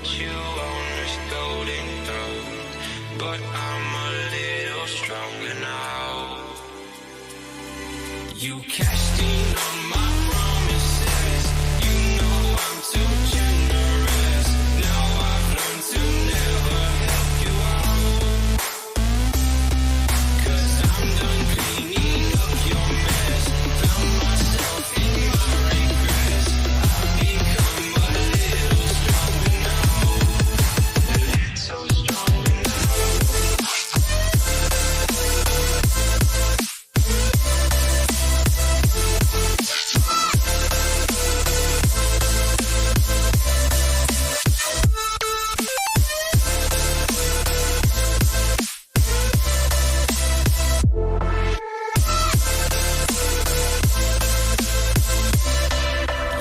put you on this golden throne, but I'm a little stronger now. You cashed in on my promises. You know I'm too generous. Now I've learned to never help you out. 'Cause I'm done cleaning up your mess. Found myself in my regrets. I've become a little stronger now. A little stronger now.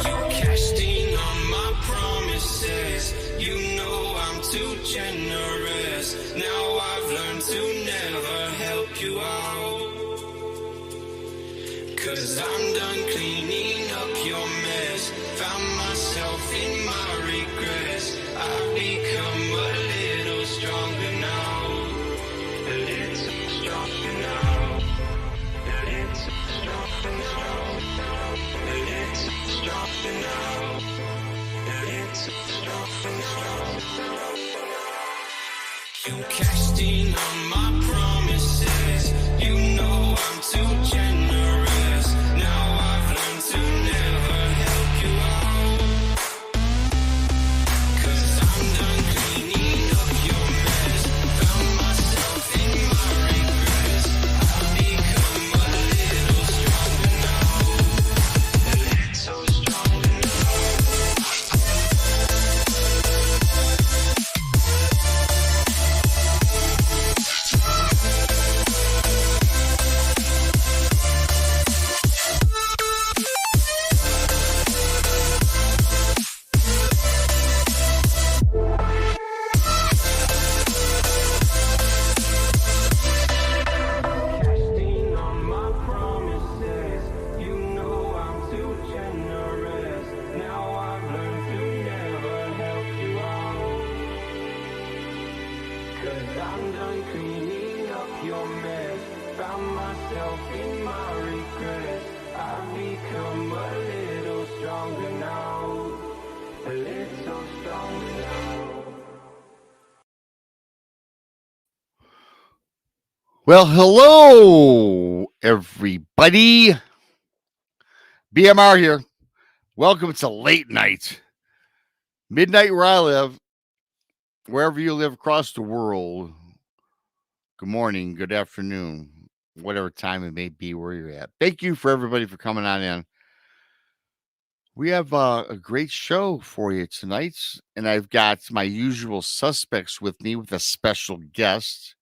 You cashed in on my promises. You know I'm too generous. Now I've learned to never help you out. 'Cause I'm done cleaning up your mess. Found myself in my regrets. I've become a little stronger now. A little stronger now. A little stronger now. A little stronger now. A little stronger now. You cashed in on my promises. You know I'm too generous. Now I've learned to never help you out. 'Cause I'm done cleaning up your mess. Found myself in my regrets. I've become a little stronger now. A little stronger now. Casting on my promises. You know I'm too generous. Now I've learned to never help you out. 'Cause I'm done cleaning up your mess. Found myself in my regrets. I've become a little stronger now. A little stronger now. Well, hello, everybody. BMR here. Welcome to late night. Midnight where I live. Wherever you live across the world. Good morning, good afternoon, whatever time it may be where you're at. Thank you for everybody for coming on in. We have a great show for you tonight, and I've got my usual suspects with me with a special guest.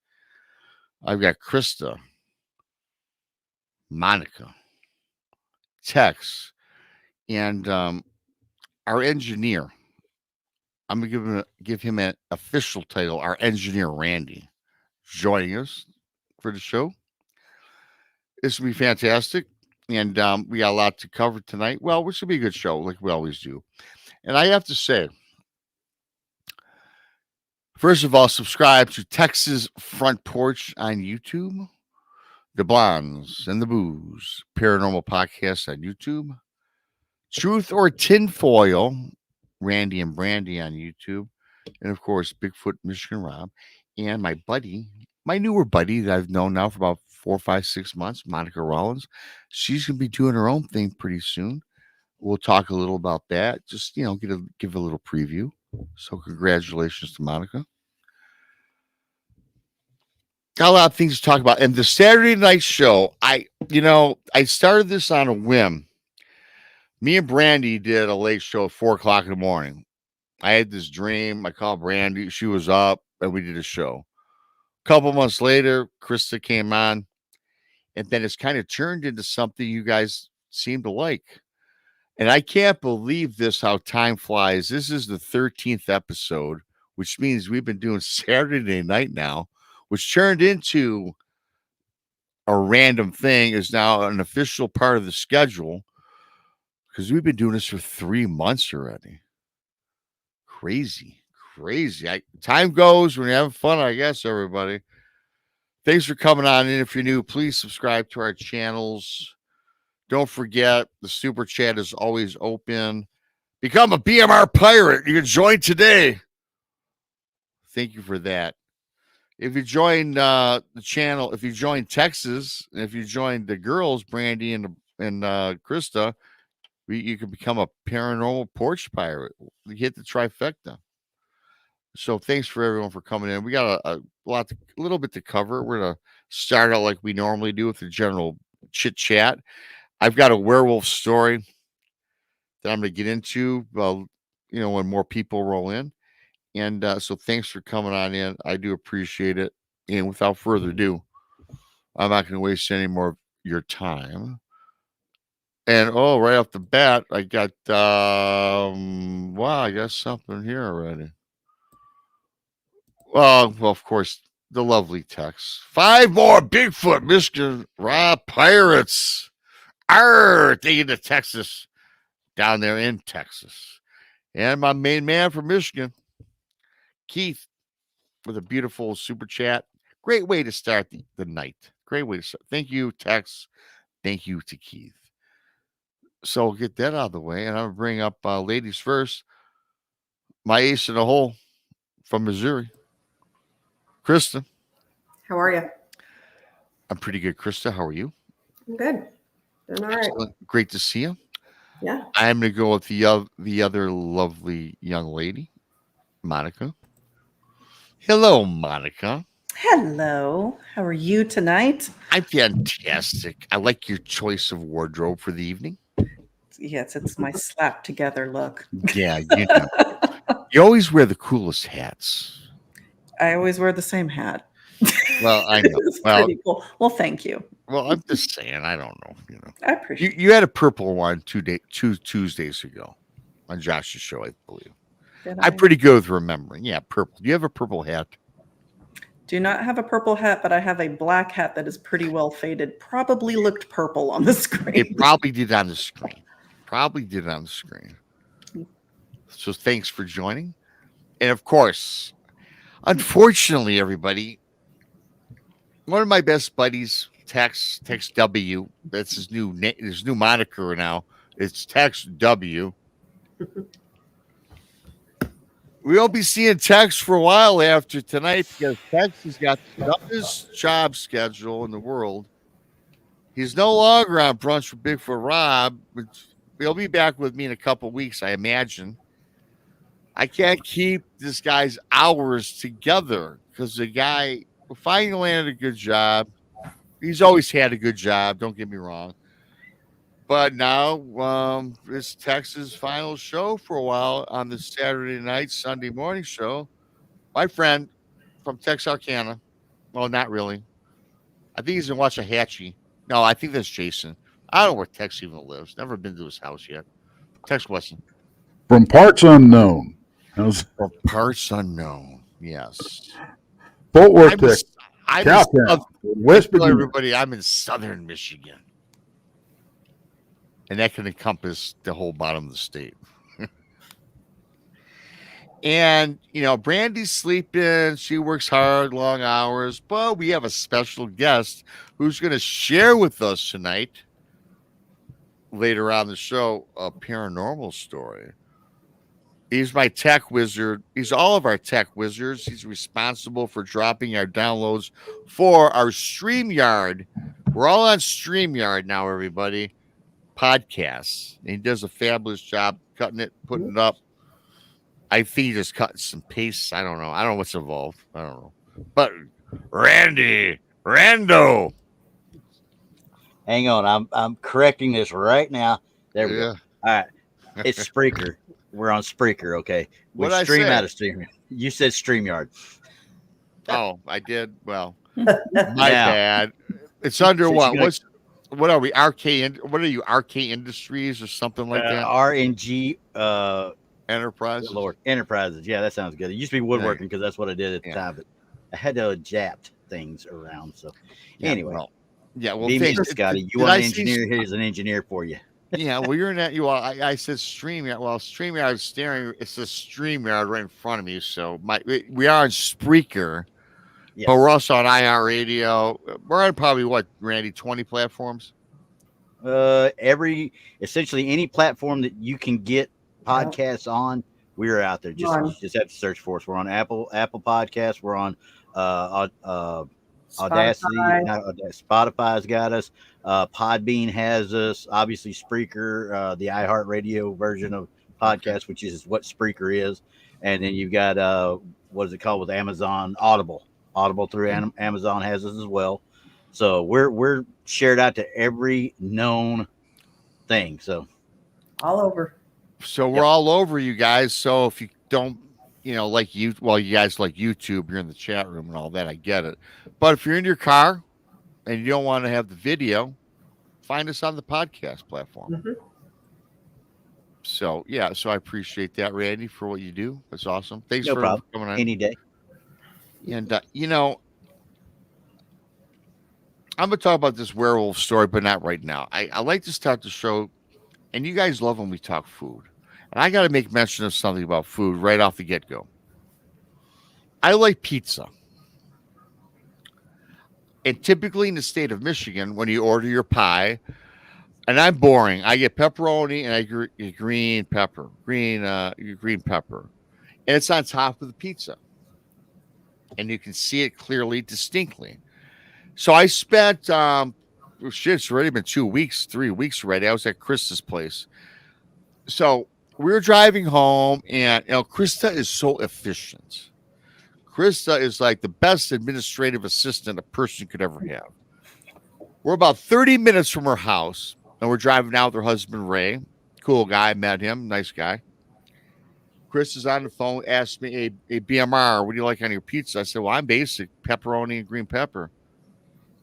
I've got Krista, Monica, Tex, and our engineer. I'm going to give him an official title, our engineer, Randy, joining us for the show. This will be fantastic, and we got a lot to cover tonight. Well, which will be a good show, like we always do. And I have to say, first of all, subscribe to Texas Front Porch on YouTube, the Blondes and the Booze Paranormal Podcast on YouTube, Truth or Tinfoil, Randy and Brandy on YouTube, and of course, Bigfoot, Michigan Rob, and my buddy, my newer buddy that I've known now for about 4, 5, 6 months, Monica Rollins. She's going to be doing her own thing pretty soon. We'll talk a little about that. Just, give a little preview. So congratulations to Monica. Got a lot of things to talk about. And the Saturday night show, I started this on a whim. Me and Brandy did a late show at 4:00 in the morning. I had this dream. I called Brandy. She was up, and we did a show. A couple months later, Krista came on, and then it's kind of turned into something you guys seem to like. And I can't believe this, how time flies. This is the 13th episode, which means we've been doing Saturday night now, which turned into a random thing, is now an official part of the schedule, because we've been doing this for 3 months already. Crazy, crazy. Time goes when you're having fun, I guess, everybody. Thanks for coming on in. If you're new, please subscribe to our channels. Don't forget, the super chat is always open. Become a BMR pirate. You can join today. Thank you for that. If you join the channel, if you join Texas, and if you join the girls, Brandy and Krista, you can become a paranormal porch pirate. You hit the trifecta. So thanks for everyone for coming in. We got a little bit to cover. We're gonna start out like we normally do with the general chit chat. I've got a werewolf story that I'm gonna get into. Well, when more people roll in, and so thanks for coming on in. I do appreciate it. And without further ado, I'm not gonna waste any more of your time. And right off the bat, I got wow, I got something here already. Well, of course, the lovely text. 5 more Bigfoot, Michigan raw pirates. Arr, taking to Texas, down there in Texas. And my main man from Michigan, Keith, with a beautiful super chat. Great way to start the night. Great way to start. Thank you, Tex. Thank you to Keith. So we'll get that out of the way. And I'm going to bring up ladies first. My ace in the hole from Missouri, Krista. How are you? I'm pretty good, Krista. How are you? I'm good. Doing all right. Excellent. Great to see you. Yeah. I'm going to go with the other lovely young lady, Monica. Hello, Monica. Hello. How are you tonight? I'm fantastic. I like your choice of wardrobe for the evening. Yes, it's my slap together look. Yeah, you always wear the coolest hats. I always wear the same hat. Well, I know. It's pretty cool. Well, thank you. Well, I'm just saying. I don't know. I appreciate you had a purple one two Tuesdays ago on Josh's show, I believe. I'm pretty good with remembering. Yeah, purple. Do you have a purple hat? Do not have a purple hat, but I have a black hat that is pretty well faded. Probably looked purple on the screen. It probably did on the screen. So thanks for joining. And of course, unfortunately, everybody, one of my best buddies, Tex W. That's his new moniker now. It's Tex W. We won't be seeing Tex for a while after tonight because Tex has got the toughest job schedule in the world. He's no longer on Brunch with Bigfoot Rob, but he'll be back with me in a couple of weeks, I imagine. I can't keep this guy's hours together because the guy finally landed a good job. He's always had a good job, don't get me wrong. But now it's Tex's final show for a while on the Saturday night, Sunday morning show. My friend from Texarkana. Well, not really. I think he's going to watch a Hatchie. No, I think that's Jason. I don't know where Tex even lives. Never been to his house yet. Tex Wesson. From parts unknown. From parts unknown. Yes. Fort Worth, West Virginia. Everybody, I'm in southern Michigan. And that can encompass the whole bottom of the state. And, Brandy's sleeping. She works hard, long hours. But we have a special guest who's going to share with us tonight, later on the show, a paranormal story. He's my tech wizard. He's all of our tech wizards. He's responsible for dropping our downloads for our StreamYard. We're all on StreamYard now, everybody. Podcasts. And he does a fabulous job cutting it, putting it up. I think he just cut some pastes. I don't know. I don't know what's involved. I don't know. But Rando. Hang on. I'm correcting this right now. There we go. All right. It's Spreaker. We're on Spreaker, okay? We stream out of StreamYard. You said StreamYard. Oh, I did. Well, my bad. It's under what? What are we? What are you? RK Industries or something like that? RNG Enterprises. Lord, Enterprises. Yeah, that sounds good. It used to be woodworking because that's what I did at the time, but I had to adapt things around. So anyway, well, thanks, Scotty. You want an engineer? Here's an engineer for you. Yeah, well, you're not. You. I said StreamYard. Well, StreamYard is staring. It's a StreamYard right in front of me. So we are on Spreaker, Yes. but we're also on Iheart Radio. We're on probably what, Randy, 20 platforms. Essentially any platform that you can get podcasts on, we're out there. You just have to search for us. We're on Apple Podcasts. We're on Audacity. Spotify's got us. Podbean has us. Obviously, Spreaker, the iHeart Radio version of podcast, which is what Spreaker is. And then you've got what is it called with Amazon? Audible. Audible through Amazon has us as well. So we're shared out to every known thing. So all over. So we're all over, you guys. So if you don't, you guys like YouTube, you're in the chat room and all that. I get it. But if you're in your car and you don't want to have the video, find us on the podcast platform. Mm-hmm. So so I appreciate that, Randy, for what you do. That's awesome. Thanks for coming on. Any day. And I'm going to talk about this werewolf story, but not right now. I like to start the show, and you guys love when we talk food. And I got to make mention of something about food right off the get-go. I like pizza. And typically in the state of Michigan, when you order your pie, and I'm boring, I get pepperoni and I get green pepper. And it's on top of the pizza. And you can see it clearly, distinctly. So I spent, it's already been 2 weeks, 3 weeks already. I was at Krista's place. So we were driving home, and Krista is so efficient. Krista is like the best administrative assistant a person could ever have. We're about 30 minutes from her house, and we're driving out with her husband, Ray. Cool guy, met him, nice guy. Chris is on the phone, asked me, a BMR, what do you like on your pizza? I said, well, I'm basic, pepperoni and green pepper.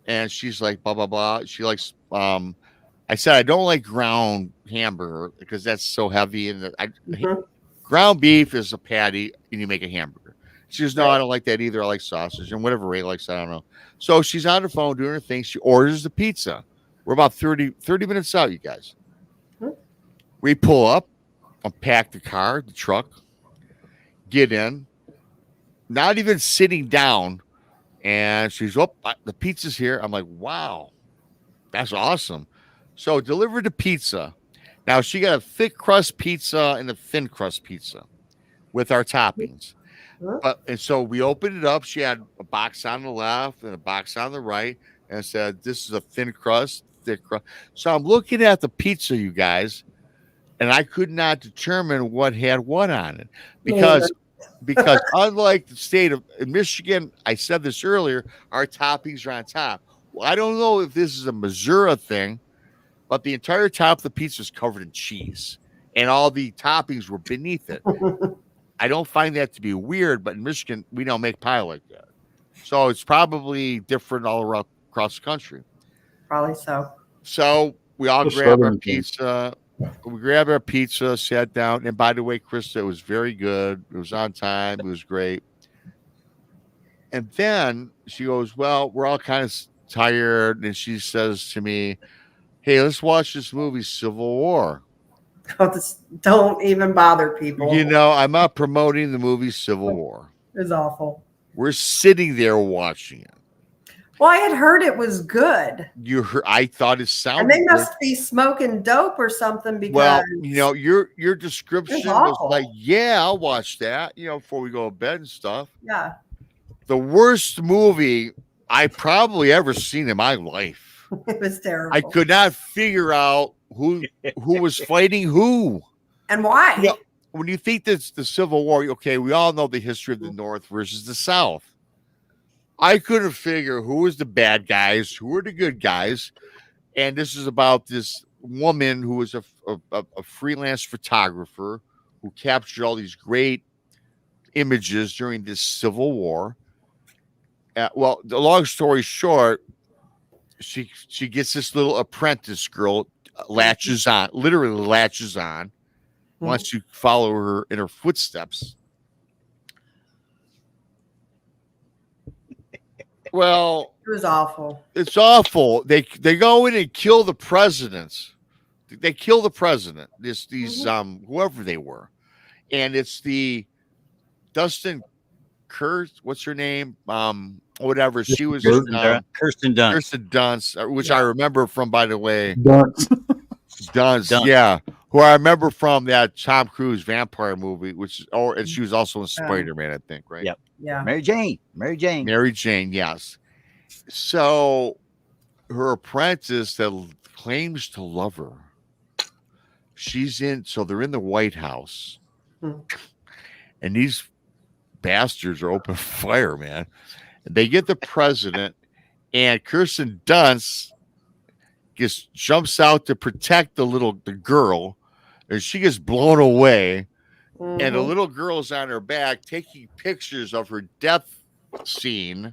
And she's like, blah, blah, blah. She likes, I said, I don't like ground hamburger because that's so heavy. And ground beef is a patty and you make a hamburger. She goes, no, I don't like that either. I like sausage and whatever Ray likes. I don't know. So she's on the phone doing her thing. She orders the pizza. We're about 30 minutes out, you guys. We pull up, unpack the truck, get in, not even sitting down. And she's, the pizza's here. I'm like, wow, that's awesome. So delivered the pizza. Now she got a thick crust pizza and a thin crust pizza with our toppings. And so we opened it up. She had a box on the left and a box on the right, and said, this is a thin crust, thick crust. So I'm looking at the pizza, you guys, and I could not determine what had what on it because unlike the state of Michigan, I said this earlier, our toppings are on top. Well, I don't know if this is a Missouri thing, but the entire top of the pizza was covered in cheese, and all the toppings were beneath it. I don't find that to be weird, but in Michigan, we don't make pie like that. So it's probably different all around across the country. Probably so. So we all grabbed our pizza. We grabbed our pizza, sat down, and by the way, Krista, it was very good. It was on time. It was great. And then she goes, well, we're all kind of tired, and she says to me, hey, let's watch this movie, Civil War. Don't even bother people. I'm not promoting the movie Civil War. It's awful. We're sitting there watching it. Well, I had heard it was good. You heard? I thought it sounded. And they must be smoking dope or something because. Well, your description was like, yeah, I'll watch that. Before we go to bed and stuff. Yeah. The worst movie I probably ever seen in my life. It was terrible. I could not figure out who was fighting who and why. When you think that's the Civil War, okay, we all know the history of the North versus the South. I couldn't figure who was the bad guys, who were the good guys. And this is about this woman who was a freelance photographer who captured all these great images during this Civil War. Well, the long story short, she gets this little apprentice girl, literally latches on, wants to follow her in her footsteps. Well, it was awful. It's awful. They go in and kill the presidents. they kill the president. These whoever they were, and it's the Dustin Kurz. What's her name? Whatever. She was Kirsten Dunst. Kirsten Dunst, which I remember from, by the way, Dunce. Dunst. Yeah, who I remember from that Tom Cruise vampire movie, and she was also in Spider-Man, I think, right? Yep. Yeah. Mary Jane. Yes. So her apprentice that claims to love her, so they're in the White House, and these bastards are open fire, man. They get the president, and Kirsten Dunst jumps out to protect the girl, and she gets blown away. And the little girl's on her back taking pictures of her death scene.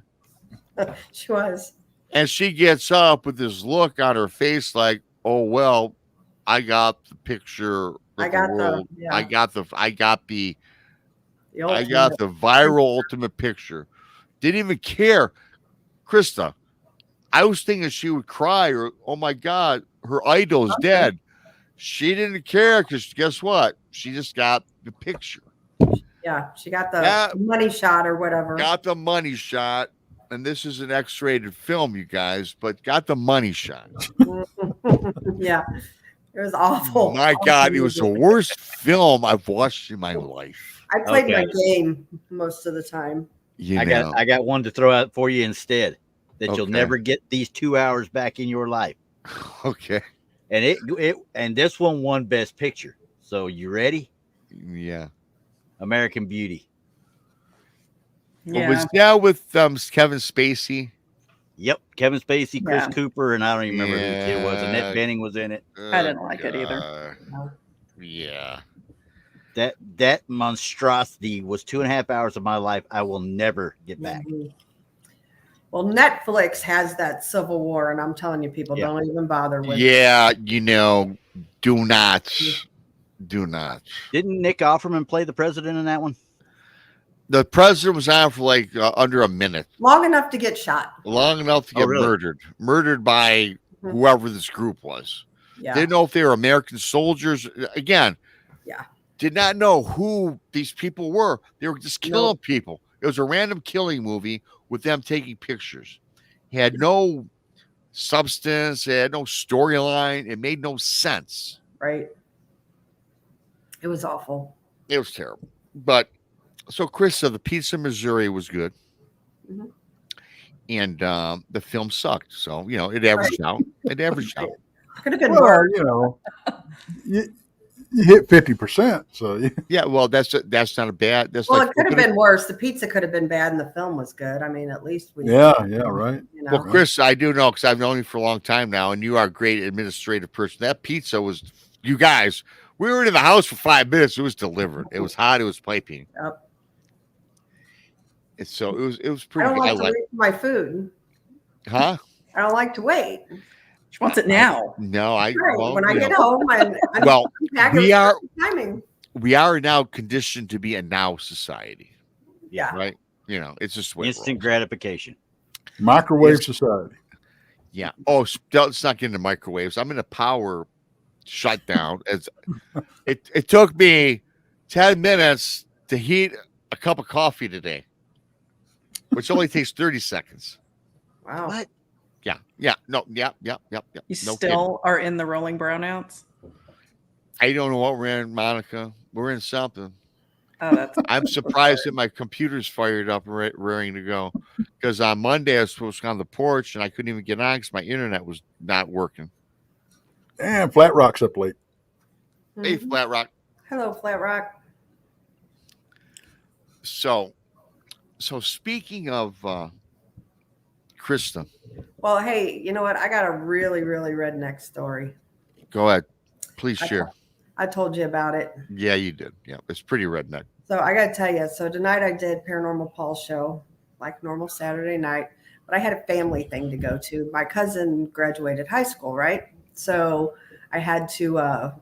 She was. And she gets up with this look on her face like, oh, well, I got the picture. I got the viral ultimate picture. Didn't even care. Krista, I was thinking she would cry or, oh my God, her idol's dead. She didn't care because guess what? She just got the picture. Yeah, she got the money shot or whatever. Got the money shot. And this is an X-rated film, you guys, but got the money shot. Yeah, it was awful. My God, it was the worst film I've watched in my life. I played my game most of the time. I got one to throw out for you instead that you'll never get these 2 hours back in your life. Okay. And this one won Best Picture. So you ready? Yeah. American Beauty. Yeah. Was that with Kevin Spacey? Yep, Kevin Spacey, Chris Cooper, and I don't even remember who the kid was. Annette Bening was in it. I didn't like it either. Yeah. That monstrosity was 2.5 hours of my life I will never get back. Well, Netflix has that Civil War, and I'm telling you, people don't even bother with it. Yeah, do not. Didn't Nick Offerman play the president in that one? The president was on for like under a minute. Long enough to get shot. Long enough to get murdered. Murdered by whoever this group was. Yeah. Didn't know if they were American soldiers. Again, did not know who these people were. They were just killing people. It was a random killing movie with them taking pictures. It had no substance. It had no storyline. It made no sense. Right. It was awful. It was terrible. But so Chris said the pizza in Missouri was good. And the film sucked. So, it averaged out. It averaged out. Could have been worse. You hit 50%. So yeah, well, that's not a bad. That's it could have been worse. The pizza could have been bad, and the film was good. I mean, at least we. Yeah, right. Well, Chris, I do know because I've known you for a long time now, and you are a great administrative person. That pizza was, you guys. We were in the house for 5 minutes. It was delivered. It was hot. It was piping. Yep. And so it was pretty. I don't like to wait for my food. Huh? I don't like to wait. She wants it now. When I get home, we are now conditioned to be a now society. Yeah. Right. It's just instant gratification. Microwave society. Yeah. Oh, let's not get into microwaves. I'm in a power shutdown. It took me 10 minutes to heat a cup of coffee today, which only takes 30 seconds. Wow. What? Yeah. No. Yeah. You still are in the rolling brownouts? I don't know what we're in, Monica. We're in something. Oh, I'm surprised that my computer's fired up and raring to go. Because on Monday I was supposed to go on the porch and I couldn't even get on because my internet was not working. And Flat Rock's up late. Hey, Flat Rock. Hello, Flat Rock. So speaking of Krista. Well, hey, you know what? I got a really, really redneck story. Go ahead. Please share. I told you about it. Yeah, you did. Yeah, it's pretty redneck. So I got to tell you. So tonight I did Paranormal Paul's show, like normal Saturday night. But I had a family thing to go to. My cousin graduated high school, right? So I had to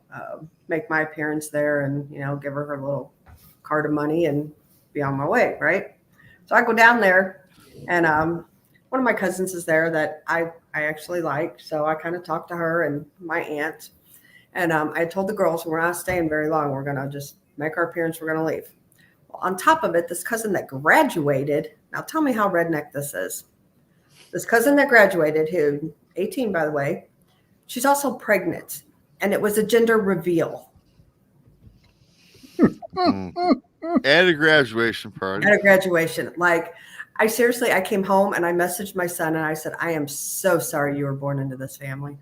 make my appearance there and, give her her little card of money and be on my way, right? So I go down there and one of my cousins is there that I actually like. So I kind of talked to her and my aunt. And I told the girls we're not staying very long. We're gonna just make our appearance. We're gonna leave. Well, on top of it, this cousin that graduated. Now tell me how redneck this is. This cousin that graduated, who 18 by the way, she's also pregnant, and it was a gender reveal. At a graduation party. At a graduation. Like, I came home and I messaged my son and I said, I am so sorry you were born into this family.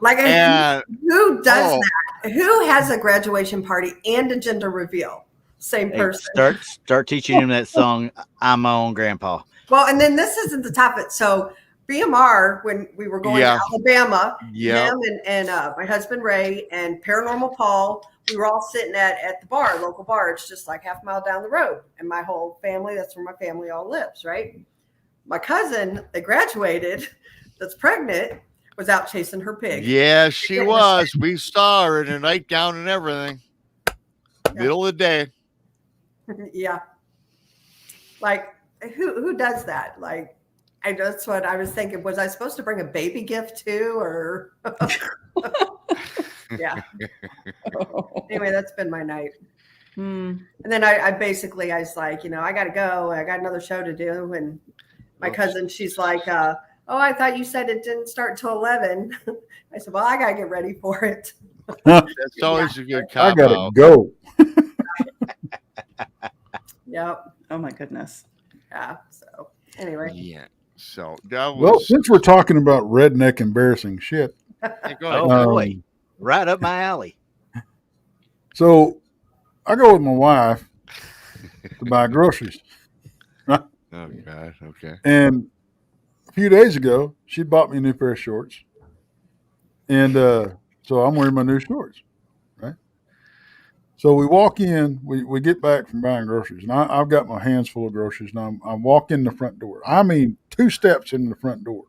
And, who does that? Who has a graduation party and a gender reveal? Same person. Start teaching him that song, I'm my own grandpa. Well, and then this isn't the top of it. So BMR, when we were going to Alabama, him and my husband Ray and Paranormal Paul, we were all sitting at the bar, local bar. It's just like half a mile down the road. And my whole family, that's where my family all lives, right? My cousin that graduated, that's pregnant, was out chasing her pig. Yeah, she was. We saw her in a nightgown and everything. Middle of the day. Yeah. Like, who does that? Like, that's what I was thinking. Was I supposed to bring a baby gift too, or? Yeah. Anyway, that's been my night. And then I was like, I got to go. I got another show to do. And my cousin, she's like, oh, I thought you said it didn't start until 11. I said, well, I got to get ready for it. That's always a good cop I gotta out. go. Yep. Oh my goodness. Yeah. So anyway. Yeah. So that was. Well, since we're talking about redneck embarrassing shit, Hey, go ahead. Oh boy, right up my alley. so I go with my wife to buy groceries, Oh God. Okay. and a few days ago she bought me a new pair of shorts, and so I'm wearing my new shorts, right? So we walk in, we get back from buying groceries, and I've got my hands full of groceries, and I walk in the front door. I mean, 2 steps in the front door,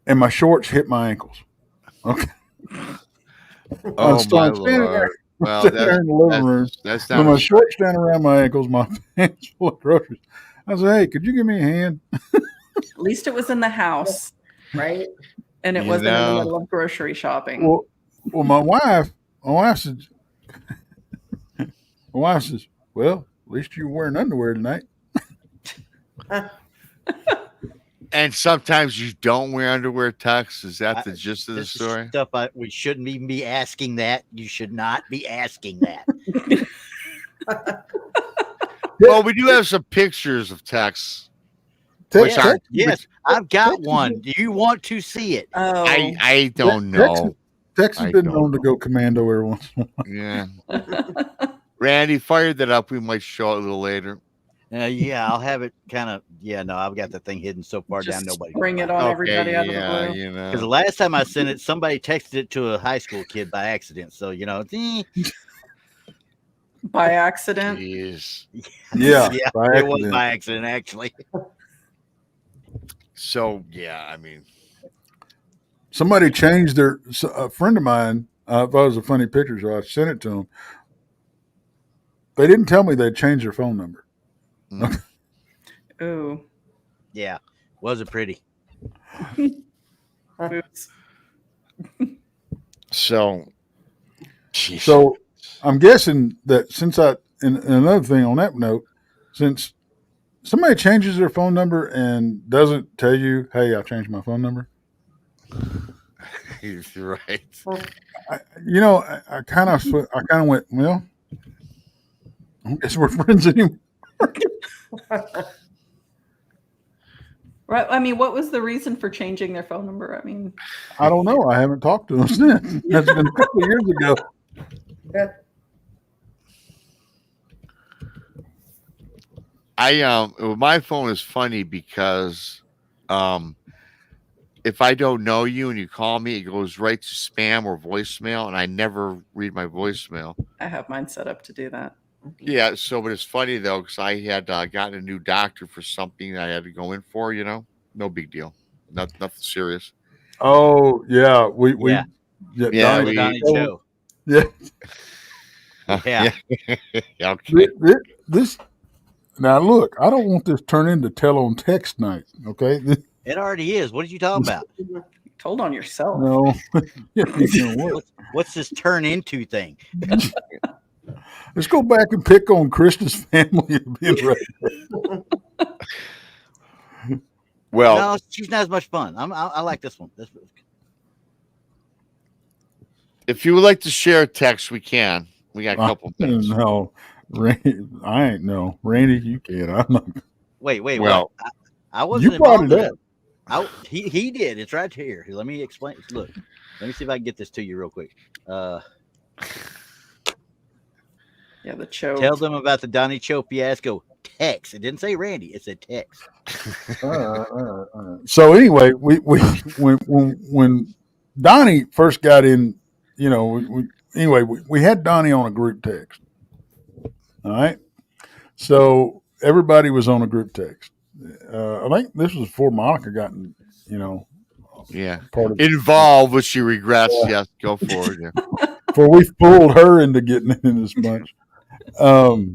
and my shorts hit my ankles. Okay. Oh So my I'm standing Lord. there, Well, sitting there in the living room. that's With not. my shorts down around my ankles, my hands full of groceries. I said, "Hey, could you give me a hand?" At least it was in the house, Right. and it You wasn't in know. the middle of grocery shopping. Well, my wife said, "Well, at least you're wearing underwear tonight." And sometimes you don't wear underwear, Tux. Is that the gist of the This is story? stuff we shouldn't even be asking that. You should not be asking that. Well, we do have some pictures of Tux. Tex- Which aren't- Yes, I've got one. Do you want to see it? Oh, I don't know. Tex I has been don't known to know. go commando every once in a while. Yeah. Randy, fired that up. We might show it a little later. Yeah, I'll have it kind of. Yeah, no, I've got the thing hidden so far down. just Nobody bring it on everybody out of the blue. you Because the know. last time I sent it, somebody texted it to a high school kid by accident. So By accident. Jeez. Yeah, yeah, by it was accident. by accident actually. So yeah, I mean, Somebody changed a friend of mine. I thought it was a funny picture, so I sent it to them. They didn't tell me they'd changed their phone number. Ooh. Yeah, wasn't pretty. Oops. so. Jeez. So I'm guessing that and another thing on that note, since somebody changes their phone number and doesn't tell you, "Hey, I changed my phone number," He's right. I kind of went, well, I don't guess we're friends anymore. Right. I mean, what was the reason for changing their phone number? I mean, I don't know. I haven't talked to them since. That's been a couple of years ago. My phone is funny because if I don't know you and you call me, it goes right to spam or voicemail, and I never read my voicemail. I have mine set up to do that. Yeah, so but it's funny though because I had gotten a new doctor for something that I had to go in for. No big deal, nothing serious. Oh yeah, Yeah. Donnie- Donnie oh, Joe. yeah. Yeah. Yeah, okay. This now look. I don't want this to turn into tell on text night. Okay. It already is. What are you talking about? Told on yourself. No. It ain't gonna work. What's this turn into thing? Let's go back and pick on Krista's family and being right. Well, No, she's not as much fun. I like this one. if you would like to share a text, we can. We got a couple minutes. No, Randy, I ain't no. Randy, you can't. I'm not. Wait. Well, I wasn't You brought involved it in it. He did. It's right here. Let me explain. Look, let me see if I can get this to you real quick. Yeah, the Cho. Tell them about the Donnie Cho fiasco. Text. It didn't say Randy. It said text. All right. So anyway, we when Donnie first got in, you know, we had Donnie on a group text. All right. So everybody was on a group text. I think this was before Monica got, part of involved, which she regrets. Yes, go forward. Yeah. Before we fooled her into getting in this bunch. So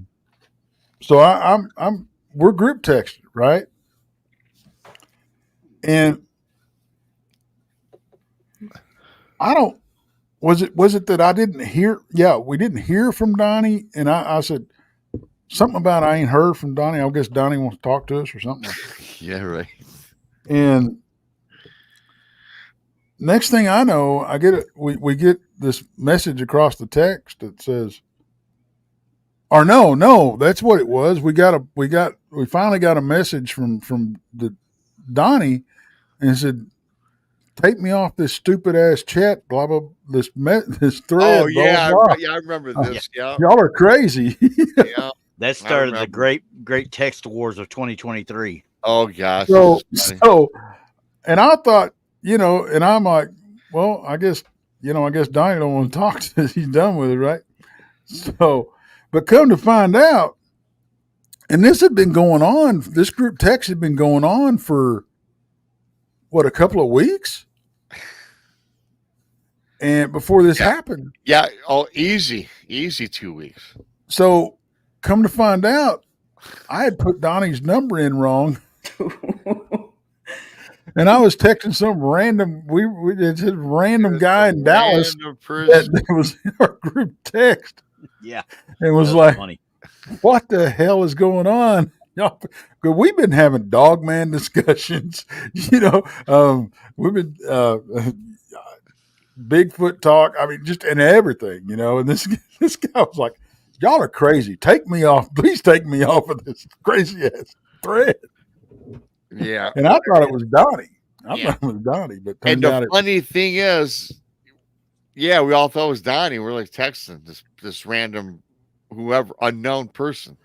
we're group texted, right? And was it that I didn't hear? Yeah, we didn't hear from Donnie, and I said something about I ain't heard from Donnie. I guess Donnie wants to talk to us or something. Yeah, right. And next thing I know, we get this message across the text that says, or no, that's what it was. We finally got a message from the Donnie, and it said, "Take me off this stupid ass chat, blah blah, this thread." Oh yeah, blah, blah. I remember this. Yeah, Y'all are crazy. yeah. That started the great text wars of 2023. Oh gosh. So, and I thought, and I'm like, well, I guess Donnie don't want to talk to us. He's done with it, right? So, but come to find out, and this had been going on. This group text had been going on for a couple of weeks, and before this happened. Yeah. Oh, easy 2 weeks. So, come to find out, I had put Donnie's number in wrong. And I was texting some random, it's a random guy in Dallas that was in our group text. Yeah. And was like, funny. What the hell is going on? Because we've been having dogman discussions, we've been Bigfoot talk. I mean, just and everything, and this guy was like, y'all are crazy. Take me off. Please take me off of this crazy ass thread. Yeah. And I thought it was Donnie. But and the funny thing is, we all thought it was Donnie. We're like texting this random unknown person.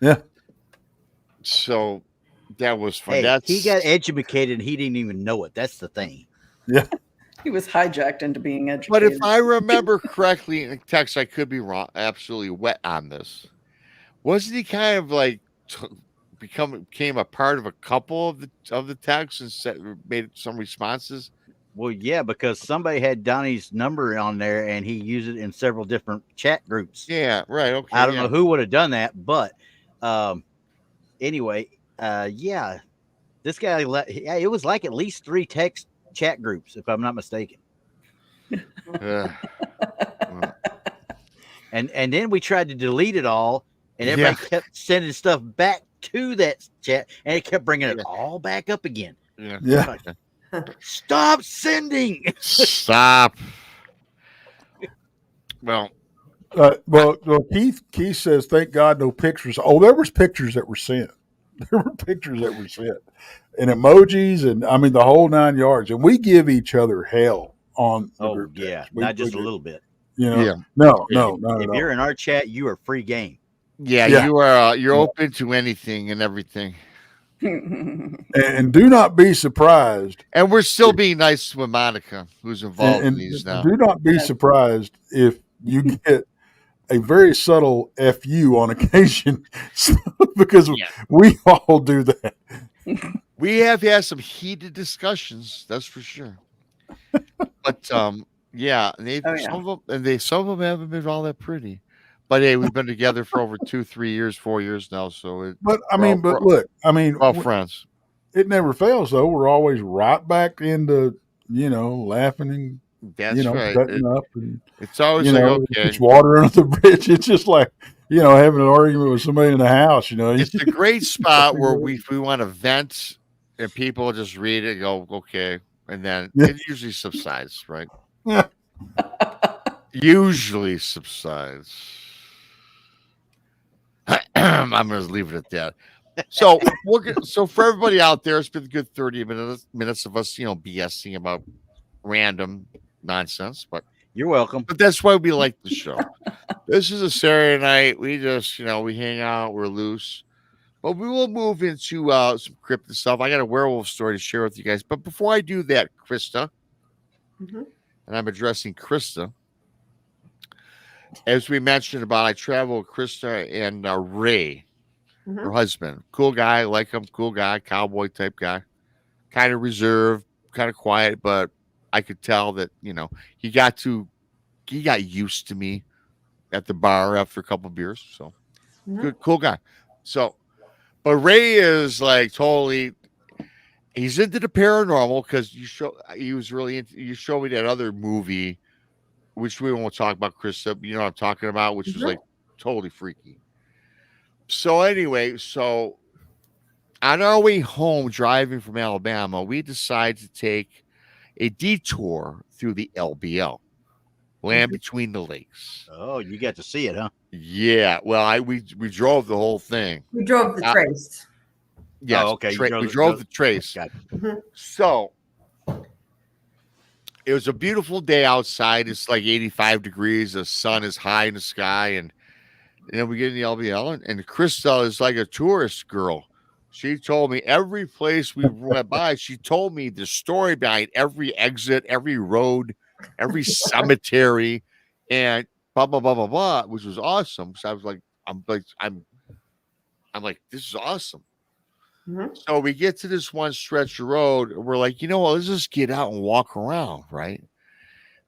Yeah. So that was fun. Hey, he got educated and he didn't even know it. That's the thing. Yeah. He was hijacked into being educated. But if I remember correctly in text, I could be wrong, absolutely wet on this. Wasn't he kind of like became a part of a couple of the texts and made some responses? Well, yeah, because somebody had Donnie's number on there and he used it in several different chat groups. Yeah, right. Okay. I don't know who would have done that, but anyway, this guy, it was like at least 3 text chat groups, if I'm not mistaken. And then we tried to delete it all, and everybody kept sending stuff back to that chat, and it kept bringing it all back up again. Yeah. Stop sending. Stop. Well, Keith says, thank God no pictures. Oh, there was pictures that were sent. There were pictures that were sent, and emojis, and I mean the whole 9 yards. And we give each other hell on. Oh yeah, not just a little bit. No. If you're in our chat, you are free game. Yeah. You are. You're open to anything and everything. And do not be surprised. And we're still being nice with Monica, who's involved in these now. Do not be surprised if you get a very subtle FU on occasion, because we all do that. We have had some heated discussions, that's for sure. But some of them haven't been all that pretty. But hey, we've been together for over 2-3 years, 4 years now. So, we're all friends. it never fails though. We're always right back into, laughing and, That's right. cutting up and, It's always like, okay. it's water under the bridge. It's just like, having an argument with somebody in the house, It's a great spot where we want to vent and people just read it and go, okay. And then it usually subsides, right? Yeah. Usually subsides. I'm going to leave it at that. So so for everybody out there, it's been a good 30 minutes of us, BSing about random nonsense, but You're welcome. But that's why we like the show. This is a Saturday night. We just, we hang out. We're loose. But we will move into some cryptid stuff. I got a werewolf story to share with you guys. But before I do that, Krista, and I'm addressing Krista, as we mentioned about, I travel with Krista and Ray, her husband. Cool guy, like him, cool guy, cowboy type guy. Kind of reserved, kind of quiet, but I could tell that, he got used to me at the bar after a couple of beers. So good, cool guy. So, but Ray is like totally, he's into the paranormal because he was really into, you showed me that other movie, which we won't talk about, Chris, you know what I'm talking about, which was like totally freaky. So anyway, on our way home, driving from Alabama, we decided to take a detour through the LBL, land between the lakes. Oh, you got to see it, huh? Yeah. Well, we drove the whole thing. We drove the trace. Yes. Oh, okay. We drove the trace. So it was a beautiful day outside. It's like 85 degrees. The sun is high in the sky, and then we get in the LBL, and Krista is like a tourist girl. She told me every place we went by, she told me the story behind every exit, every road, every cemetery, and blah, blah, blah, blah, blah, which was awesome. So I was like, I'm like, this is awesome. So we get to this one stretch of road, and we're like, let's just get out and walk around, right?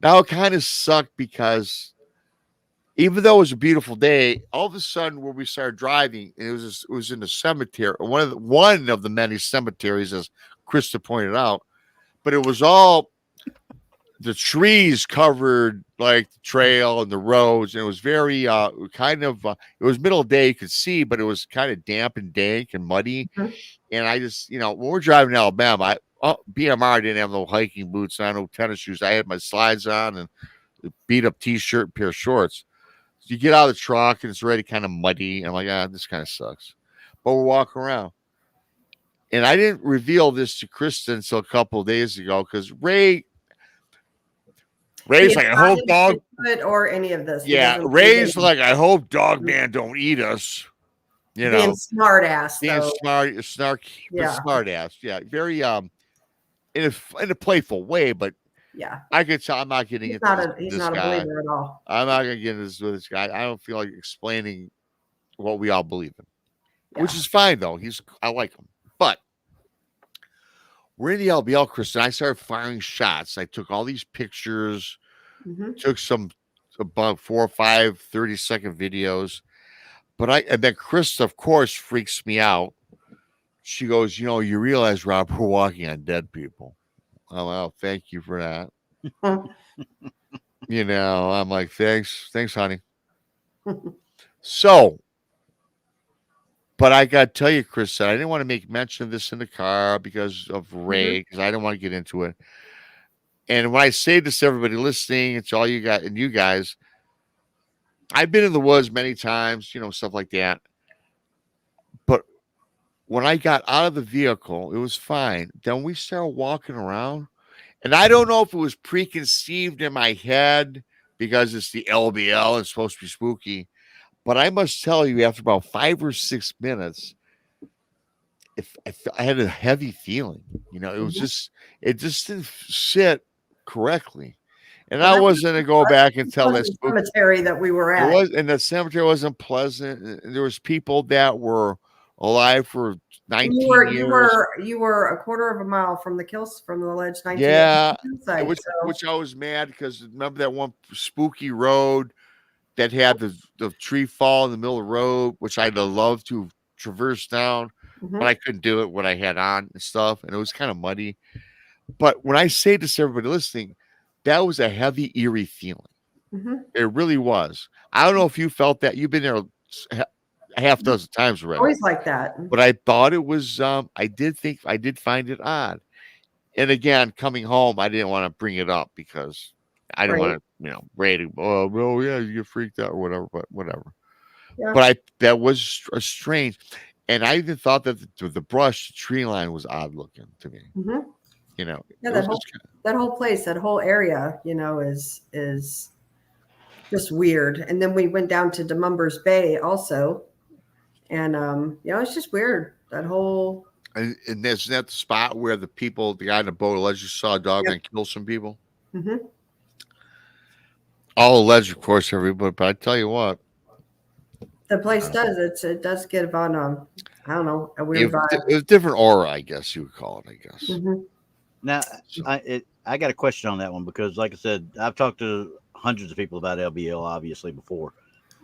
Now it kind of sucked because even though it was a beautiful day, all of a sudden when we started driving, it was in the cemetery, one of the many cemeteries, as Krista pointed out, but it was all the trees covered like the trail and the roads, and it was very it was middle of the day, you could see, but it was kind of damp and dank and muddy. And I just, when we're driving to Alabama, BMR didn't have no hiking boots on, no tennis shoes. I had my slides on and a beat up t-shirt and pair of shorts. You get out of the truck and it's already kind of muddy. I'm like, this kind of sucks. But we're walking around. And I didn't reveal this to Kristen until a couple of days ago because Ray's like, I hope dog or any of this. Yeah, Ray's like, I hope dog man don't eat us. Being smart ass. Being snarky, but smart ass. Yeah, very in a playful way, but yeah, I could tell I'm not getting into he's this not guy. a believer at all. I'm not gonna get into this with this guy. I don't feel like explaining what we all believe in, which is fine though. I like him, but we're in the LBL, Chris, and I started firing shots. I took all these pictures, took some about 4 or 5 30-second videos, and then Chris, of course, freaks me out. She goes, you realize, Rob, we're walking on dead people. Oh, well, thank you for that. I'm like, thanks, honey. So, but I got to tell you, Chris, I didn't want to make mention of this in the car because of Ray, because I didn't want to get into it. And when I say this to everybody listening, it's all you got, and you guys, I've been in the woods many times, stuff like that. But when I got out of the vehicle, it was fine. Then we started walking around, and I don't know if it was preconceived in my head because it's the LBL, it's supposed to be spooky, but I must tell you, after about 5 or 6 minutes, I had a heavy feeling. It was it just didn't sit correctly. And I wasn't going to go back and tell that cemetery that we were at. And the cemetery wasn't pleasant. There was people that were alive for 19 years. You were a quarter of a mile from the alleged 19 site, which I was mad because remember that one spooky road that had the tree fall in the middle of the road, which I'd love to traverse down. Mhm. but I couldn't do it when I had on and stuff, and it was kind of muddy. But when I say this to everybody listening, that was a heavy, eerie feeling. Mhm. It really was. I don't know if you felt that. You've been there a half dozen times already, Always like that. but I thought it was. I did find it odd. And again, coming home, I didn't want to bring it up because I didn't Right. want to, rating. Oh, well, yeah, you get freaked out or whatever. But whatever. Yeah. But that was a strange, and I even thought that the brush tree line was odd looking to me. Mhm. Yeah, Yeah, it that was whole place, that whole area, is just weird. And then we went down to Demumbers Bay also, and it's just weird. That whole and isn't that the spot where the guy in the boat allegedly saw a dog Yep. and kill some people? Mhm. All alleged, of course, everybody. But I tell you what, the place does. It does give on I don't know, a weird vibe. it was different aura, I guess you would call it. I guess. Mhm. Now, So- I got a question on that one because, like I said, I've talked to hundreds of people about LBL obviously before,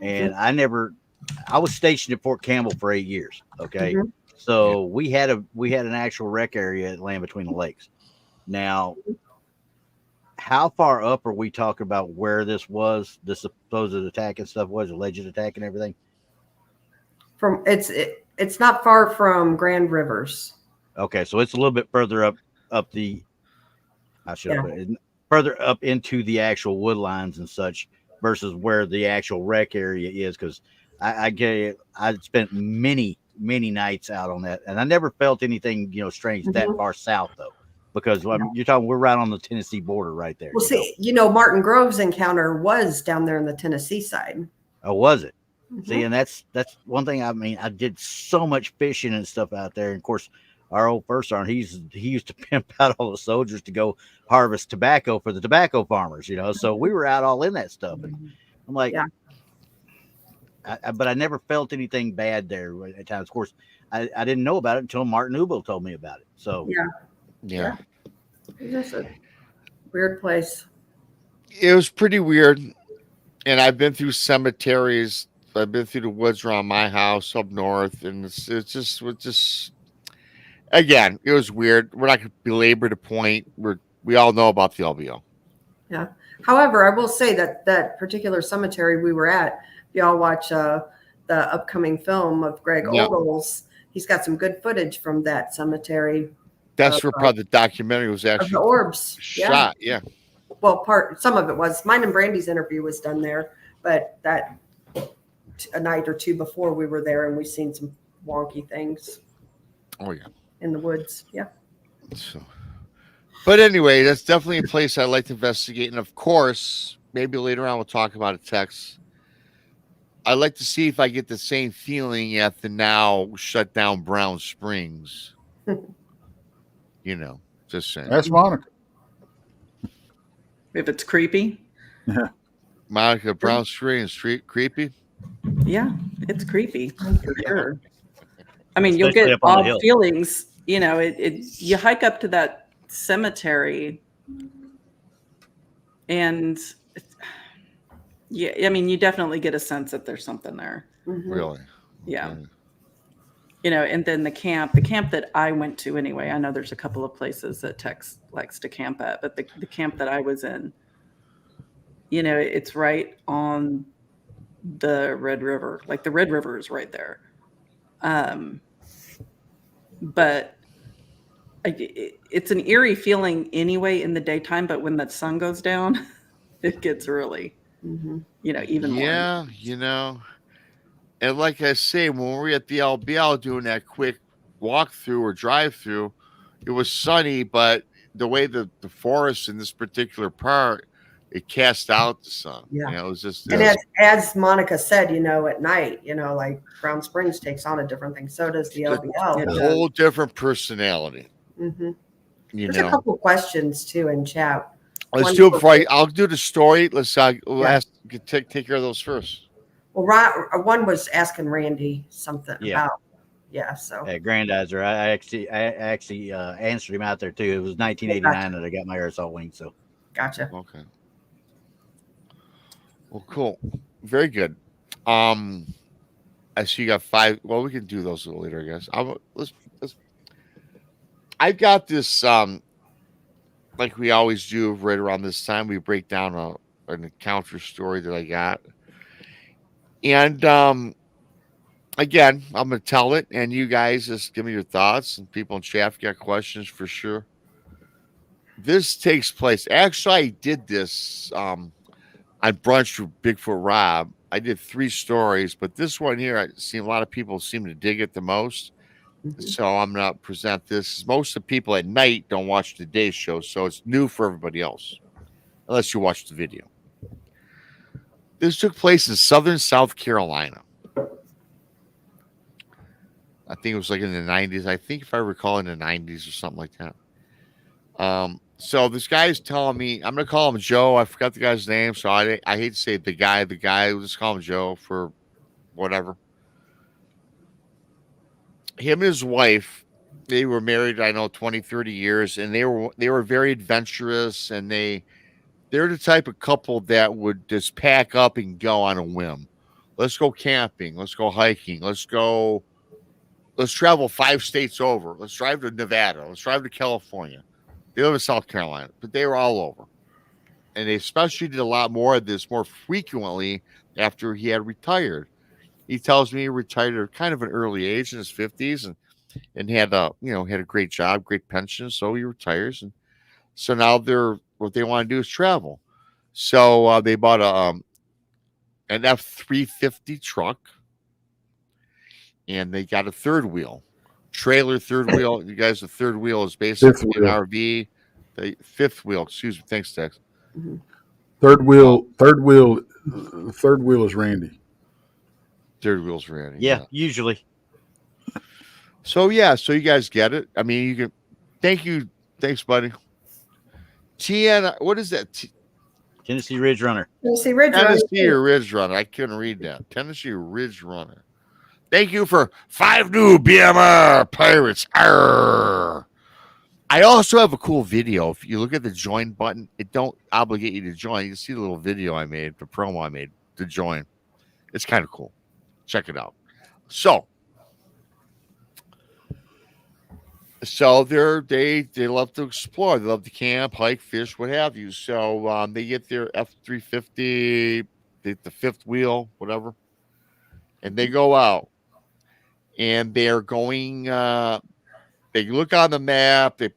and I was stationed at Fort Campbell for 8 years. Okay, Mhm. so we had an actual rec area at Land Between the Lakes. Now, how far up are we talking about where this was, the supposed attack and stuff was, alleged attack and everything? From it's not far from Grand Rivers. Okay, so it's a little bit further up the. I should have put it further up into the actual wood lines and such versus where the actual rec area is. Because I spent many nights out on that, and I never felt anything strange that Mhm. far south though. Because you're talking, we're right on the Tennessee border right there. Well, see, Martin Grove's encounter was down there on the Tennessee side. Oh, was it? Mhm. See, and that's one thing. I mean, I did so much fishing and stuff out there, and of course, our old first sergeant, he used to pimp out all the soldiers to go harvest tobacco for the tobacco farmers, So we were out all in that stuff, and I'm like, Yeah. but I never felt anything bad there at times. Of course, I didn't know about it until Martin Ubel told me about it. So Yeah. It's just a weird place. It was pretty weird. And I've been through cemeteries. I've been through the woods around my house up north, and it's just again, it was weird. We're not going to belabor the point. We all know about the LBO. Yeah. However, I will say that particular cemetery we were at, if y'all watch the upcoming film of Greg Yeah. Ogles, he's got some good footage from that cemetery. That's where probably the documentary was Of the actually orbs. shot. Yeah. Well, some of it was. Mine and Brandy's interview was done there, but that a night or two before we were there, and we seen some wonky things Oh yeah. in the woods. Yeah. So, but anyway, that's definitely a place I'd like to investigate. And of course, maybe later on we'll talk about a text. I'd like to see if I get the same feeling at the now shut down Brown Springs. Just saying. That's Monica. If it's creepy, Monica Brown Springs, creepy. yeah, it's creepy. For sure. I mean, you'll Especially get up on the odd hill. feelings. You hike up to that cemetery, and I mean, you definitely get a sense that there's something there. Mhm. Really. Yeah. And then the camp that I went to anyway, I know there's a couple of places that Tex likes to camp at, but the camp that I was in, it's right on the Red River. Like the Red River is right there. But it's an eerie feeling anyway in the daytime, but when the sun goes down, it gets really, Mhm. even more. Yeah, and like I say, when we were at the LBL doing that quick walkthrough or drive-through, it was sunny, but the way the forest in this particular part, it cast out the sun. Yeah. It was just And as Monica said, at night, like Brown Springs takes on a different thing. So does the LBL. It a does. whole different personality. Mhm. There's a couple questions too in chat. Let's One do it for- before I'll do the story. Let's take care of those first. Well, one was asking Randy something Yeah. about. Yeah. So. At Grandizer, I actually answered him out there too. It was 1989 that I got my air assault wing. So Gotcha. Okay. Well, cool. Very good. I see you got 5. Well, we can do those a little later, I guess. Let's I've got this like we always do right around this time. We break down an encounter story that I got. And again, I'm gonna tell it, and you guys just give me your thoughts. And people in chat, if you got questions for sure. This takes place. Actually, I did this on brunch with Bigfoot Rob. I did 3 stories, but this one here, I see a lot of people seem to dig it the most. So I'm gonna present this. Most of the people at night don't watch the day show, so it's new for everybody else, unless you watch the video. This took place in southern South Carolina. I think it was like in the 90s. I think if I recall in the 90s or something like that. So this guy's telling me, I'm gonna call him Joe. I forgot the guy's name, so I hate to say the guy. We'll just call him Joe for whatever. Him and his wife, they were married, I know, 20, 30 years, and they were very adventurous, and they're the type of couple that would just pack up and go on a whim. Let's go camping, let's go hiking, let's travel 5 states over, let's drive to Nevada, let's drive to California. They live in South Carolina, but they were all over. And they especially did a lot more of this more frequently after he had retired. He tells me he retired at kind of an early age in his 50s and had a great job, great pension. So he retires. And so now what they want to do is travel. So they bought an F-350 truck, and they got a third wheel. Trailer third wheel. You guys, the third wheel is basically an RV. The fifth wheel, excuse me. Thanks, Tex. Mm-hmm. Third wheel is Randy. Third wheel's Randy. Yeah, usually. So you guys get it. I mean, you can. Thank you. Thanks, buddy. TN. What is that? Tennessee Ridge Runner. Tennessee Ridge Runner. I couldn't read that. Tennessee Ridge Runner. Thank you for 5 new BMR pirates. Arr. I also have a cool video. If you look at the join button, it don't obligate you to join. You can see the little video I made, the promo I made to join. It's kind of cool. Check it out. So they love to explore. They love to camp, hike, fish, what have you. So they get their F-350, the fifth wheel, whatever, and they go out. And they're going. They look on the map. They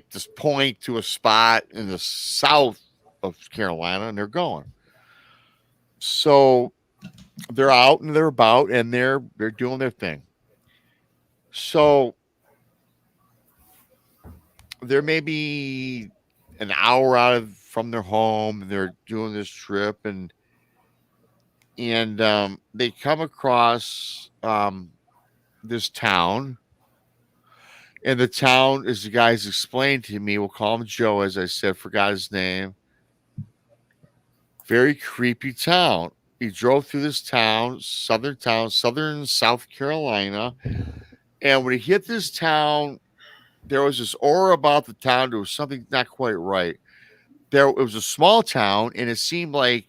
just point to a spot in the south of Carolina, and they're going. So they're out and they're about, and they're doing their thing. So they're maybe an hour out from their home. And they're doing this trip, and they come across this town, and the town, as the guys explained to me, we'll call him Joe, as I said, forgot his name. Very creepy town. He drove through this town, southern South Carolina, and when he hit this town, there was this aura about the town. There was something not quite right. It was a small town, and it seemed like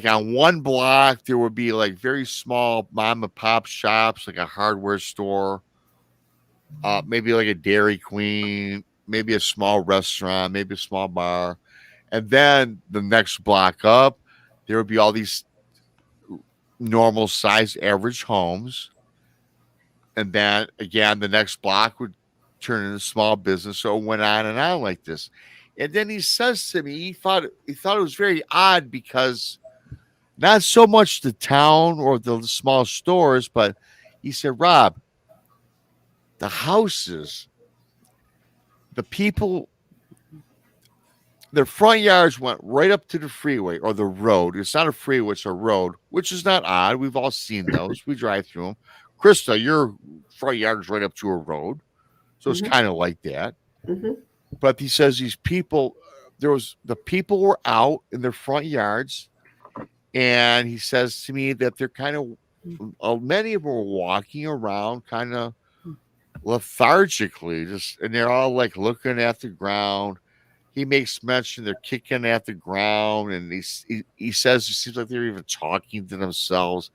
on one block, there would be like very small mom and pop shops, like a hardware store, maybe like a Dairy Queen, maybe a small restaurant, maybe a small bar. And then the next block up, there would be all these normal sized average homes. And then again, the next block would turn into small business. So it went on and on like this. And then he says to me, he thought it was very odd because not so much the town or the small stores, but he said, Rob, the houses, the people, their front yards went right up to the freeway or the road. It's not a freeway, it's a road, which is not odd. We've all seen those. We drive through them. Krista, your front yard is right up to a road. So it's kind of like that. Mm-hmm. But he says the people were out in their front yards. And he says to me that they're kind of, many of them were walking around kind of lethargically, and they're all like looking at the ground. He makes mention they're kicking at the ground, and he says it seems like they're even talking to themselves.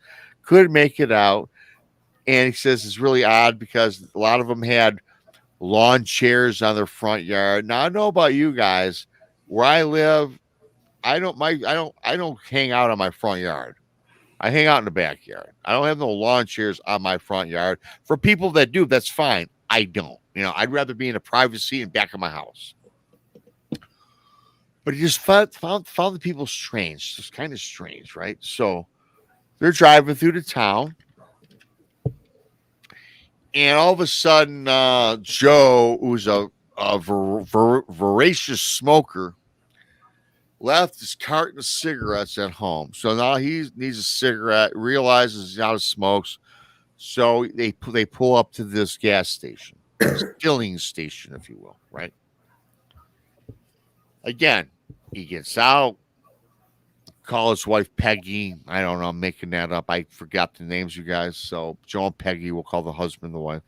couldn't make it out. And he says it's really odd because a lot of them had lawn chairs on their front yard. Now I know about you guys. Where I live, I don't hang out on my front yard. I hang out in the backyard. I don't have no lawn chairs on my front yard. For people that do, that's fine. I don't. I'd rather be in the privacy and back of my house. But he just found the people strange. Just kind of strange, right? So they're driving through the town. And all of a sudden, Joe, who's a voracious smoker, left his carton of cigarettes at home. So now he needs a cigarette, realizes he's out of smokes. So they pull up to this gas station, this filling station, if you will, right? Again, he gets out, call his wife Peggy. I don't know, I'm making that up. I forgot the names, you guys. So Joe and Peggy will call the husband the wife.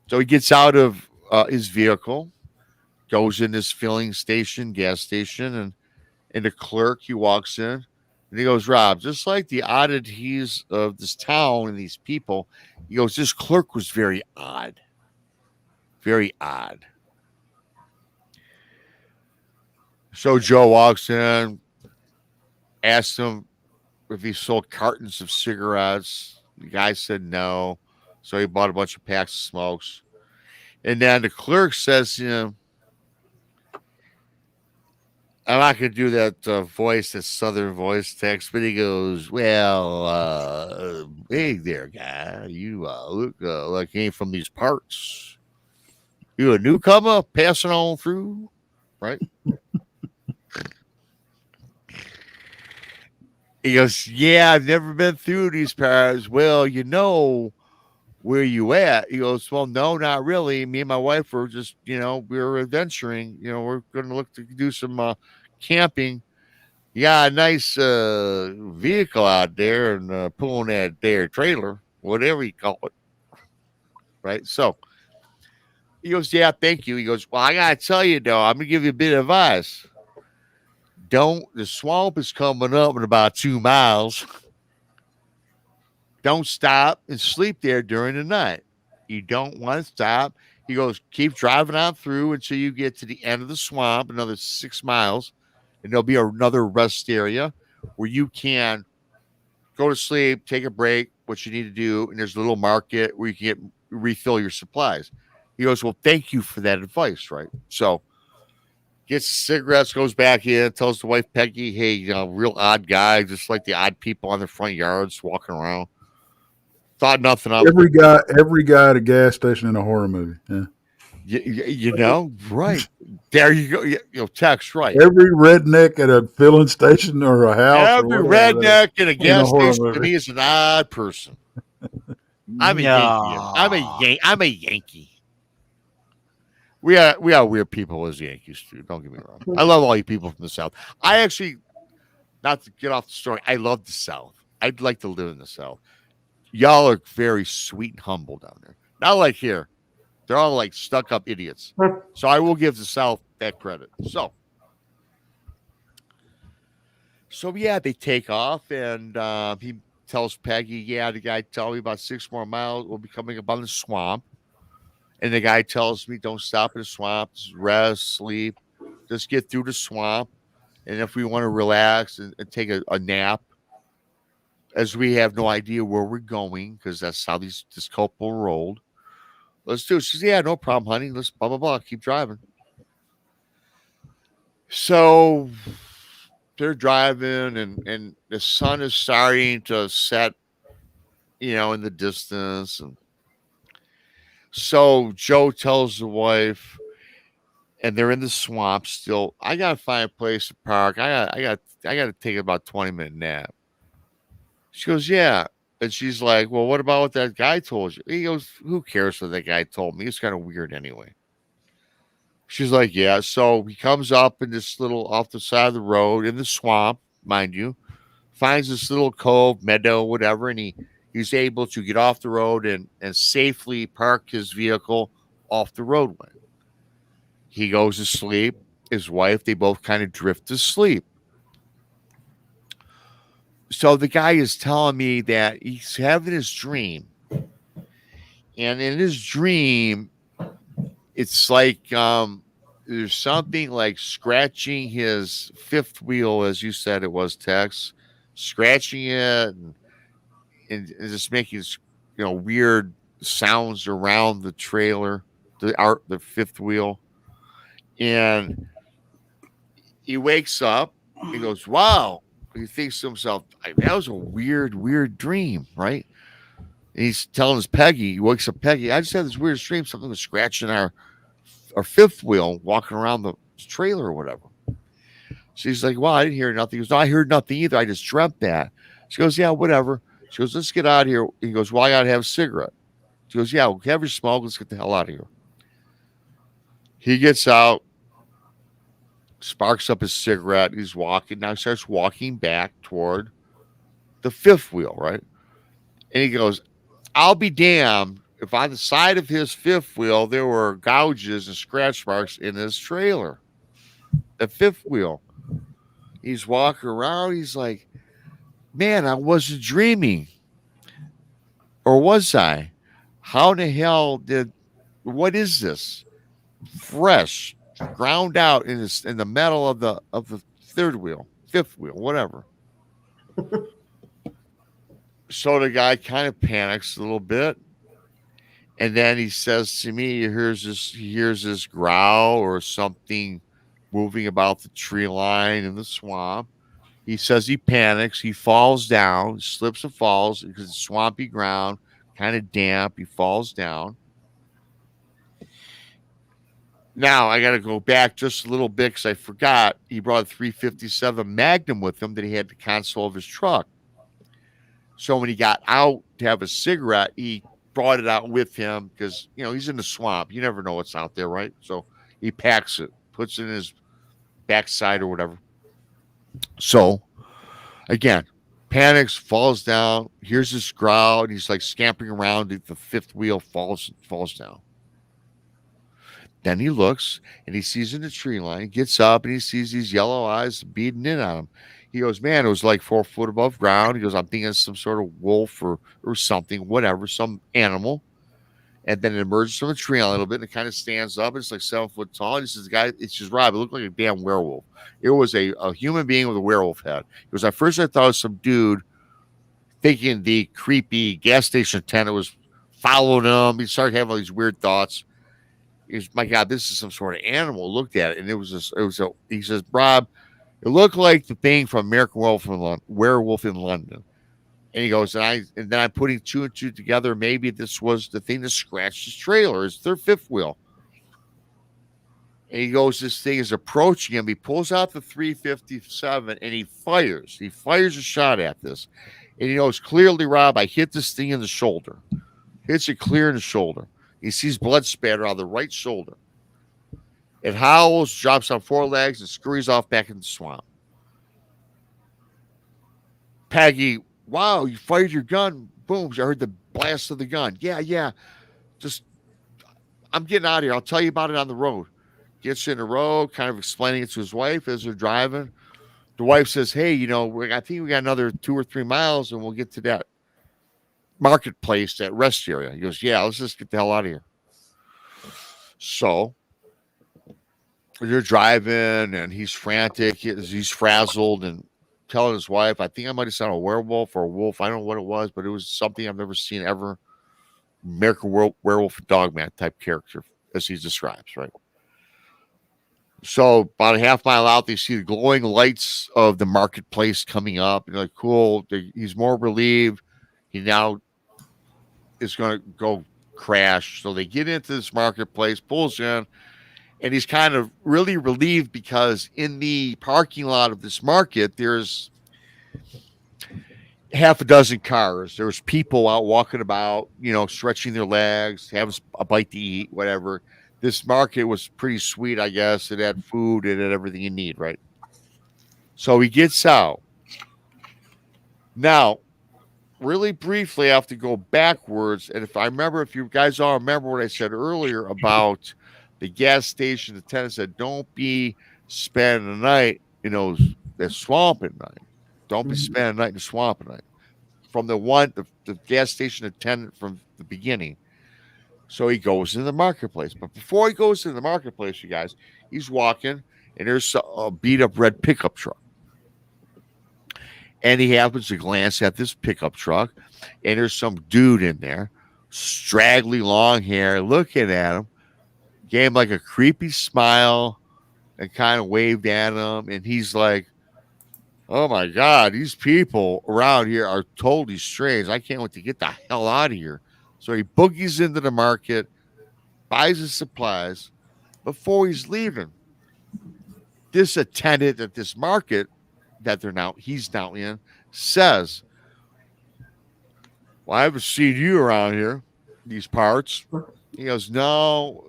So he gets out of his vehicle, goes in this filling station, gas station, and the clerk, he walks in, and he goes, Rob, just like the oddities of this town and these people, he goes, this clerk was very odd. Very odd. So Joe walks in, asks him if he sold cartons of cigarettes. The guy said no. So he bought a bunch of packs of smokes. And then the clerk says to him, I'm not going to do that voice, that southern voice text, but he goes, well, hey there, guy. You look like you ain't from these parts. You a newcomer passing on through, right? He goes, yeah, I've never been through these parts. Well, where you at? He goes, well, no, not really. Me and my wife were just, we were adventuring. We're going to look to do some camping. You got a nice vehicle out there and pulling that there trailer, whatever you call it. Right? So he goes, yeah, thank you. He goes, well, I got to tell you, though, I'm going to give you a bit of advice. The swamp is coming up in about 2 miles. Don't stop and sleep there during the night. You don't want to stop. He goes, keep driving on through until you get to the end of the swamp, another 6 miles, and there'll be another rest area where you can go to sleep, take a break, what you need to do, and there's a little market where you can refill your supplies. He goes, well, thank you for that advice, right? So gets cigarettes, goes back in, tells the wife Peggy, hey, real odd guy, just like the odd people on the front yards walking around. Thought nothing of every guy at a gas station in a horror movie. Yeah. Right. There you go. Text, right. Every redneck at a filling station or a house. Every redneck in a gas station movie. to me is an odd person. I'm a Yankee. I'm a Yankee. We are weird people as Yankees too. Don't get me wrong. I love all you people from the South. I actually, not to get off the story, I love the South. I'd like to live in the South. Y'all are very sweet and humble down there. Not like here. They're all like stuck up idiots. So I will give the South that credit. So yeah, they take off and he tells Peggy, yeah, the guy told me about 6 more miles. We'll be coming up on the swamp. And the guy tells me, don't stop in the swamp. Just rest, sleep. Just get through the swamp. And if we want to relax and take a nap, as we have no idea where we're going, because that's how this couple rolled. Let's do it. She says, yeah, no problem, honey. Let's blah, blah, blah. Keep driving. So they're driving, and the sun is starting to set, in the distance. And so Joe tells the wife, and they're in the swamp still, I got to find a place to park. I got to take about 20-minute nap. She goes, yeah. And she's like, well, what about what that guy told you? He goes, who cares what that guy told me? It's kind of weird anyway. She's like, yeah. So he comes up in this little off the side of the road in the swamp, mind you, finds this little cove, meadow, whatever, and he's able to get off the road and safely park his vehicle off the roadway. He goes to sleep. His wife, they both kind of drift to sleep. So So the guy is telling me that he's having his dream. And in his dream, it's like there's something like scratching his fifth wheel, as you said it was, Tex, scratching it and just making weird sounds around the trailer, the fifth wheel. And he wakes up, he goes, wow. He thinks to himself, that was a weird dream, right? And he's telling his Peggy, he wakes up, Peggy, I just had this weird dream, something was scratching our fifth wheel, walking around the trailer or whatever. She's like, well, I didn't hear nothing. He goes, no, I heard nothing either. I just dreamt that. She goes, yeah, whatever. She goes, let's get out of here. He goes, well, I got to have a cigarette. She goes, yeah, we'll have your smoke. Let's get the hell out of here. He gets out, sparks up his cigarette. He's walking. Now he starts walking back toward the fifth wheel, right? And he goes, I'll be damned if on the side of his fifth wheel there were gouges and scratch marks in his trailer. The fifth wheel. He's walking around. He's like, man, I wasn't dreaming. Or was I? How in the hell what is this? Fresh, ground out in the metal of the third wheel, fifth wheel, whatever. So the guy kind of panics a little bit. And then he says to me, he hears this growl or something moving about the tree line in the swamp. He says he panics. He falls down, slips and falls because it's swampy ground, kind of damp. He falls down. Now, I got to go back just a little bit because I forgot he brought a 357 Magnum with him that he had the console of his truck. So when he got out to have a cigarette, he brought it out with him because, he's in the swamp. You never know what's out there, right? So he packs it, puts it in his backside or whatever. So, again, panics, falls down, hears this growl, and he's like scampering around. The fifth wheel falls down. Then he looks and he sees in the tree line, gets up and he sees these yellow eyes beating in on him. He goes, man, it was like 4 foot above ground. He goes, I'm thinking it's some sort of wolf or something, whatever, some animal. And then it emerges from the tree a little bit and it kind of stands up. It's like 7 foot tall. And he says, guy, it's just Rob. It looked like a damn werewolf. It was a human being with a werewolf head. It was at first I thought it was some dude thinking the creepy gas station attendant was following him. He started having all these weird thoughts. My God, this is some sort of animal. Looked at it, and he says, Rob, it looked like the thing from American Werewolf in London. And he goes, and then I'm putting 2 and 2 together. Maybe this was the thing that scratched his trailer, his fifth wheel. And he goes, this thing is approaching him. He pulls out the 357 and he fires. He fires a shot at this. And he knows clearly, Rob, I hit this thing in the shoulder. Hits it clear in the shoulder. He sees blood spatter on the right shoulder. It howls, drops on 4 legs, and scurries off back in the swamp. Peggy, wow, you fired your gun. Boom, I heard the blast of the gun. Yeah. Just, I'm getting out of here. I'll tell you about it on the road. Gets in the road, kind of explaining it to his wife as they're driving. The wife says, hey, I think we got another 2 or 3 miles and we'll get to that marketplace, that rest area. He goes, yeah, let's just get the hell out of here. So they're driving and he's frantic. He's frazzled and telling his wife, I think I might have seen a werewolf or a wolf. I don't know what it was, but it was something I've never seen ever. American Werewolf Dogman type character, as he describes, right? So about a half mile out, they see the glowing lights of the marketplace coming up. And they're like, cool. He's more relieved. He now is going to go crash. So they get into this marketplace, pulls in, and he's kind of really relieved because in the parking lot of this market, there's half a dozen cars. There's people out walking about, stretching their legs, having a bite to eat, whatever. This market was pretty sweet, I guess. It had food, it had everything you need, right? So he gets out. Now, really briefly, I have to go backwards. And if you guys all remember what I said earlier about the gas station attendant said, don't be spending the night in the swamp at night. Don't be spending a night in the swamp at night. From the gas station attendant from the beginning. So he goes into the marketplace. But before he goes into the marketplace, you guys, he's walking and there's a beat up red pickup truck. And he happens to glance at this pickup truck, and there's some dude in there, straggly long hair, looking at him, gave him like a creepy smile and kind of waved at him. And he's like, oh my God, these people around here are totally strange. I can't wait to get the hell out of here. So he boogies into the market, buys his supplies. Before he's leaving, this attendant at this market that he's now in says, well, I haven't seen you around here, these parts. He goes, no,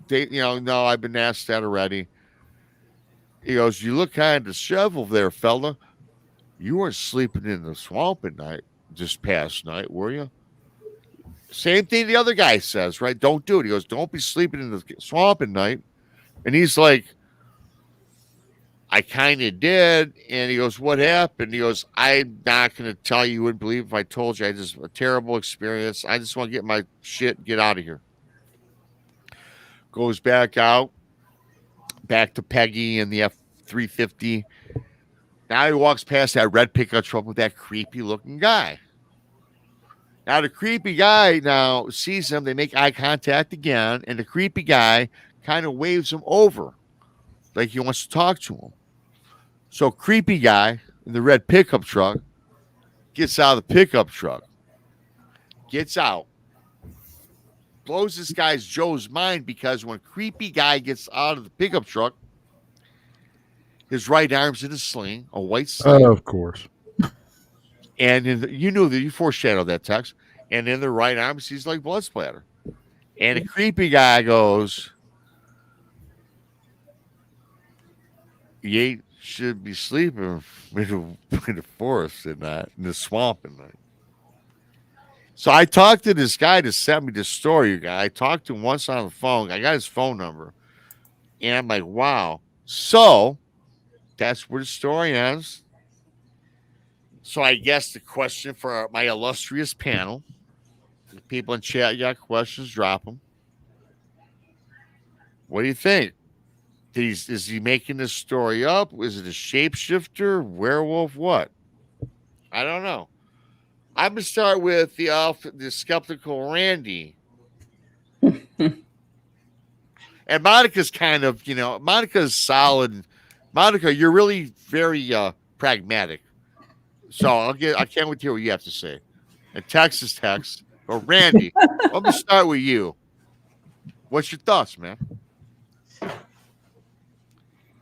no, I've been asked that already. He goes, you look kind of disheveled there, fella. You weren't sleeping in the swamp at night this past night, were you? Same thing the other guy says, right? Don't do it. He goes, don't be sleeping in the swamp at night. And he's like, I kind of did. And he goes, what happened? He goes, I'm not going to tell you. You wouldn't believe if I told you. I just a terrible experience. I just want to get my shit and get out of here. Goes back out, back to Peggy and the F-350. Now he walks past that red pickup truck with that creepy looking guy. Now the creepy guy now sees him. They make eye contact again. And the creepy guy kind of waves him over like he wants to talk to him. So creepy guy in the red pickup truck gets out of the pickup truck, gets out, blows this guy's Joe's mind because when creepy guy gets out of the pickup truck, his right arm's in a sling, a white sling. Of course. And you knew that you foreshadowed that, Tex. And in the right arm, he's like blood splatter. And the creepy guy goes, you should be sleeping in the forest at night, in the swamp at night. So I talked to this guy to send me this story, you guys. I talked to him once on the phone. I got his phone number. And I'm like, wow. So that's where the story ends. So I guess the question for my illustrious panel, the people in chat, you got questions, drop them. What do you think? Is he making this story up? Is it a shapeshifter, werewolf, what? I don't know. I'm going to start with the skeptical Randy. And Monica's kind of, Monica's solid. Monica, you're really very pragmatic. So I can't wait to hear what you have to say. And Tex. Or Randy, let me start with you. What's your thoughts, man?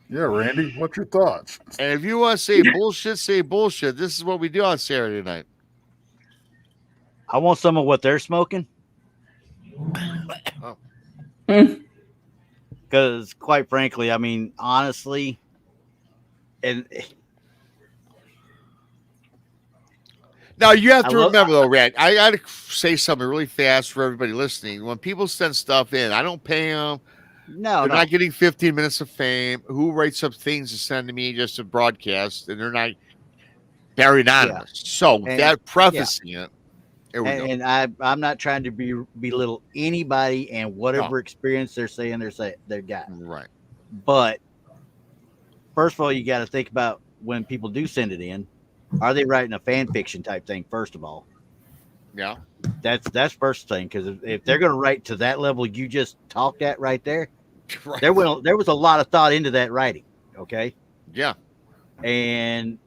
Yeah, Randy, what's your thoughts? And if you want to say bullshit, say bullshit. This is what we do on Saturday night. I want some of what they're smoking. Oh. Because quite frankly, I mean, honestly, and now you have to remember though, Rand, I got to say something really fast for everybody listening. When people send stuff in, I don't pay them. They're not getting 15 minutes of fame. Who writes up things to send to me just to broadcast, and they're not anonymous. Yeah. So that prefacing it. And I'm not trying to belittle anybody and whatever experience they're saying they've gotten. Right. But first of all, you got to think about when people do send it in. Are they writing a fan fiction type thing? First of all, yeah, that's first thing, because if they're going to write to that level you just talked at right there, right. there was a lot of thought into that writing. Okay. Yeah. And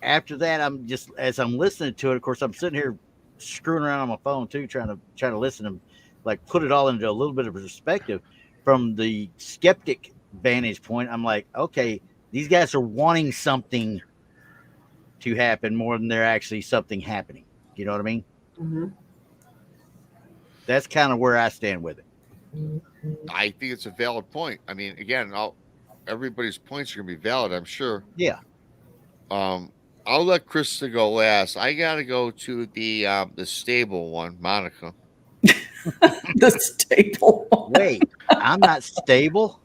after that, as I'm listening to it, of course, I'm sitting here screwing around on my phone too, trying to listen and like put it all into a little bit of perspective from the skeptic vantage point. I'm like, okay, these guys are wanting something to happen more than they're actually something happening. You know what I mean? Mm-hmm. That's kind of where I stand with it. I think it's a valid point. I mean, again, everybody's points are gonna be valid, I'm sure. Yeah. I'll let Krista go last. I gotta go to the stable one, Monica. The stable one. Wait, I'm not stable?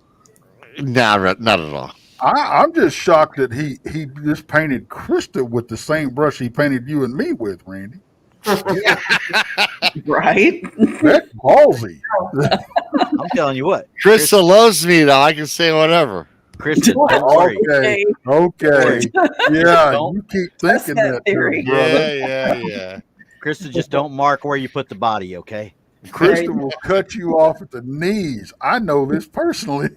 Not at all. I'm just shocked that he just painted Krista with the same brush he painted you and me with, Randy. Right? That's ballsy. I'm telling you what, Krista loves me though. I can say whatever. Krista, don't worry. Okay. Yeah, Don't- you keep Test thinking that that, too, theory. brother. Yeah. Krista, just don't mark where you put the body, okay? Krista will cut you off at the knees. I know this personally.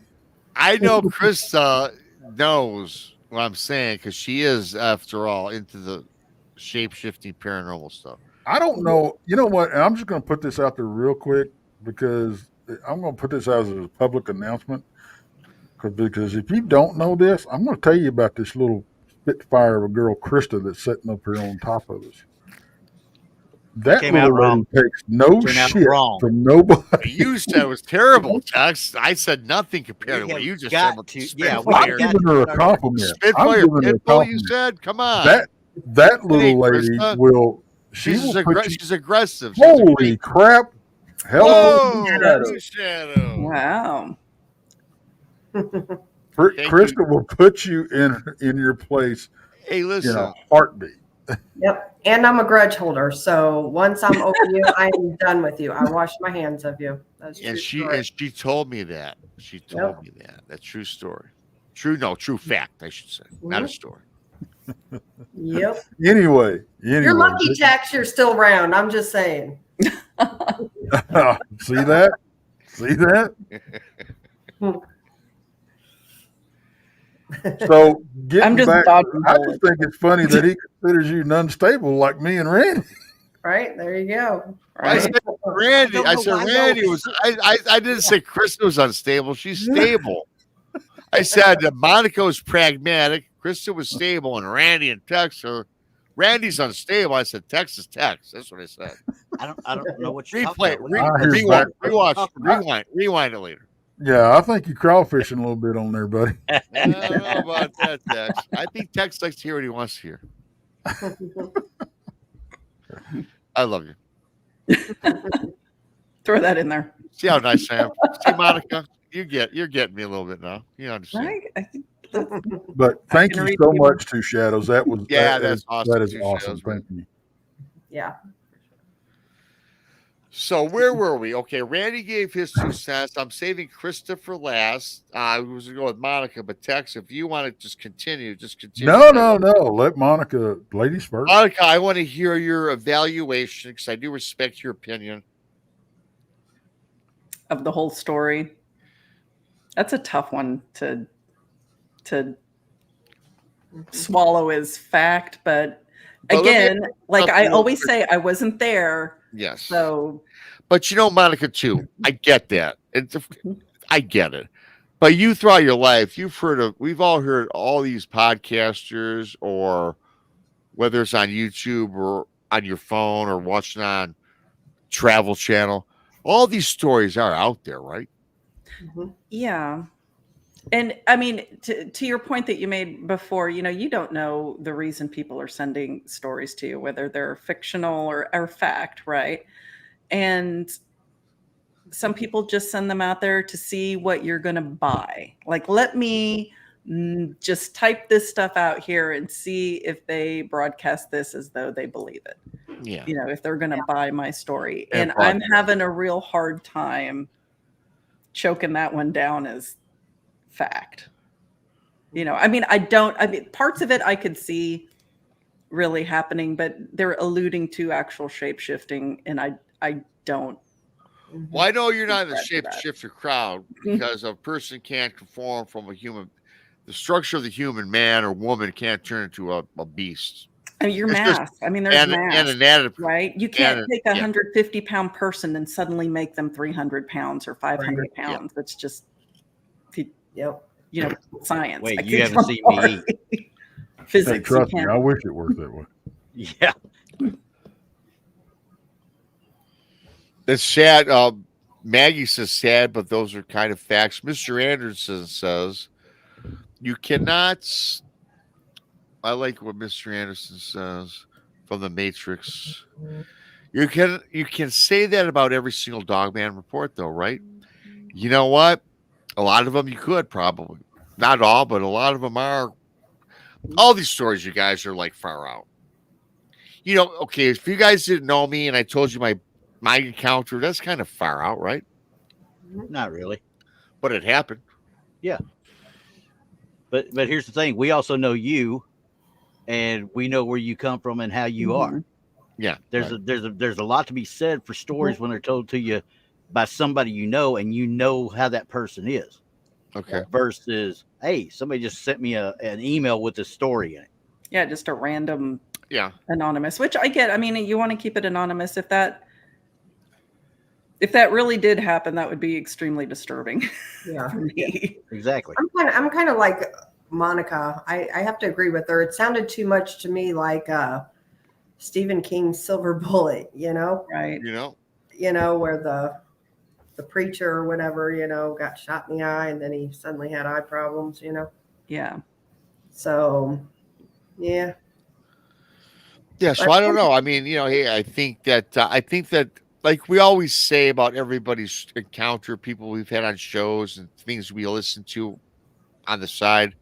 I know Krista knows what I'm saying because she is, after all, into the shape-shifting paranormal stuff. I don't know. You know what? And I'm just going to put this out there real quick because I'm going to put this out as a public announcement. Because if you don't know this, I'm going to tell you about this little spitfire of a girl, Krista, that's sitting up here on top of us. That Came out little lady wrong. takes no Came out shit wrong. from nobody. You said it was terrible, Tex. I said nothing compared to We what you have just got said. With to- the yeah, we I'm Spitfire. got- giving her a compliment. I'm Spitfire giving her a Pitbull, you compliment. said? Come on. That little Hey, lady Krista. will. She will put you, She's aggressive. She's holy crap! Hello, Whoa, Shadow. Shadow. Wow. Krista will put you in your place Hey, in listen. a heartbeat. Yep. And I'm a grudge holder. So once I'm over you, I am done with you. I wash my hands of you. That's true. And story. she told me that. She told me that. That's true story. True fact, I should say. Not a story. Yep. Anyway, You're lucky, Tex. You're still around. I'm just saying. See that? See that? So getting I'm just back, dodging I bullets. just think it's funny that he considers you unstable like me and Randy. Right? There you go. I Right? said Randy. I know said why Randy y'all- was. I didn't say Krista was unstable. She's stable. I said that Monica was pragmatic. Krista was stable, and Randy and Tex are. Randy's unstable. I said Tex is Tex. That's what I said. I don't know what you're talking Replay. about. I hear Rewind. back. Rewatch. Rewind it later. Yeah, I think you're crawfishing a little bit on there, buddy. I don't know about that, Tex. I think Tex likes to hear what he wants to hear. I love you. Throw that in there. See how nice I am. See, Monica, you're getting me a little bit now. You understand? Right? I think But thank can you read so you. much to Shadows. That was That's awesome. That is Two awesome. Shadows, man. Thank you. Yeah. So where were we? Okay, Randy gave his 2 cents. I'm saving Krista for last. I was going to go with Monica, but Tex, if you want to just continue. No. Let Monica, ladies first. Monica, I want to hear your evaluation because I do respect your opinion. of the whole story. That's a tough one to swallow as fact, but Well, again, like I real always quick. say, I wasn't there. Yes. So But Monica, too, I get that. I get it. But you throughout your life, we've all heard all these podcasters, or whether it's on YouTube or on your phone or watching on Travel Channel, all these stories are out there, right? yeah. And I mean, to your point that you made before, you don't know the reason people are sending stories to you, whether they're fictional or fact, right? And some people just send them out there to see what you're going to buy. Like, let me just type this stuff out here and see if they broadcast this as though they believe it. Yeah. If they're going to buy my story. And And I'm having a real hard time choking that one down as fact. I mean, parts of it I could see really happening, but they're alluding to actual shape shifting, and I don't. Well, I know you're not in the Subscribe to that. shapeshifter crowd because a person can't conform from a human. The structure of the human man or woman can't turn into a beast. I mean, you're It's just- mass. I mean, there's And mass, anatomy. right? You can't take a yeah. 150-pound person and suddenly make them 300 pounds or 500 pounds. That's just, Yep. science. Wait, I you can't haven't seen me afford- Hey, Physics. you trust me, can't- I wish it worked that way. Yeah. It's sad. Maggie says sad, but those are kind of facts. Mr. Anderson says you cannot. I like what Mr. Anderson says from the Matrix. You can say that about every single Dogman report, though, right? You know what? A lot of them you could probably. Not all, but a lot of them are. All these stories, you guys, are like far out. You know, okay, if you guys didn't know me and I told you my encounter, that's kind of far out, right? Not really. But it happened. But here's the thing: we also know you, and we know where you come from and how you are. Yeah. There's right. there's a lot to be said for stories when they're told to you by somebody you know, and you know how that person is. Okay. Versus, hey, somebody just sent me an email with a story in it. Yeah, just a random Yeah. anonymous, which I get. I mean, you want to keep it anonymous. If that really did happen, that would be extremely disturbing Yeah. for me. Exactly. I'm kind of like Monica. I have to agree with her. It sounded too much to me like Stephen King's Silver Bullet, Right. You know, where the preacher or whatever, got shot in the eye and then he suddenly had eye problems, Yeah. So, yeah. Yeah. So I don't know. I mean, hey, I think that like we always say about everybody's encounter, people we've had on shows and things we listen to on the side.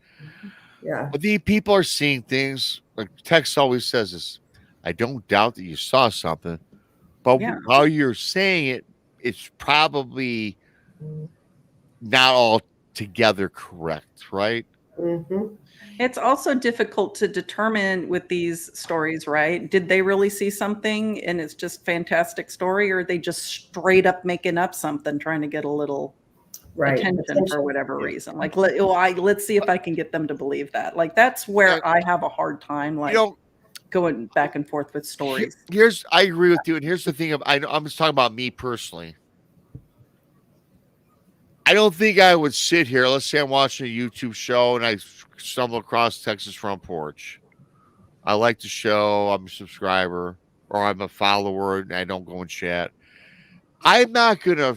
Yeah. But the people are seeing things. Like Tex always says this. I don't doubt that you saw something, but Yeah. how you're saying it, it's probably not all together correct, right? Mm-hmm. It's also difficult to determine with these stories, right? Did they really see something and it's just fantastic story, or are they just straight up making up something, trying to get a little attention for whatever reason? Like, let's see if I can get them to believe that. Like, that's where I have a hard time, like, going back and forth with stories. I agree with you, and here's the thing: I'm just talking about me personally. I don't think I would sit here. Let's say I'm watching a YouTube show and I stumble across Texas Front Porch. I like the show. I'm a subscriber, or I'm a follower, and I don't go and chat. I'm not gonna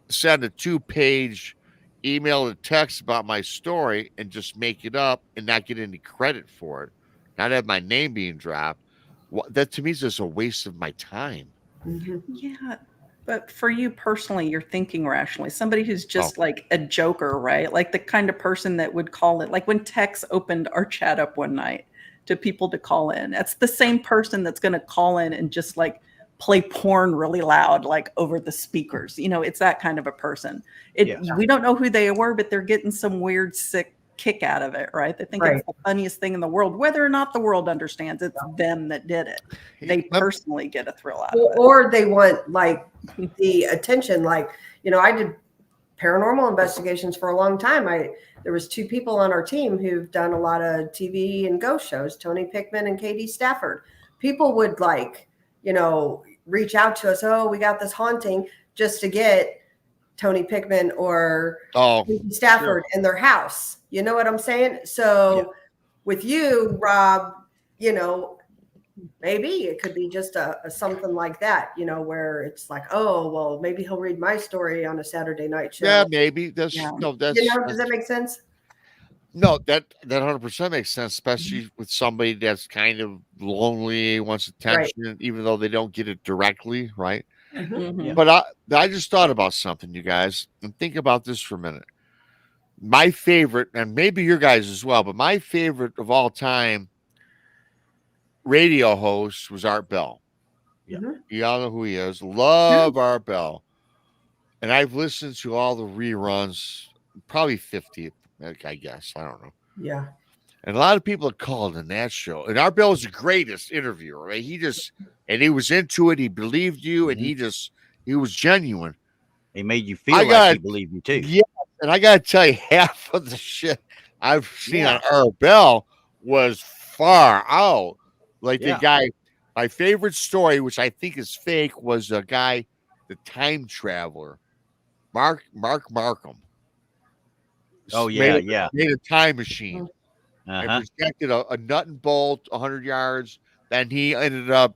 send a 2-page email or text about my story and just make it up and not get any credit for it. Not have my name being dropped. That to me is just a waste of my time. Mm-hmm. Yeah. But for you personally, you're thinking rationally. Somebody who's just like a joker, right? Like the kind of person that would call it, like when Tex opened our chat up one night to people to call in. That's the same person that's going to call in and just like play porn really loud, like over the speakers. It's that kind of a person. We don't know who they were, but they're getting some weird, sick kick out of it, right? They think it's the funniest thing in the world, whether or not the world understands it's them that did it. They personally get a thrill out of it. Or they want like the attention. Like, I did paranormal investigations for a long time. There was 2 people on our team who've done a lot of TV and ghost shows, Tony Pickman and Katie Stafford. People would like, reach out to us. Oh, we got this haunting, just to get Tony Pickman or Katie Stafford in their house. You know what I'm saying? So with you, Rob, maybe it could be just a something like that, where it's like, oh, well, maybe he'll read my story on a Saturday night show. Yeah, maybe. Does that make sense? No, that 100% makes sense, especially with somebody that's kind of lonely, wants attention, even though they don't get it directly, right? Mm-hmm. But I just thought about something, you guys, and think about this for a minute. My favorite, and maybe your guys as well, but my favorite of all time radio host was Art Bell. Yeah. You all know who he is. Love Art Bell. And I've listened to all the reruns, probably 50, I guess. I don't know. Yeah. And a lot of people have called in that show. And Art Bell was the greatest interviewer, right? He was into it. He believed you, and he was genuine. He made you feel like he believed you too. Yeah. And I got to tell you, half of the shit I've seen on Art Bell was far out. Like the guy, my favorite story, which I think is fake, was a guy, the time traveler, Mark Markham. Oh, yeah, made a time machine. And projected a nut and bolt 100 yards. Then he ended up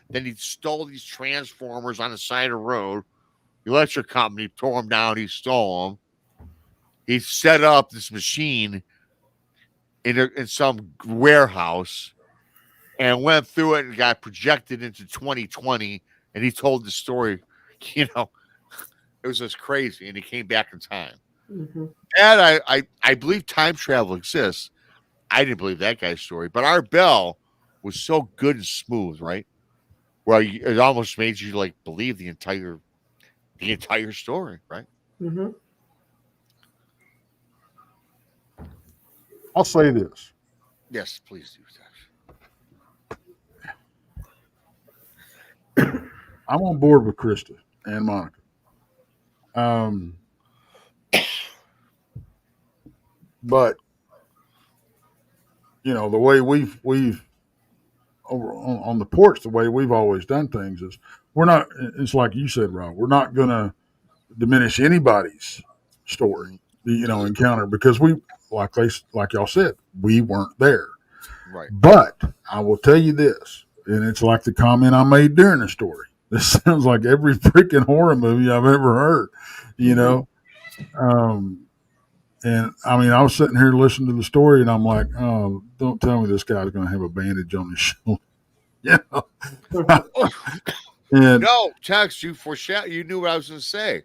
then he stole these transformers on the side of the road. The electric company tore them down. He stole them. He set up this machine in some warehouse and went through it and got projected into 2020. And he told the story, it was just crazy. And he came back in time. Mhm. And I believe time travel exists. I didn't believe that guy's story, but our bell was so good and smooth, right? Where it almost made you like believe the entire story, right? Mhm. I'll say this. Yes, please do that. I'm on board with Krista and Monica. But you know, the way we've over on the porch, the way we've always done things is we're not. It's like you said, Rob. We're not going to diminish anybody's story, Mhm. you know, encounter because we like y'all said, we weren't there. Right. But I will tell you this, and it's like the comment I made during the story. This sounds like every freaking horror movie I've ever heard, you know. And I mean, I was sitting here listening to the story, and I'm like, "Oh, don't tell me this guy's going to have a bandage on his shoulder." Yeah, and No, Tex, you foreshadow. You knew what I was going to say.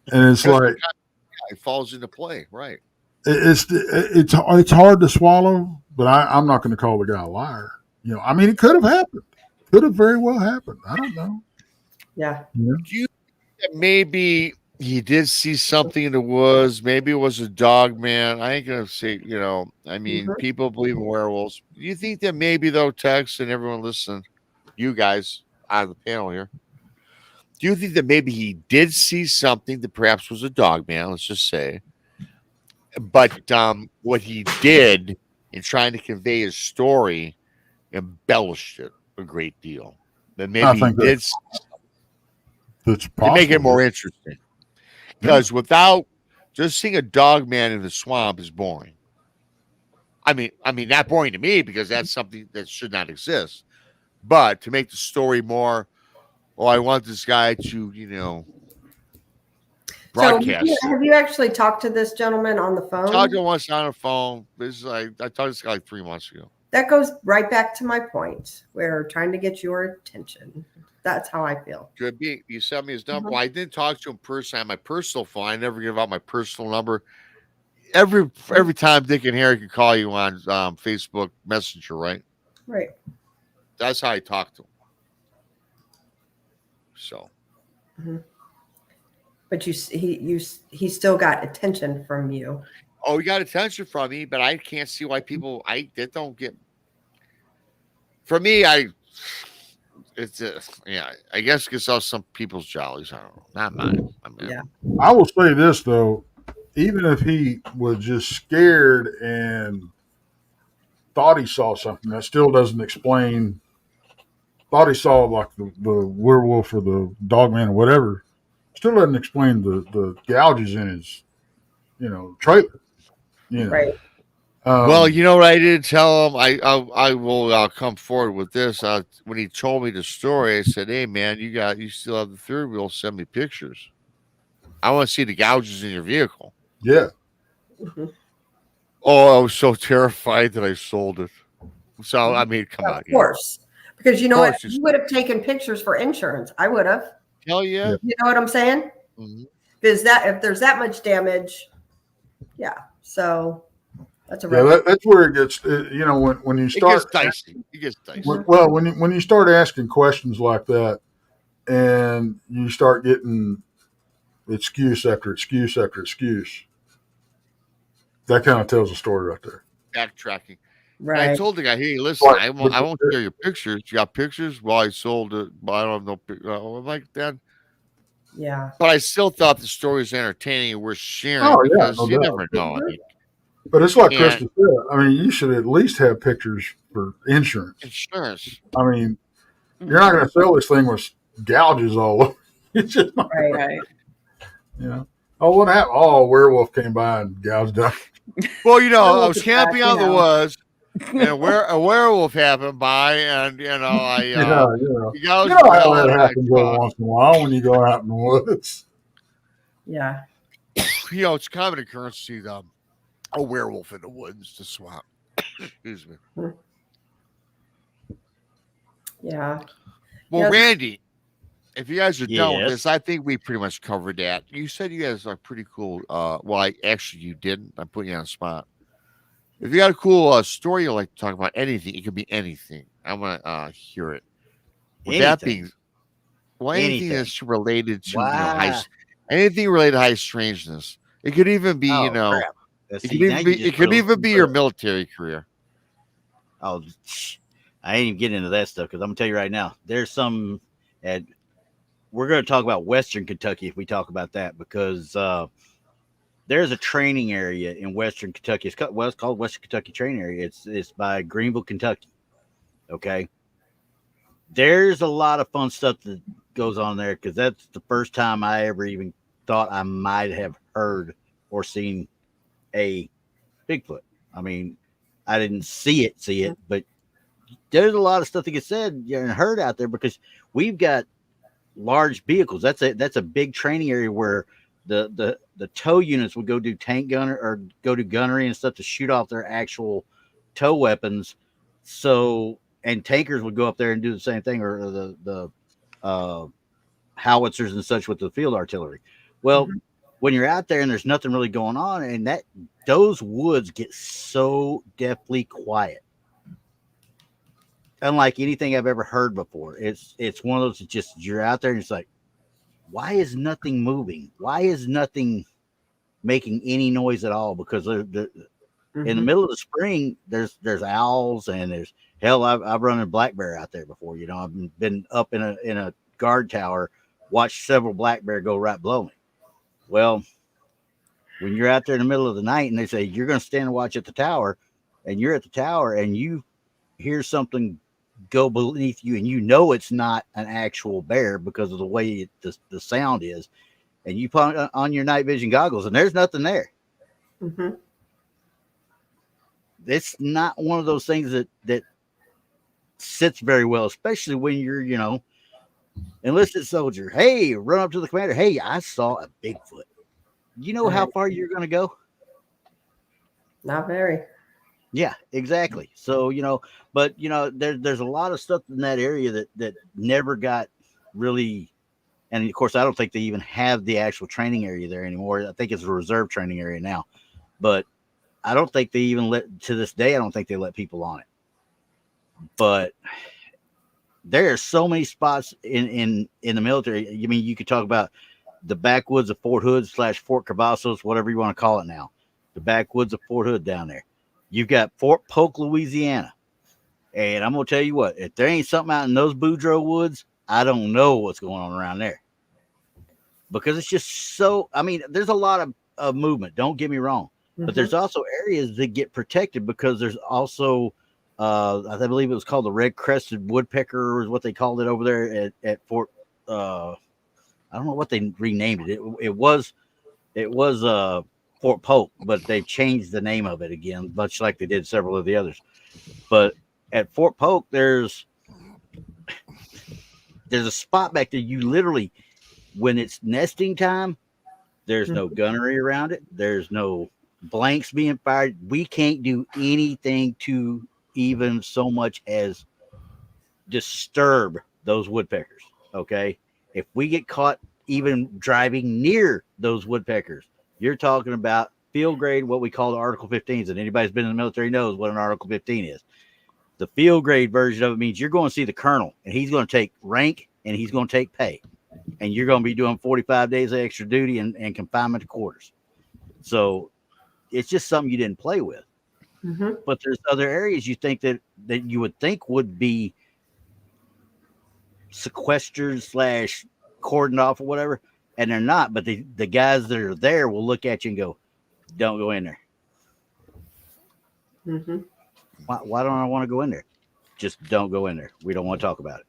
it's like It falls into play, right? it's hard to swallow, but I'm not going to call the guy a liar. You know, I mean, it could have happened. Could have very well happened. I don't know. Yeah. Yeah. Do you think that maybe he did see something in the woods? Maybe it was a dog man. I ain't gonna say, I mean, Mhm. people believe in werewolves. Do you think that maybe though, Tex and everyone listening, you guys on the panel here, do you think that maybe he did see something that perhaps was a dog man, let's just say, but what he did in trying to convey his story embellished it a great deal? That I maybe he think did that's to make it possible. more interesting. Yeah. Because without just seeing a dog man in the swamp is boring. I mean, not boring to me because that's something that should not exist. But to make the story more, I want this guy to, So broadcast it. have you actually talked to this gentleman on the Talked phone? to him once on the phone. This is like I talked to this guy like 3 months ago. That goes right back to my point. We're trying to get your attention. That's how I feel. Could be. You sent me his number. Mhm. Well, I didn't talk to him personally on my personal phone. I never give out my personal number. Every time Dick and Harry can call you on Facebook Messenger, right? Right. That's how I talk to him. So, But he still got attention from you. he got attention from me, but I can't see why people that don't get. For me, it's I guess it's all some people's jollies. I don't know, not mine. I mean, Yeah. I will say this though, even if he was just scared and thought he saw something, that still doesn't explain. Thought he saw like the werewolf or the dog man or whatever. Still doesn't explain the gouges in his, trailer. You know. Right. well, you know what I did tell him. I will come forward with this. When he told me the story, I said, "Hey, man, you still have the third wheel? Send me pictures. I want to see the gouges in your vehicle." Yeah. Mhm. Oh, I was so terrified that I sold it. So I mean, come on, Of course. Because you know what? course it's- You would have taken pictures for insurance. I would have. hell yeah. You know what I'm saying? Mhm. Is that if there's that much damage, yeah. So that's a Yeah, that's where it gets. When you It start. gets dicey. It gets dicey. Well, when you start asking questions like that, and you start getting excuse after excuse after excuse, that kind of tells a story right there. Backtracking. And I right. told the guy, "Hey, listen, Right. I won't share your pictures. You got pictures? Well, I sold it, but I don't have no pictures." I'm like that. Yeah. But I still thought the story was entertaining and worth sharing Oh yeah, because no you doubt. never know. I mean, But it's like and Krista said. I mean, you should at least have pictures for insurance. insurance. I mean, you're not going to sell this thing with gouges all over. It's just not, Right. Right. Oh, what happened? Oh, a werewolf came by and gouged up. Well, I look was at camping that, out in the woods, and a werewolf happened by, and I Yeah, gouged you the know how hell out that of my happens every truck. once in a while when you go out in the woods. Yeah. It's a common occurrence to see a werewolf in the woods, the swamp. Excuse me. Yeah. Well, Yeah. Randy, if you guys are done with Yes. this, I think we pretty much covered that. You said you guys are pretty cool. Well, actually, you didn't. I'm putting you on the spot. If you got a cool story you like to talk about, anything, it could be anything. I want to hear it. With that Anything. being, well, anything Anything. that's related to high, Wow. anything related to high strangeness. It could even be Oh crap. it See, could now even you be just it could put even be a- your military career. Oh, I ain't even getting into that stuff because I'm gonna tell you right now. There's some, and we're gonna talk about Western Kentucky if we talk about that because there's a training area in Western Kentucky. It's called Western Kentucky Training Area. It's by Greenville, Kentucky. Okay, there's a lot of fun stuff that goes on there because that's the first time I ever even thought I might have heard or seen a Bigfoot. I mean, I didn't see it, but there's a lot of stuff that gets said and heard out there because we've got large vehicles. That's a big training area where the tow units would go do tank gunner or go do gunnery and stuff to shoot off their actual tow weapons. So, and tankers would go up there and do the same thing, or the howitzers and such with the field artillery. Well, when you're out there and there's nothing really going on, and those woods get so deathly quiet, unlike anything I've ever heard before. It's one of those that just you're out there and it's like, why is nothing moving? Why is nothing making any noise at all? Because in the middle of the spring, there's owls and there's hell. I've run a black bear out there before. I've been up in a guard tower, watched several black bear go right below me. Well, when you're out there in the middle of the night and they say you're going to stand and watch at the tower, and you're at the tower and you hear something go beneath you, and it's not an actual bear because of the way the sound is, and you put on your night vision goggles and there's nothing there. It's not one of those things that sits very well, especially when you're enlisted soldier. Hey, run up to the commander. Hey, I saw a Bigfoot. You know how far you're going to go? Not very. Yeah, exactly. So, but there's a lot of stuff in that area that never got really, and of course, I don't think they even have the actual training area there anymore. I think it's a reserve training area now, but I don't think they even to this day, I don't think they let people on it. But there are so many spots in the military. I mean, you could talk about the backwoods of Fort Hood / Fort Cavazos, whatever you want to call it now. The backwoods of Fort Hood down there. You've got Fort Polk, Louisiana. And I'm going to tell you what, if there ain't something out in those Boudreaux woods, I don't know what's going on around there. Because it's just so, I mean, there's a lot of movement. Don't get me wrong. But there's also areas that get protected because there's also, I believe it was called the red-crested woodpecker is what they called it over there at Fort, I don't know what they renamed it. It was Fort Polk, but they've changed the name of it again, much like they did several of the others. But at Fort Polk, there's a spot back there. You literally, when it's nesting time, there's no gunnery around it. There's no blanks being fired. We can't do anything to even so much as disturb those woodpeckers. Okay. If we get caught even driving near those woodpeckers, you're talking about field grade, what we call the Article 15s. And anybody's been in the military knows what an Article 15 is. The field grade version of it means you're going to see the colonel, and he's going to take rank and he's going to take pay. And you're going to be doing 45 days of extra duty and confinement to quarters. So it's just something you didn't play with. But there's other areas you think that you would think would be sequestered / cordoned off or whatever, and they're not. But the guys that are there will look at you and go, "Don't go in there." Why don't I want to go in there? Just don't go in there. We don't want to talk about it.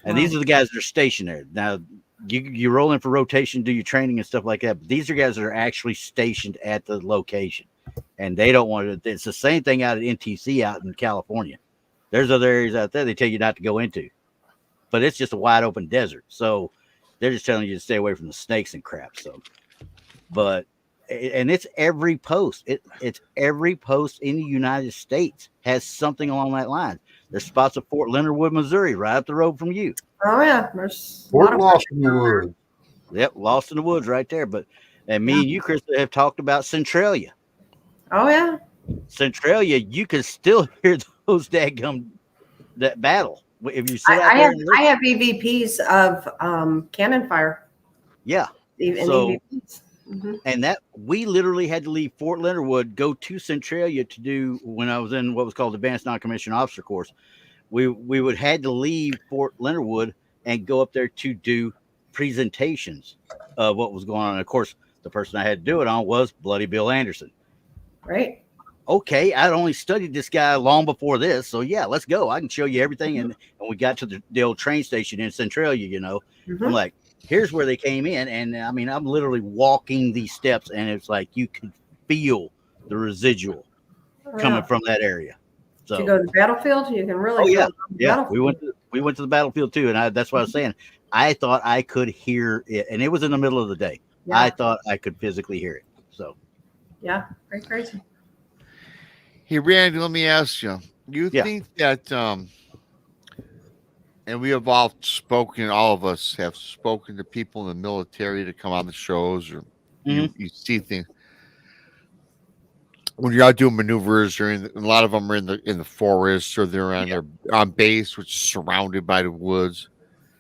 And these are the guys that are stationed there. Now, you roll in for rotation, do your training and stuff like that. But these are guys that are actually stationed at the location, and they don't want to. It's the same thing out at NTC out in California. There's other areas out there they tell you not to go into, but it's just a wide open desert. So they're just telling you to stay away from the snakes and crap. So, and it's every post. It's every post in the United States has something along that line. There's spots at Fort Leonard Wood, Missouri, right up the road from you. Oh yeah, there's a lot Fort of Lost in the Woods. Yep, Lost in the Woods right there. But and me and you, Chris, have talked about Centralia. Oh yeah. Centralia, you can still hear those daggum that battle if you sit out I there have and listen. I have EVPs of cannon fire. Yeah. And So EVPs. Mhm. and that we literally had to leave Fort Leonard Wood, go to Centralia to do when I was in what was called Advanced Non-Commissioned Officer course. We would had to leave Fort Leonard Wood and go up there to do presentations of what was going on. And of course, the person I had to do it on was Bloody Bill Anderson. Right. Okay, I'd only studied this guy long before this, so yeah, let's go. I can show you everything. And we got to the old train station in Centralia, you know. Mhm. I'm like, here's where they came in, and I mean, I'm literally walking these steps, and it's like you could feel the residual Oh, coming yeah. from that area. If you So, go to the battlefield, you can really oh feel yeah, it on the yeah, battlefield. we went to the battlefield too, and that's what I was saying. I thought I could hear it, and it was in the middle of the day. Yeah. I thought I could physically hear it. So, Yeah, very crazy. Hey, Randy, let me ask you. You Yeah. think that, and we have all spoken, all of us have spoken to people in the military to come on the shows, or you see things when you're out doing maneuvers, or a lot of them are in the forest, or they're on their on base, which is surrounded by the woods.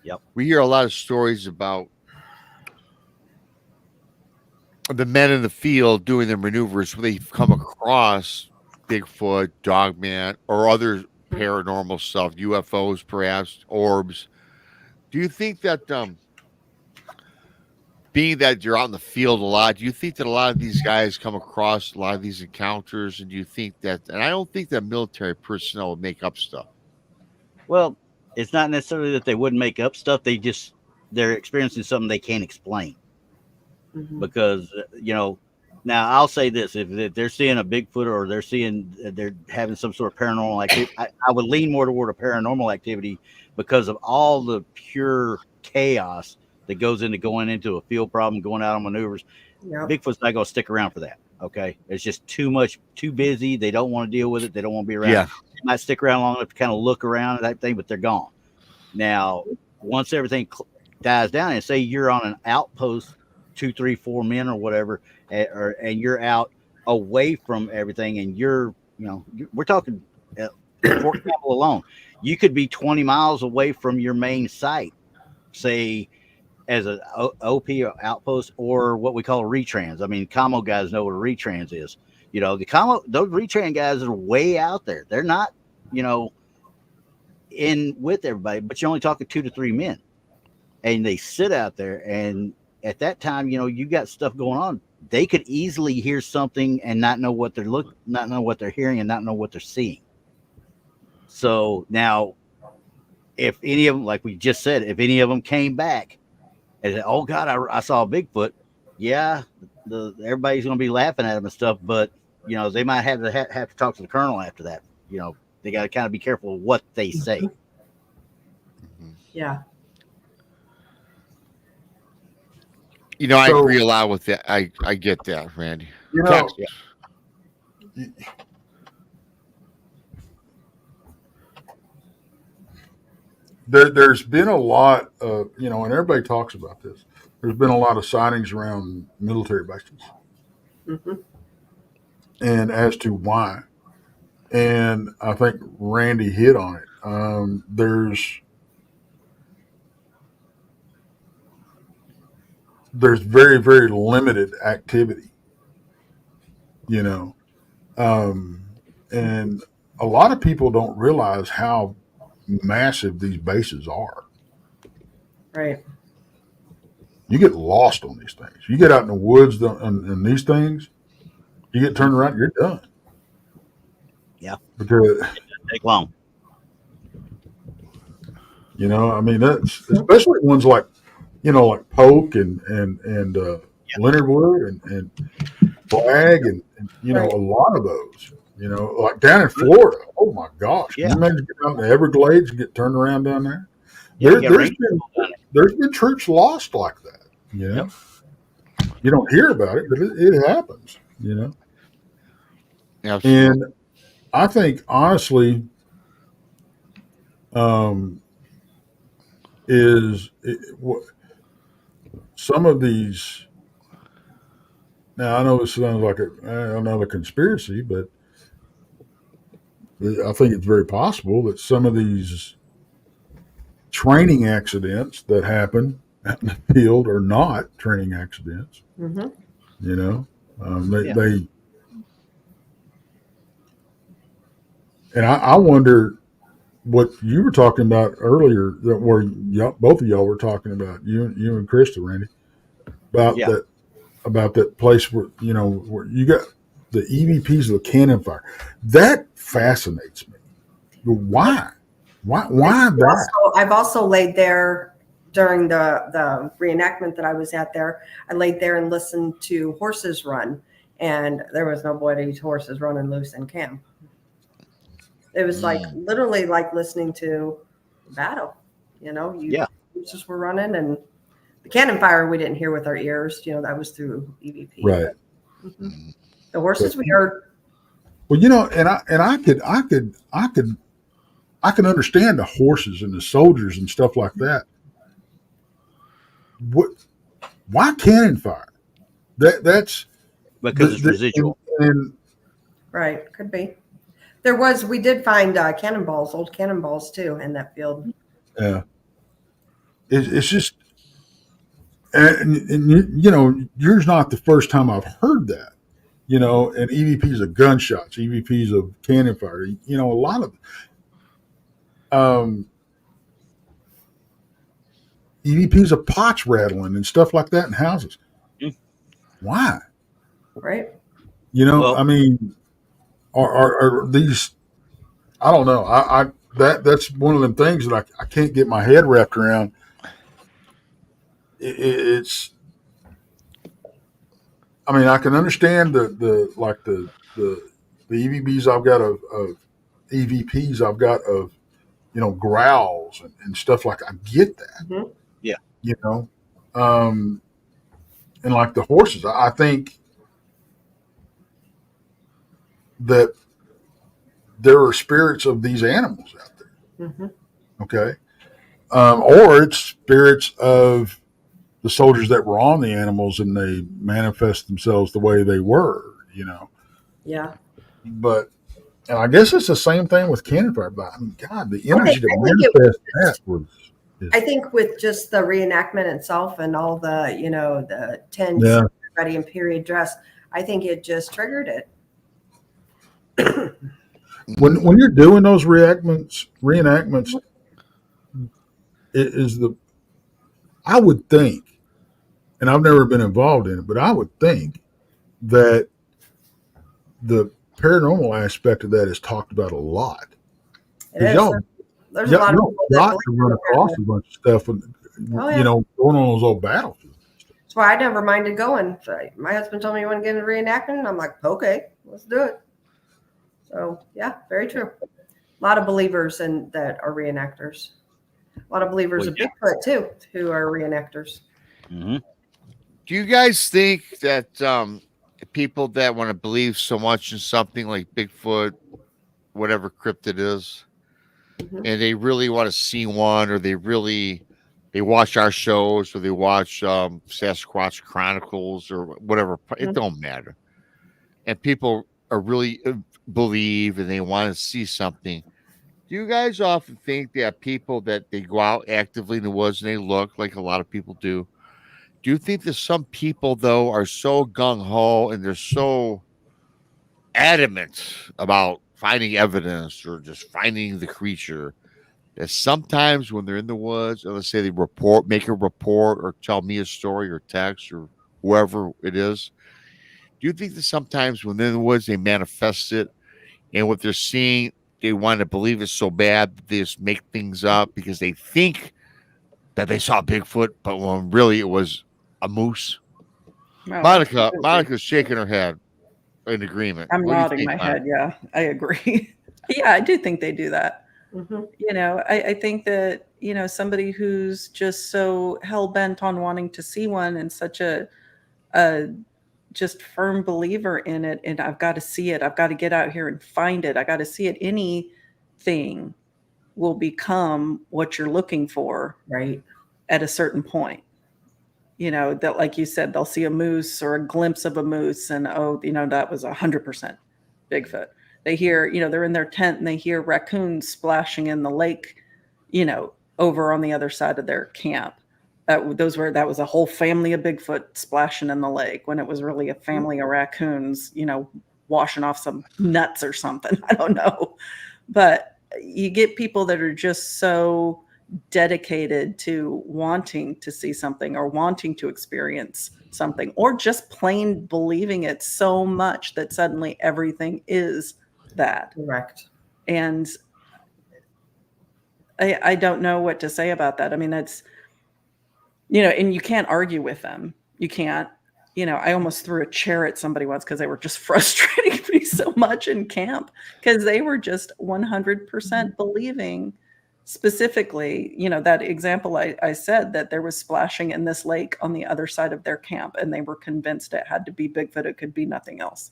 Yep. We hear a lot of stories about the men in the field doing their maneuvers when they come across Bigfoot, Dogman, or other paranormal stuff, UFOs, perhaps orbs. Do you think that, being that you're out in the field a lot, do you think that a lot of these guys come across a lot of these encounters, and do you think that? And I don't think that military personnel would make up stuff. well, it's not necessarily that they wouldn't make up stuff. They're experiencing something they can't explain. Mhm. Because you know, now I'll say this: if they're seeing a Bigfoot or they're having some sort of paranormal activity, I would lean more toward a paranormal activity because of all the pure chaos that goes into going into a field problem, going out on maneuvers. Yep. Bigfoot's not going to stick around for that. Okay, it's just too much, too busy. They don't want to deal with it. They don't want to be around. Yeah. They might stick around long enough to kind of look around at that thing, but they're gone. Now, once everything dies down, and say you're on an outpost, 2, 3, 4 men or whatever, and you're out away from everything, and we're talking Fort Campbell alone, you could be 20 miles away from your main site, say as an OP or outpost, or what we call a retrans. I mean, commo guys know what a retrans is. You know, those retrans guys are way out there. They're not, in with everybody, but you're only talking 2 to 3 men, and they sit out there, and at that time, you got stuff going on. They could easily hear something and not know what not know what they're hearing, and not know what they're seeing. So now, if any of them, like we just said, if any of them came back and said, "Oh God, I saw a Bigfoot," yeah, everybody's going to be laughing at them and stuff. But they might have to talk to the colonel after that. They got to kind of be careful of what they say. Yeah. I agree a lot with that. I get that, Randy. There's been a lot of, and everybody talks about this. There's been a lot of sightings around military bases, and as to why, and I think Randy hit on it. There's very, very limited activity, and a lot of people don't realize how massive these bases are. Right. You get lost on these things. You get out in the woods and these things, you get turned around, you're done. Yeah. Because it doesn't take long. I mean, that's especially ones like, like Polk and Leonard Wood and Bragg and Right. a lot of those. Like down in Florida. Oh my gosh! Yeah. Can you imagine getting out in the Everglades and get turned around down there? Yeah, There's been troops lost like that. Yep. You don't hear about it, but it happens. Absolutely. And I think honestly, some of these. Now I know this sounds like another conspiracy, but I think it's very possible that some of these training accidents that happen out in the field are not training accidents. Mm-hmm. You know, Yeah. they and I wonder what you were talking about earlier, that where both of y'all were talking about, you and Krista, Randy, about Yeah. that place where where you got the EVPs of the cannon fire. That fascinates me. Why? Why that? I've also laid there during the reenactment that I was at there. I laid there and listened to horses run, and there was nobody's horses running loose in camp. It was like literally like listening to battle. Horses were running, and the cannon fire we didn't hear with our ears. That was through EVP. Right. Mm-hmm. The horses we heard. Well, and I can understand the horses and the soldiers and stuff like that. Why cannon fire? That's because it's residual. And Right, could be. We did find old cannonballs too, in that field. Yeah, it's just, and yours not the first time I've heard that. And EVPs of gunshots, EVPs of cannon fire. A lot of EVPs of pots rattling and stuff like that in houses. Why? Right. I mean, are these? I don't know. That's one of them things that I can't get my head wrapped around. It's. I mean, I can understand the EVPs I've got of EVPs I've got of growls and stuff like. I get that. Mm-hmm. Yeah. And like the horses, I think that there are spirits of these animals out there. Mm-hmm. Okay. Or it's spirits of the soldiers that were on the animals and they manifest themselves the way they were, Yeah. But, and I guess it's the same thing with cannon fire, but I mean, God, the energy to manifest that was. I think with just the reenactment itself and all the, the tents, everybody in period dress, I think it just triggered it. When you're doing those reenactments, I would think, and I've never been involved in it, but I would think that the paranormal aspect of that is talked about a lot. There's a lot of people that run across a bunch of stuff, going on those old battlefields. That's why I never minded going. So my husband told me you want to get into reenactment, and I'm like, okay, let's do it. So yeah, very true. A lot of believers that are reenactors. A lot of believers of Bigfoot too, who are reenactors. Mm-hmm. Do you guys think that people that want to believe so much in something like Bigfoot, whatever cryptid is, and they really want to see one, or they watch our shows, or they watch Sasquatch Chronicles or whatever, it don't matter, and people are really believe and they want to see something. Do you guys often think that people that they go out actively in the woods and they look like a lot of people do? Do you think that some people, though, are so gung-ho and they're so adamant about finding evidence or just finding the creature that sometimes when they're in the woods, or let's say they make a report or tell me a story or text or whoever it is, do you think that sometimes when they're in the woods, they manifest it, and what they're seeing, they want to believe it so bad that they just make things up because they think that they saw Bigfoot, but when really it was a moose? No, Monica's shaking her head in agreement. I'm nodding my head. Yeah, I agree. Yeah, I do think they do that. Mm-hmm. I think that, somebody who's just so hell bent on wanting to see one and such a just firm believer in it, and I've got to see it. I've got to get out here and find it. I got to see it. Anything will become what you're looking for Right. at a certain point. You know, that, like you said, they'll see a moose or a glimpse of a moose and, oh, you know, that was 100% Bigfoot. They hear, you know, they're in their tent and they hear raccoons splashing in the lake, you know, over on the other side of their camp. That was a whole family of Bigfoot splashing in the lake when it was really a family of raccoons, you know, washing off some nuts or something. I don't know. But you get people that are just so dedicated to wanting to see something or wanting to experience something, or just plain believing it so much that suddenly everything is that. Correct. And I don't know what to say about that. I mean, it's, you know, and you can't argue with them. You can't, you know, I almost threw a chair at somebody once because they were just frustrating me so much in camp, because they were just 100% believing, specifically, you know, that example I said, that there was splashing in this lake on the other side of their camp, and they were convinced it had to be Bigfoot. It could be nothing else.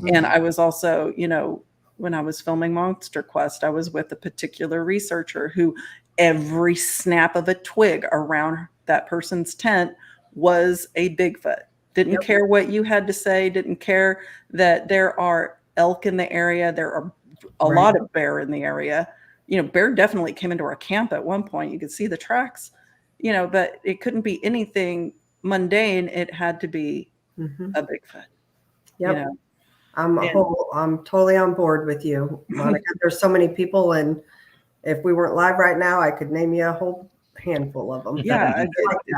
And I was also, you know, when I was filming Monster Quest, I was with a particular researcher who every snap of a twig around that person's tent was a Bigfoot. Didn't care what you had to say, didn't care that there are elk in the area. There are a lot of bear in the area. You know, bear definitely came into our camp at one point. You could see the tracks, you know, but it couldn't be anything mundane. It had to be a Bigfoot. Yep. You know? I'm totally on board with you, Monica. There's so many people, and if we weren't live right now, I could name you a whole handful of them. Yeah,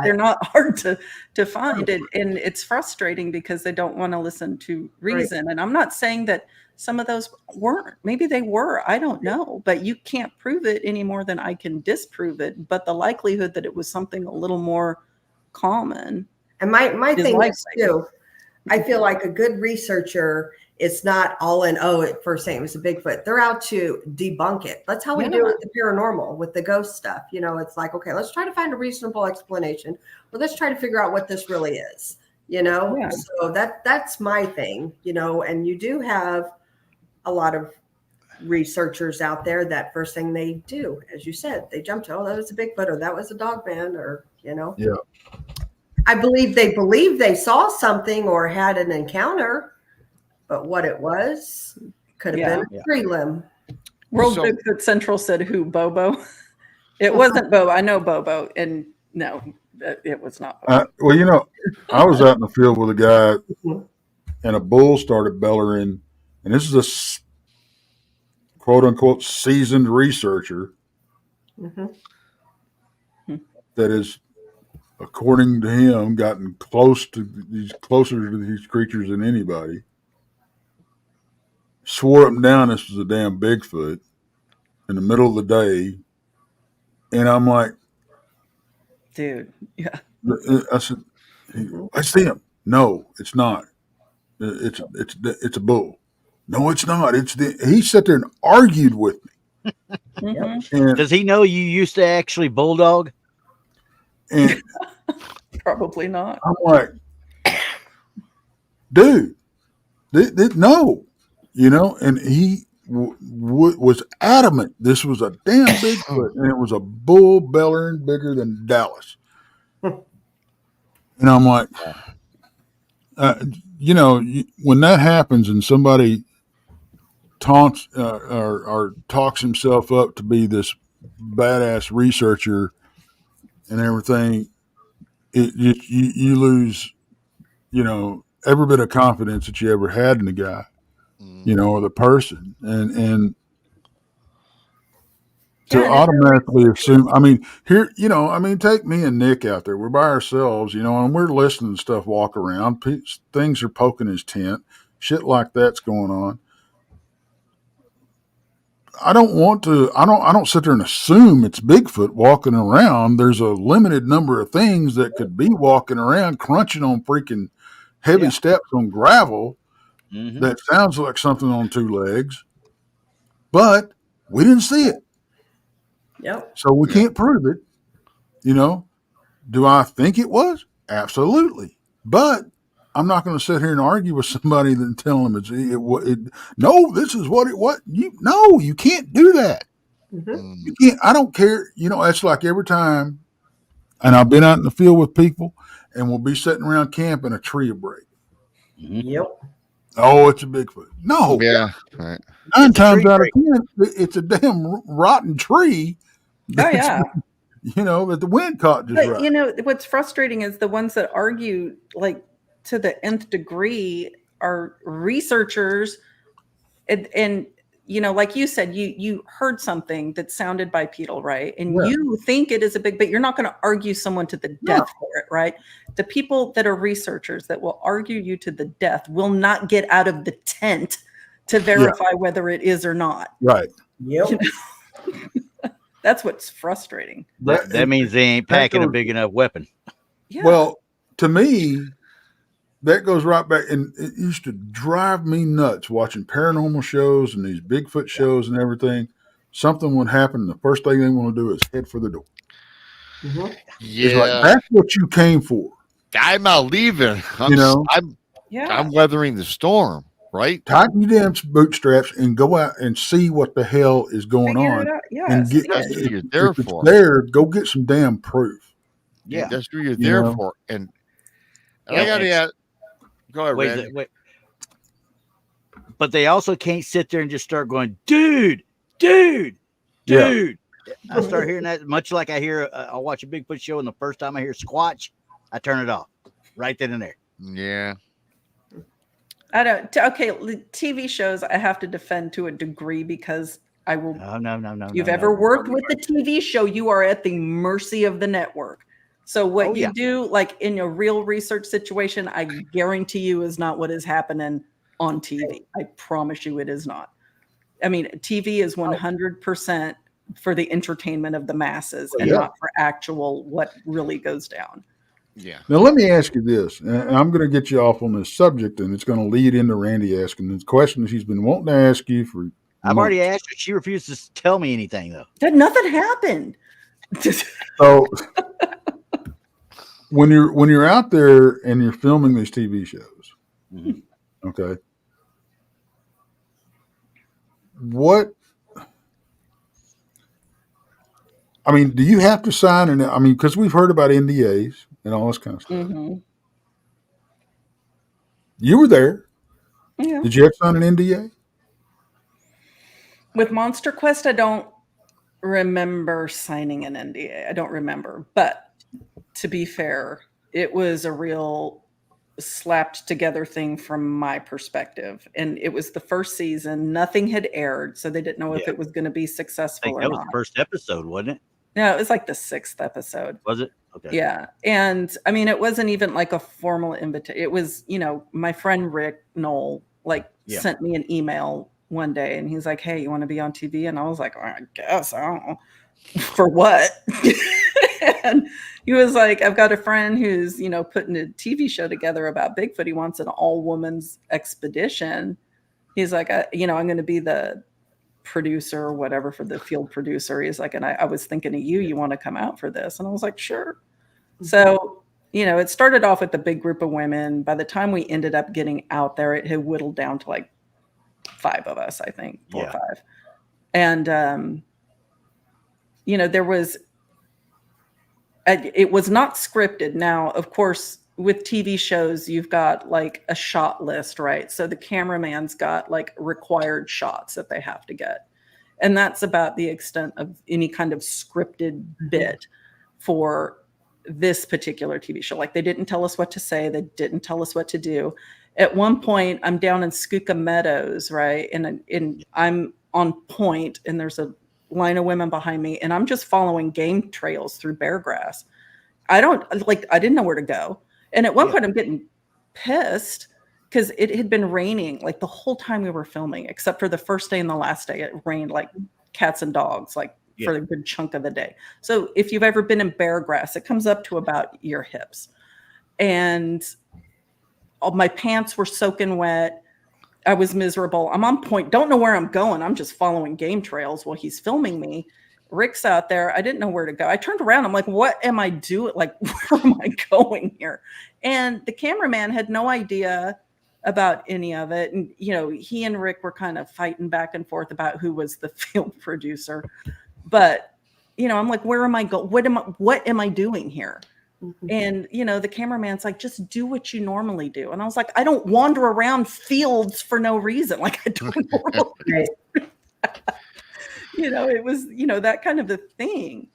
they're not hard to find, and it's frustrating because they don't want to listen to reason. And I'm not saying that some of those weren't. Maybe they were. I don't know, but you can't prove it any more than I can disprove it. But the likelihood that it was something a little more common. And my thing is too, I feel like a good researcher, it's not all in, at first saying it was a Bigfoot. They're out to debunk it. That's how we do it with the paranormal, with the ghost stuff. You know, it's like, okay, let's try to find a reasonable explanation, or let's try to figure out what this really is, you know? Yeah. So that's my thing, you know, and you do have a lot of researchers out there that first thing they do, as you said, they jump to, that was a Bigfoot, or that was a dog man, or, you know. Yeah. I believe they saw something or had an encounter, but what it was could have been a tree limb. World Bigfoot Central said who? Bobo? It wasn't Bobo. I know Bobo, and no, it was not Bobo. Well, you know, I was out in the field with a guy, and a bull started bellowing, and this is a quote unquote seasoned researcher that is, according to him, gotten closer to these creatures than anybody. Swore up and down this was a damn Bigfoot in the middle of the day. And I'm like, dude, yeah. I said, I see him. No, it's not. It's a bull. No, it's not. He sat there and argued with me. And, does he know you used to actually bulldog? And probably not. I'm like, dude, no. You know, and he was adamant this was a damn Bigfoot, and it was a bull bellering bigger than Dallas. And I'm like, you know, when that happens and somebody taunts or talks himself up to be this badass researcher and everything, you lose, you know, every bit of confidence that you ever had in the guy. You know, or the person, and to automatically assume. I mean, here, you know, I mean, take me and Nick out there. We're by ourselves, you know, and we're listening to stuff walk around. Things are poking his tent. Shit like that's going on. I don't sit there and assume it's Bigfoot walking around. There's a limited number of things that could be walking around, crunching on freaking heavy steps on gravel. That sounds like something on two legs, but we didn't see it. Yep. So we can't prove it. You know, do I think it was? Absolutely. But I'm not going to sit here and argue with somebody and tell them no, this is what it was. You can't do that. Mhm. You can't. I don't care. It's like every time, and I've been out in the field with people, and we'll be sitting around camp, and a tree will break. Yep. Oh, it's a Bigfoot. No, Yeah. Right. nine It's a times tree out of break. 10, it's a damn rotten tree. Oh yeah. That the wind caught just But right. what's frustrating is the ones that argue like to the nth degree are researchers, and like you said, you heard something that sounded bipedal, right? And Yeah. you think it is a big, but you're not going to argue someone to the death for it, right? The people that are researchers that will argue you to the death will not get out of the tent to verify whether it is or not. Right. Yep. That's what's frustrating. That means they ain't packing a big enough weapon. Yeah. Well, to me, that goes right back, and it used to drive me nuts watching paranormal shows and these Bigfoot shows and everything. Something would happen, the first thing they want to do is head for the door. Mhm. It's like, Yeah. that's what you came for. I'm not leaving. Yeah. I'm weathering the storm, right? Tighten your damn bootstraps and go out and see what the hell is going Figure on. it out. Yeah. And get, That's what if, you're there if it's for. there, go get some damn proof. Yeah. That's what you're there for. And I got to add. Go ahead, Randy. Wait. But they also can't sit there and just start going, dude. I start hearing that, much like I'll watch a Bigfoot show, and the first time I hear squatch, I turn it off right then and there. Yeah. I don't. Okay, TV shows I have to defend to a degree because I will. No. You've ever worked with the TV show, you are at the mercy of the network. So what you do, like in a real research situation, I guarantee you is not what is happening on TV. I promise you it is not. I mean, TV is 100% for the entertainment of the masses and not for actual what really goes down. Yeah. Now, let me ask you this, and I'm going to get you off on this subject, and it's going to lead into Randy asking this question she's been wanting to ask you for I've already months. asked her. She refuses to tell me anything, though. Nothing happened. So when you're out there and you're filming these TV shows, okay, do you have to sign because we've heard about NDAs and all this kind of stuff. Mm-hmm. You were there. Yeah. Did you have to sign an NDA? With Monster Quest, I don't remember signing an NDA. I don't remember. But to be fair, it was a real slapped together thing from my perspective. And it was the first season. Nothing had aired, so they didn't know if it was going to be successful or That was not. the first episode, wasn't it? No, it was like the 6th episode. Was it? Okay. Yeah. And I mean, it wasn't even like a formal invitation. It was, my friend Rick Knoll sent me an email one day and he's like, hey, you want to be on TV? And I was like, I guess. I don't know. For what? And he was like, I've got a friend who's, putting a TV show together about Bigfoot. He wants an all-women's expedition. He's like, I'm going to be the producer or whatever for the field producer. He's like, and I was thinking of you want to come out for this? And I was like, sure. So, it started off with a big group of women. By the time we ended up getting out there, it had whittled down to like 5 of us, I think, 4 or 5. And, it was not scripted. Now, of course, with TV shows, you've got like a shot list, right? So the cameraman's got like required shots that they have to get. And that's about the extent of any kind of scripted bit for this particular TV show. Like they didn't tell us what to say. They didn't tell us what to do. At one point, I'm down in Skooka Meadows, right? And I'm on point and there's a line of women behind me and I'm just following game trails through bear grass. I didn't know where to go. And at one point I'm getting pissed because it had been raining like the whole time we were filming, except for the first day and the last day. It rained like cats and dogs, for a good chunk of the day. So if you've ever been in bear grass, it comes up to about your hips. And all my pants were soaking wet. I was miserable. I'm on point. Don't know where I'm going. I'm just following game trails while he's filming me. Rick's out there. I didn't know where to go. I turned around. I'm like, what am I doing? Like, where am I going here? And the cameraman had no idea about any of it. And, he and Rick were kind of fighting back and forth about who was the field producer. But, you know, I'm like, where am I going? What am I doing here? Mhm. And, you know, the cameraman's like, just do what you normally do. And I was like, I don't wander around fields for no reason. Like, I don't normally, Right. you know, it was, you know, that kind of a thing.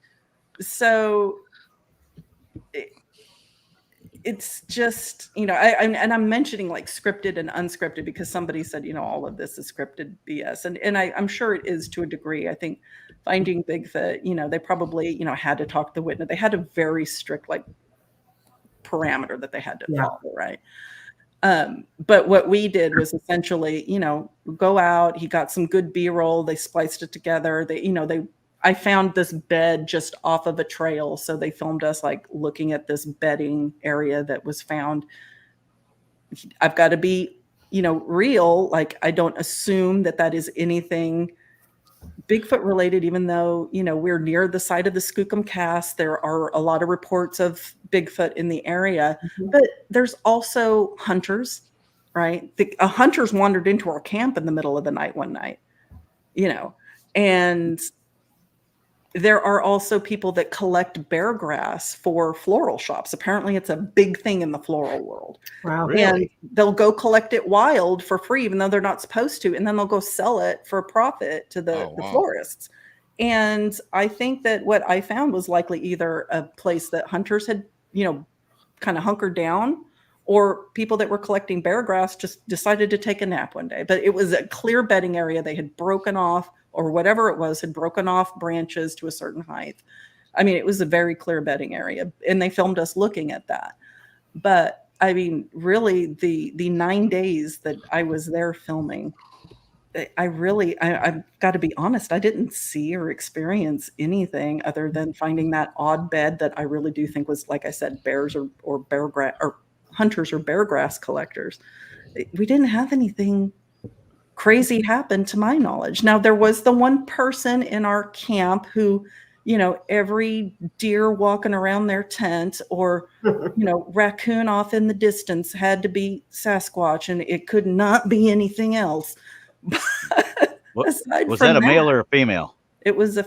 So it's just, you know, and I'm mentioning like scripted and unscripted because somebody said, you know, all of this is scripted BS. And I'm sure it is to a degree. I think Finding Bigfoot, you know, they probably, you know, had to talk to the witness. They had a very strict like parameter that they had to Yeah. follow, right? But what we did was essentially, you know, go out. He got some good B-roll. They spliced it together. I found this bed just off of a trail. So they filmed us like looking at this bedding area that was found. I've got to be, you know, real. Like, I don't assume that is anything Bigfoot related, even though, you know, we're near the site of the Skookum Cast. There are a lot of reports of Bigfoot in the area, but there's also hunters, right? Hunters wandered into our camp in the middle of the night one night, you know, and there are also people that collect bear grass for floral shops. Apparently it's a big thing in the floral world. Wow. Really? And they'll go collect it wild for free, even though they're not supposed to. And then they'll go sell it for a profit to the florists. And I think that what I found was likely either a place that hunters had, you know, kind of hunkered down, or people that were collecting bear grass just decided to take a nap one day. But it was a clear bedding area. They had broken off, or whatever it was, had broken off branches to a certain height. I mean, it was a very clear bedding area, and they filmed us looking at that. But I mean, really, the 9 days that I was there filming, I've got to be honest, I didn't see or experience anything other than finding that odd bed that I really do think was, like I said, bears or bear grass, or hunters or bear grass collectors. We didn't have anything crazy happen to my knowledge. Now, there was the one person in our camp who, you know, every deer walking around their tent, or, you know, raccoon off in the distance had to be Sasquatch, and it could not be anything else. Was that a male or a female? It was a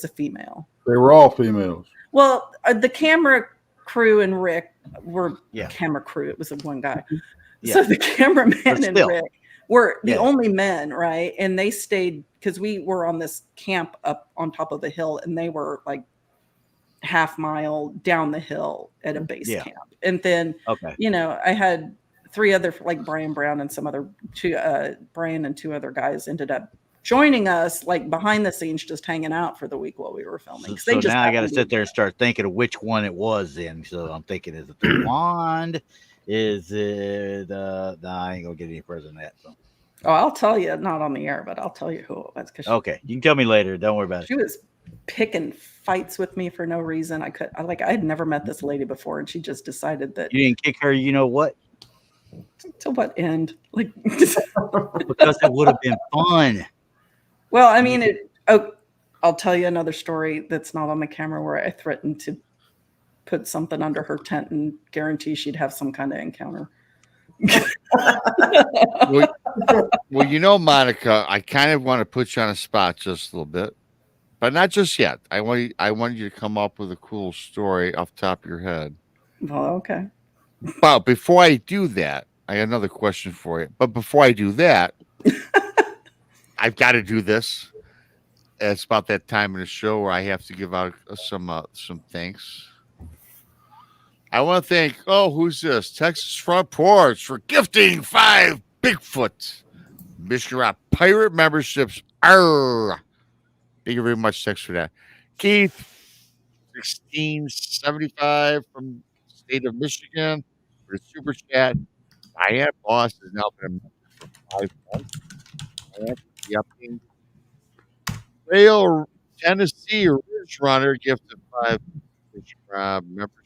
female. They were all females. Well, the camera crew and Rick were camera crew. It was one guy. Yeah. So the cameraman and Rick were the Yeah. only men, right? And they stayed, because we were on this camp up on top of the hill, and they were like half mile down the hill at a base camp. And then, you know, I had three other, like Brian Brown and Brian and two other guys ended up joining us, like behind the scenes, just hanging out for the week while we were filming. So now I got to sit there and start thinking of which one it was then. So I'm thinking, is it the wand? Is it I ain't gonna get any further than that. So. Oh, I'll tell you, not on the air, but I'll tell you who it was. Okay, you can tell me later. Don't worry about it. She was picking fights with me for no reason. I had never met this lady before, and she just decided that you didn't kick her. You know what? To what end? Like, because it would have been fun. Well, I mean, I'll tell you another story that's not on the camera where I threatened to put something under her tent and guarantee she'd have some kind of encounter. Well, you know, Monica, I kind of want to put you on a spot just a little bit, but not just yet. I want you to come up with a cool story off the top of your head. Well, okay. But before I do that, I got another question for you. But before I do that, I've got to do this. It's about that time in the show where I have to give out some thanks. I want to thank, who's this? Texas Front Porch for gifting 5 Bigfoot Mission Rock Pirate memberships. Arr! Thank you very much, Tex, for that. Keith, 1675 from the state of Michigan for the super chat. Diane Boss has now been a member for 5 months. Diane, Rail Tennessee Ridge Runner gifted 5 memberships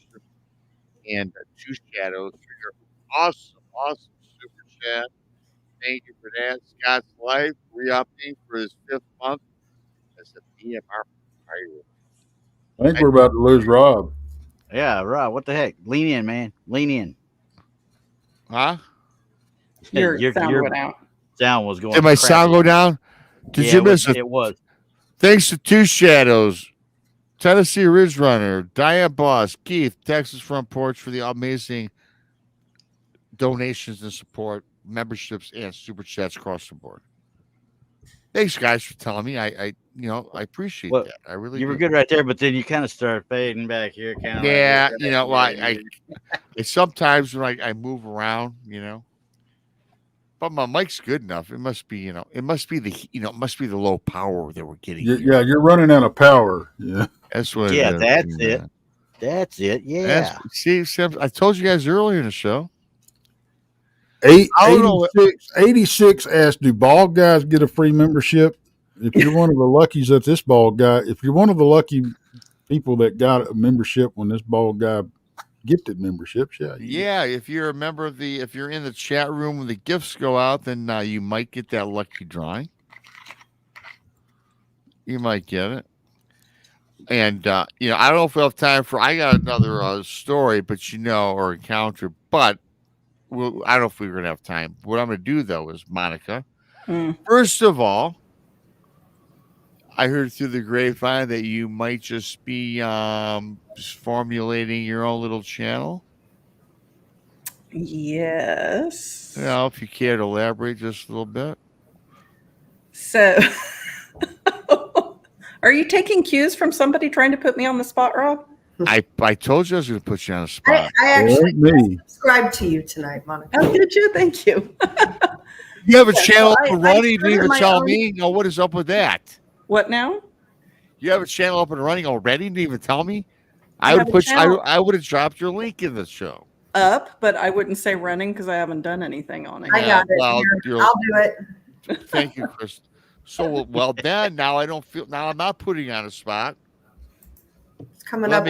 and 2 shadows for your awesome super chat. Thank you for that. Scott's Life re-upping for his 5th month as a BMR pirate. I think we're about to lose Rob. Yeah, Rob, what the heck? Lean in, man. Lean in. Huh? Your sound went out. Sound was going. Did my sound go down? Did you miss it? It was. Thanks to Two Shadows, Tennessee Ridge Runner, Diane Boss, Keith, Texas Front Porch for the amazing donations and support, memberships, and super chats across the board. Thanks, guys, for telling me. I appreciate Well, that. I really You were do. good right there, but then you kind of start fading back here, kind of Yeah, like well, I sometimes when I move around, but my mic's good enough. It must be, it must be the low power that we're getting. Yeah, you're running out of power. Yeah. That's what Yeah, it is. that's it. That's it. Yeah. See, I told you guys earlier in the show. 86 asked, do bald guys get a free membership? If you're one of the luckies that this bald guy, if you're one of the lucky people that got a membership when this bald guy gifted memberships, Yeah, if you're a member of if you're in the chat room when the gifts go out, then you might get that lucky drawing. You might get it. And, I don't know if we'll have time I got another story, but or encounter, but I don't know if we're going to have time. What I'm going to do, though, is, Monica, first of all, I heard through the grapevine that you might just be formulating your own little channel. Yes. If you care to elaborate just a little bit. So, are you taking cues from somebody trying to put me on the spot, Rob? I told you I was going to put you on the spot. I actually subscribed to you tonight, Monica. Oh, did you? Thank you. You have a channel up and I running. You didn't even tell own... me. No, what is up with that? What now? You have a channel up and running already? You didn't even tell me. I would have dropped your link in the show. Up, but I wouldn't say running because I haven't done anything on it. I got it. I'll do it. Thank you, Chris. So then now I don't feel. Now I'm not putting you on a spot. It's coming up.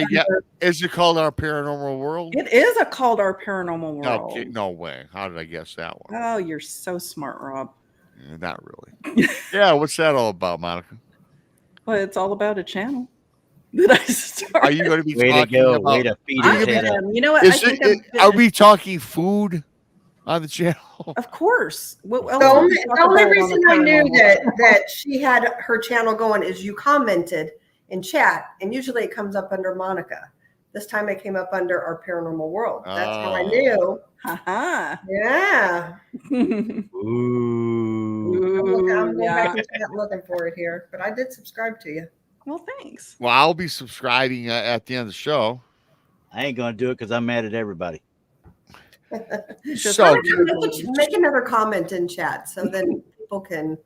Is it called Our Paranormal World? It is called Our Paranormal World. Okay, no way. How did I guess that one? Oh, you're so smart, Rob. Not really. Yeah, what's that all about, Monica? Well, it's all about a channel that I started. Are you going to be way talking to go? about? Way to feed his head up. You know what? Are we talking food on the channel? Of course. The only reason I knew that she had her channel going is you commented in chat, and usually it comes up under Monica. This time it came up under Our Paranormal World. That's how I knew. Yeah. Ooh. I'm going back into that looking for it here, but I did subscribe to you. Well, thanks. Well, I'll be subscribing at the end of the show. I ain't gonna do it because I'm mad at everybody. So make another comment in chat so then people can.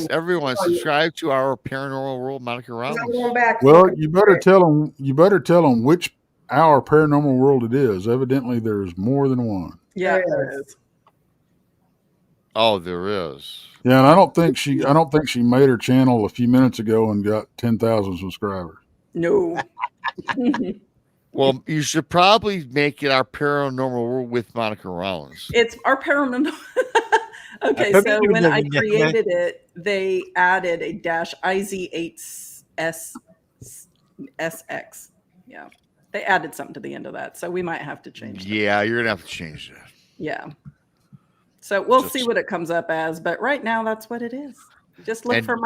Everyone subscribe to Our Paranormal World, Monica Rollins. Well, you better tell them. You better tell them which Our Paranormal World it is. Evidently, there's more than one. Yeah, there is. Oh, there is. Yeah, and I don't think she made her channel a few minutes ago and got 10,000 subscribers. No. Well, you should probably make it Our Paranormal World with Monica Rollins. It's Our Paranormal. Okay, so when I created it, they added a -IZ8SX. Yeah, they added something to the end of that, so we might have to change that. Yeah, you're gonna have to change that. Yeah. So we'll see what it comes up as, but right now that's what it is. Just look for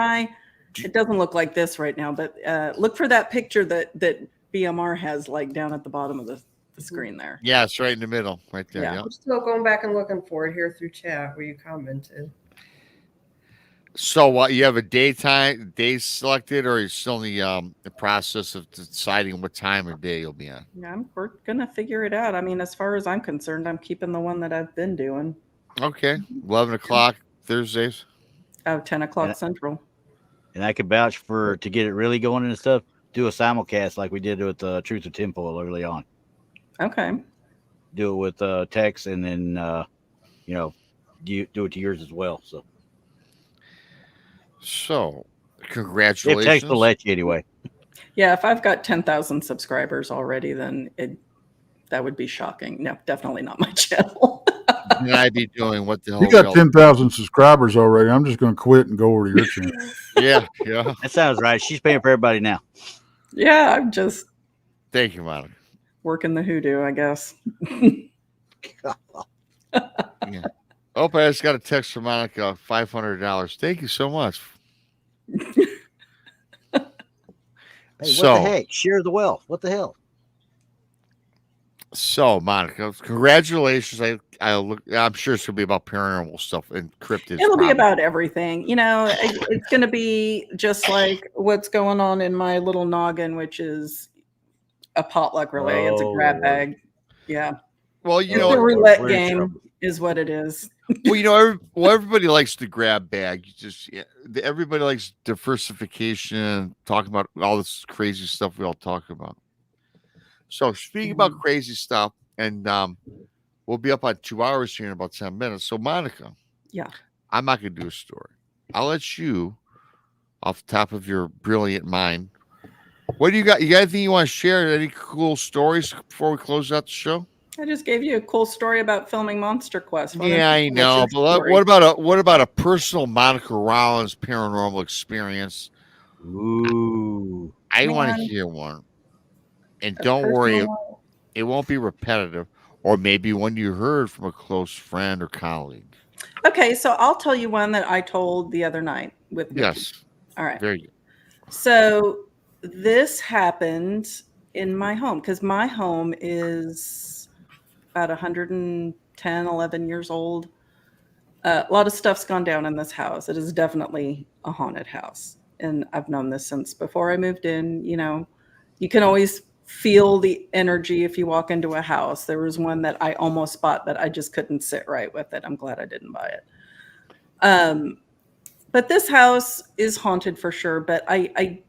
it doesn't look like this right now, but look for that picture that BMR has like down at the bottom of the screen there. Yeah, it's right in the middle, right there. Yeah. I'm still going back and looking for it here through chat where you commented. So you have a day selected, or are you still in the process of deciding what time of day you'll be on? Yeah, we're gonna figure it out. I mean, as far as I'm concerned, I'm keeping the one that I've been doing. Okay, 11 o'clock Thursdays. Oh, 10 o'clock Central. And I could vouch to get it really going and stuff. Do a simulcast like we did with Truth or Tinfoil early on. Okay. Do it with Tex, and then do it to yours as well. So congratulations. Tex will let you anyway. Yeah, if I've got 10,000 subscribers already, then that would be shocking. No, definitely not my channel. And I'd be doing what the hell? You got 10,000 subscribers already. I'm just going to quit and go over to your channel. Yeah. That sounds right. She's paying for everybody now. Yeah, I'm just. Thank you, Monica. Working the hoodoo, I guess. Yeah. Oh, I just got a text from Monica, $500. Thank you so much. Hey, what So- the heck? Share the wealth. What the hell? So, Monica, congratulations. I'm sure it's gonna be about paranormal stuff and cryptids. It'll be probably. about everything. It's going to be just like what's going on in my little noggin, which is a potluck relay. It's a Oh, grab Lord. bag. Yeah. Well, It's you a know, roulette we're in game trouble. is what it is. everybody likes the grab bag. Everybody likes diversification, talking about all this crazy stuff we all talk about. So, speaking about crazy stuff, and we'll be up on 2 hours here in about 10 minutes. So, Monica, Yeah. I'm not going to do a story. I'll let you, off the top of your brilliant mind, what do you got? You got anything you want to share? Any cool stories before we close out the show? I just gave you a cool story about filming Monster Quest. Why don't Yeah, you I tell us know. your But story? what about a personal Monica Rollins paranormal experience? Ooh. I want to Man. hear one. And A don't worry, personal- it won't be repetitive, or maybe one you heard from a close friend or colleague. Okay, so I'll tell you one that I told the other night with Nikki. Yes, All right. very good. So this happened in my home because my home is about 110, 11 years old. A lot of stuff's gone down in this house. It is definitely a haunted house. And I've known this since before I moved in. You can always feel the energy if you walk into a house. There was one that I almost bought, but I just couldn't sit right with it. I'm glad I didn't buy it. But this house is haunted for sure, but I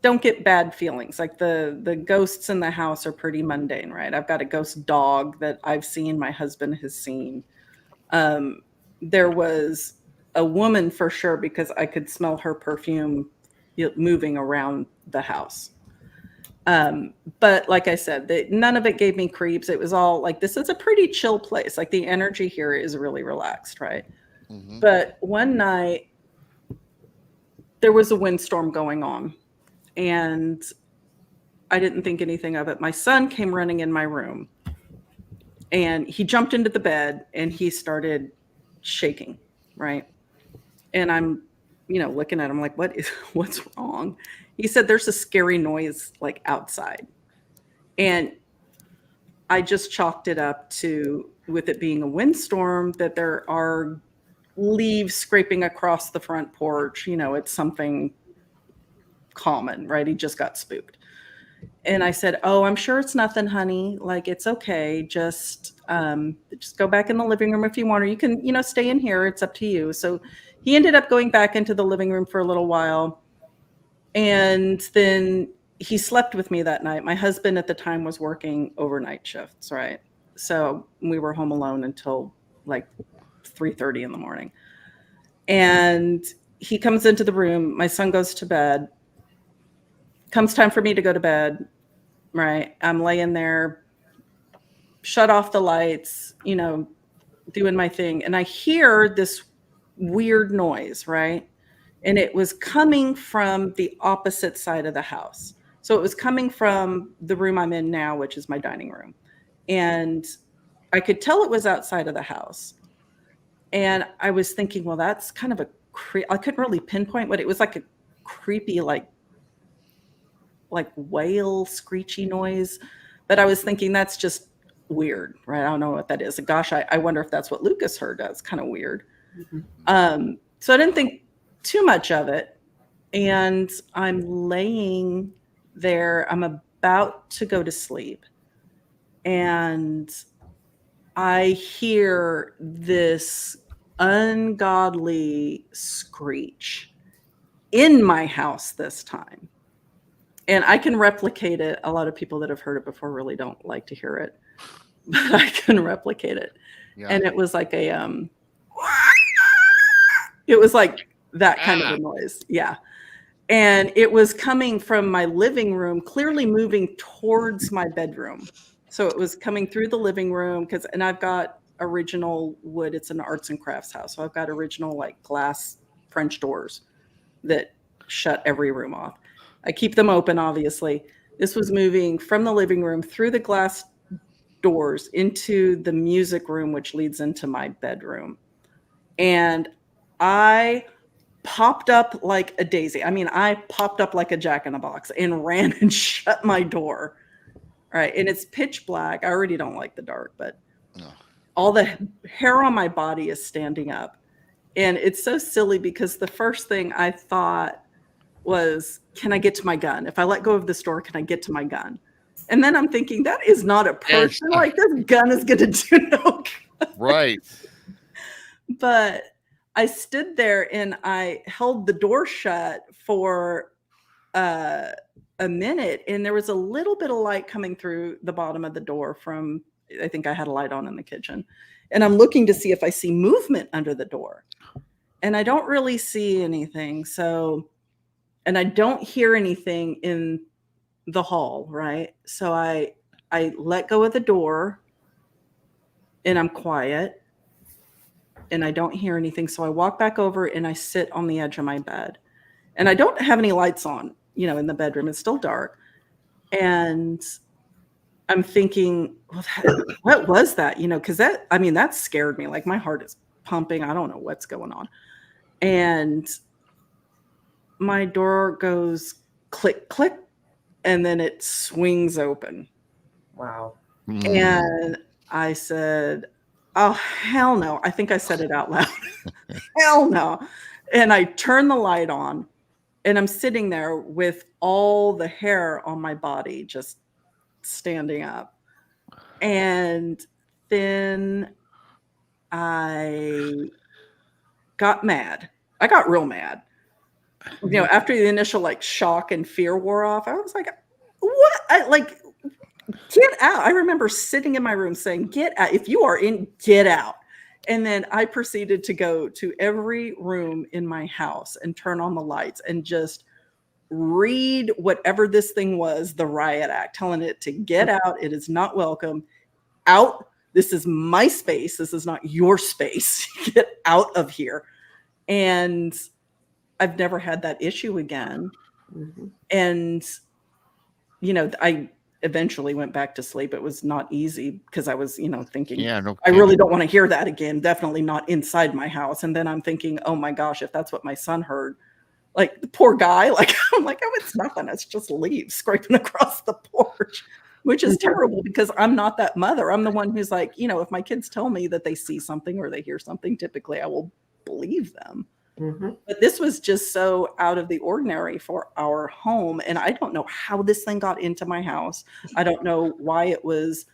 don't get bad feelings. Like the ghosts in the house are pretty mundane, right? I've got a ghost dog that I've seen, my husband has seen. There was a woman for sure because I could smell her perfume moving around the house. But like I said, none of it gave me creeps. It was all like, this is a pretty chill place. Like the energy here is really relaxed, right? Mhm. But one night there was a windstorm going on and I didn't think anything of it. My son came running in my room and he jumped into the bed and he started shaking, right? And I'm, looking at him like, what's wrong? He said, there's a scary noise like outside. And I just chalked it up to, with it being a windstorm, that there are leaves scraping across the front porch. It's something common, right? He just got spooked. And I said, oh, I'm sure it's nothing, honey. Like, it's okay. Just go back in the living room if you want, or you can, stay in here. It's up to you. So he ended up going back into the living room for a little while. And then he slept with me that night. My husband at the time was working overnight shifts, right? So we were home alone until like 3:30 in the morning. And he comes into the room. My son goes to bed. Comes time for me to go to bed, right? I'm laying there, shut off the lights, doing my thing. And I hear this weird noise, right? And it was coming from the opposite side of the house. So it was coming from the room I'm in now, which is my dining room. And I could tell it was outside of the house. And I was thinking, well, that's kind of I couldn't really pinpoint what it was, like a creepy, like whale screechy noise. But I was thinking that's just weird, right? I don't know what that is. Gosh, I wonder if that's what Lucas heard. That's kind of weird. Mm-hmm. So I didn't think too much of it. And I'm laying there. I'm about to go to sleep. And I hear this ungodly screech in my house this time. And I can replicate it. A lot of people that have heard it before really don't like to hear it, but I can replicate it. Yeah. And it was like it was like that kind of a noise. Yeah. And it was coming from my living room, clearly moving towards my bedroom. So it was coming through the living room and I've got original wood. It's an arts and crafts house. So I've got original like glass French doors that shut every room off. I keep them open, obviously. This was moving from the living room through the glass doors into the music room, which leads into my bedroom. And I popped up like a daisy. I mean, I popped up like a jack-in-the-box and ran and shut my door. Right. And it's pitch black. I already don't like the dark, but all the hair on my body is standing up. And it's so silly because the first thing I thought was, can I get to my gun? If I let go of this door, can I get to my gun? And then I'm thinking, that is not a person. Like, this gun is going to do no good. Right. But I stood there and I held the door shut for a minute, and there was a little bit of light coming through the bottom of the door from, I think I had a light on in the kitchen. And I'm looking to see if I see movement under the door. And I don't really see anything. So, and I don't hear anything in the hall, right? So I let go of the door and I'm quiet and I don't hear anything. So I walk back over and I sit on the edge of my bed. And I don't have any lights on, in the bedroom. It's still dark. And I'm thinking, well, what was that? Because that scared me. Like, my heart is pumping. I don't know what's going on. And my door goes click, click, and then it swings open. Wow. And I said, oh, hell no. I think I said it out loud. Hell no. And I turned the light on, and I'm sitting there with all the hair on my body just standing up. And then I got mad. I got real mad. After the initial shock and fear wore off, I was like, what? Get out. I remember sitting in my room saying, get out. If you are in, get out. And then I proceeded to go to every room in my house and turn on the lights and just read whatever this thing was, the riot act, telling it to get out. It is not welcome. Out. This is my space. This is not your space. Get out of here. And I've never had that issue again. Mm-hmm. And, I eventually went back to sleep. It was not easy because I was, thinking, I really don't want to hear that again. Definitely not inside my house. And then I'm thinking, oh my gosh, if that's what my son heard, the poor guy, I'm like, oh, it's nothing. It's just leaves scraping across the porch, which is terrible because I'm not that mother. I'm the one who's like, if my kids tell me that they see something or they hear something, typically I will believe them. Mm-hmm. But this was just so out of the ordinary for our home. And I don't know how this thing got into my house. I don't know why it was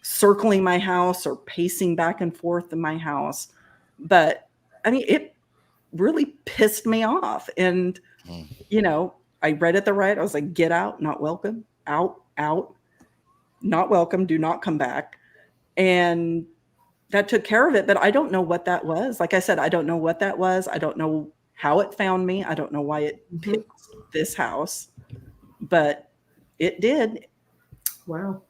circling my house or pacing back and forth in my house. But it really pissed me off. And, I read it right. I was like, get out, not welcome, out, not welcome, do not come back. And that took care of it, but I don't know what that was. Like I said, I don't know what that was. I don't know how it found me. I don't know why it picked this house, but it did. Wow.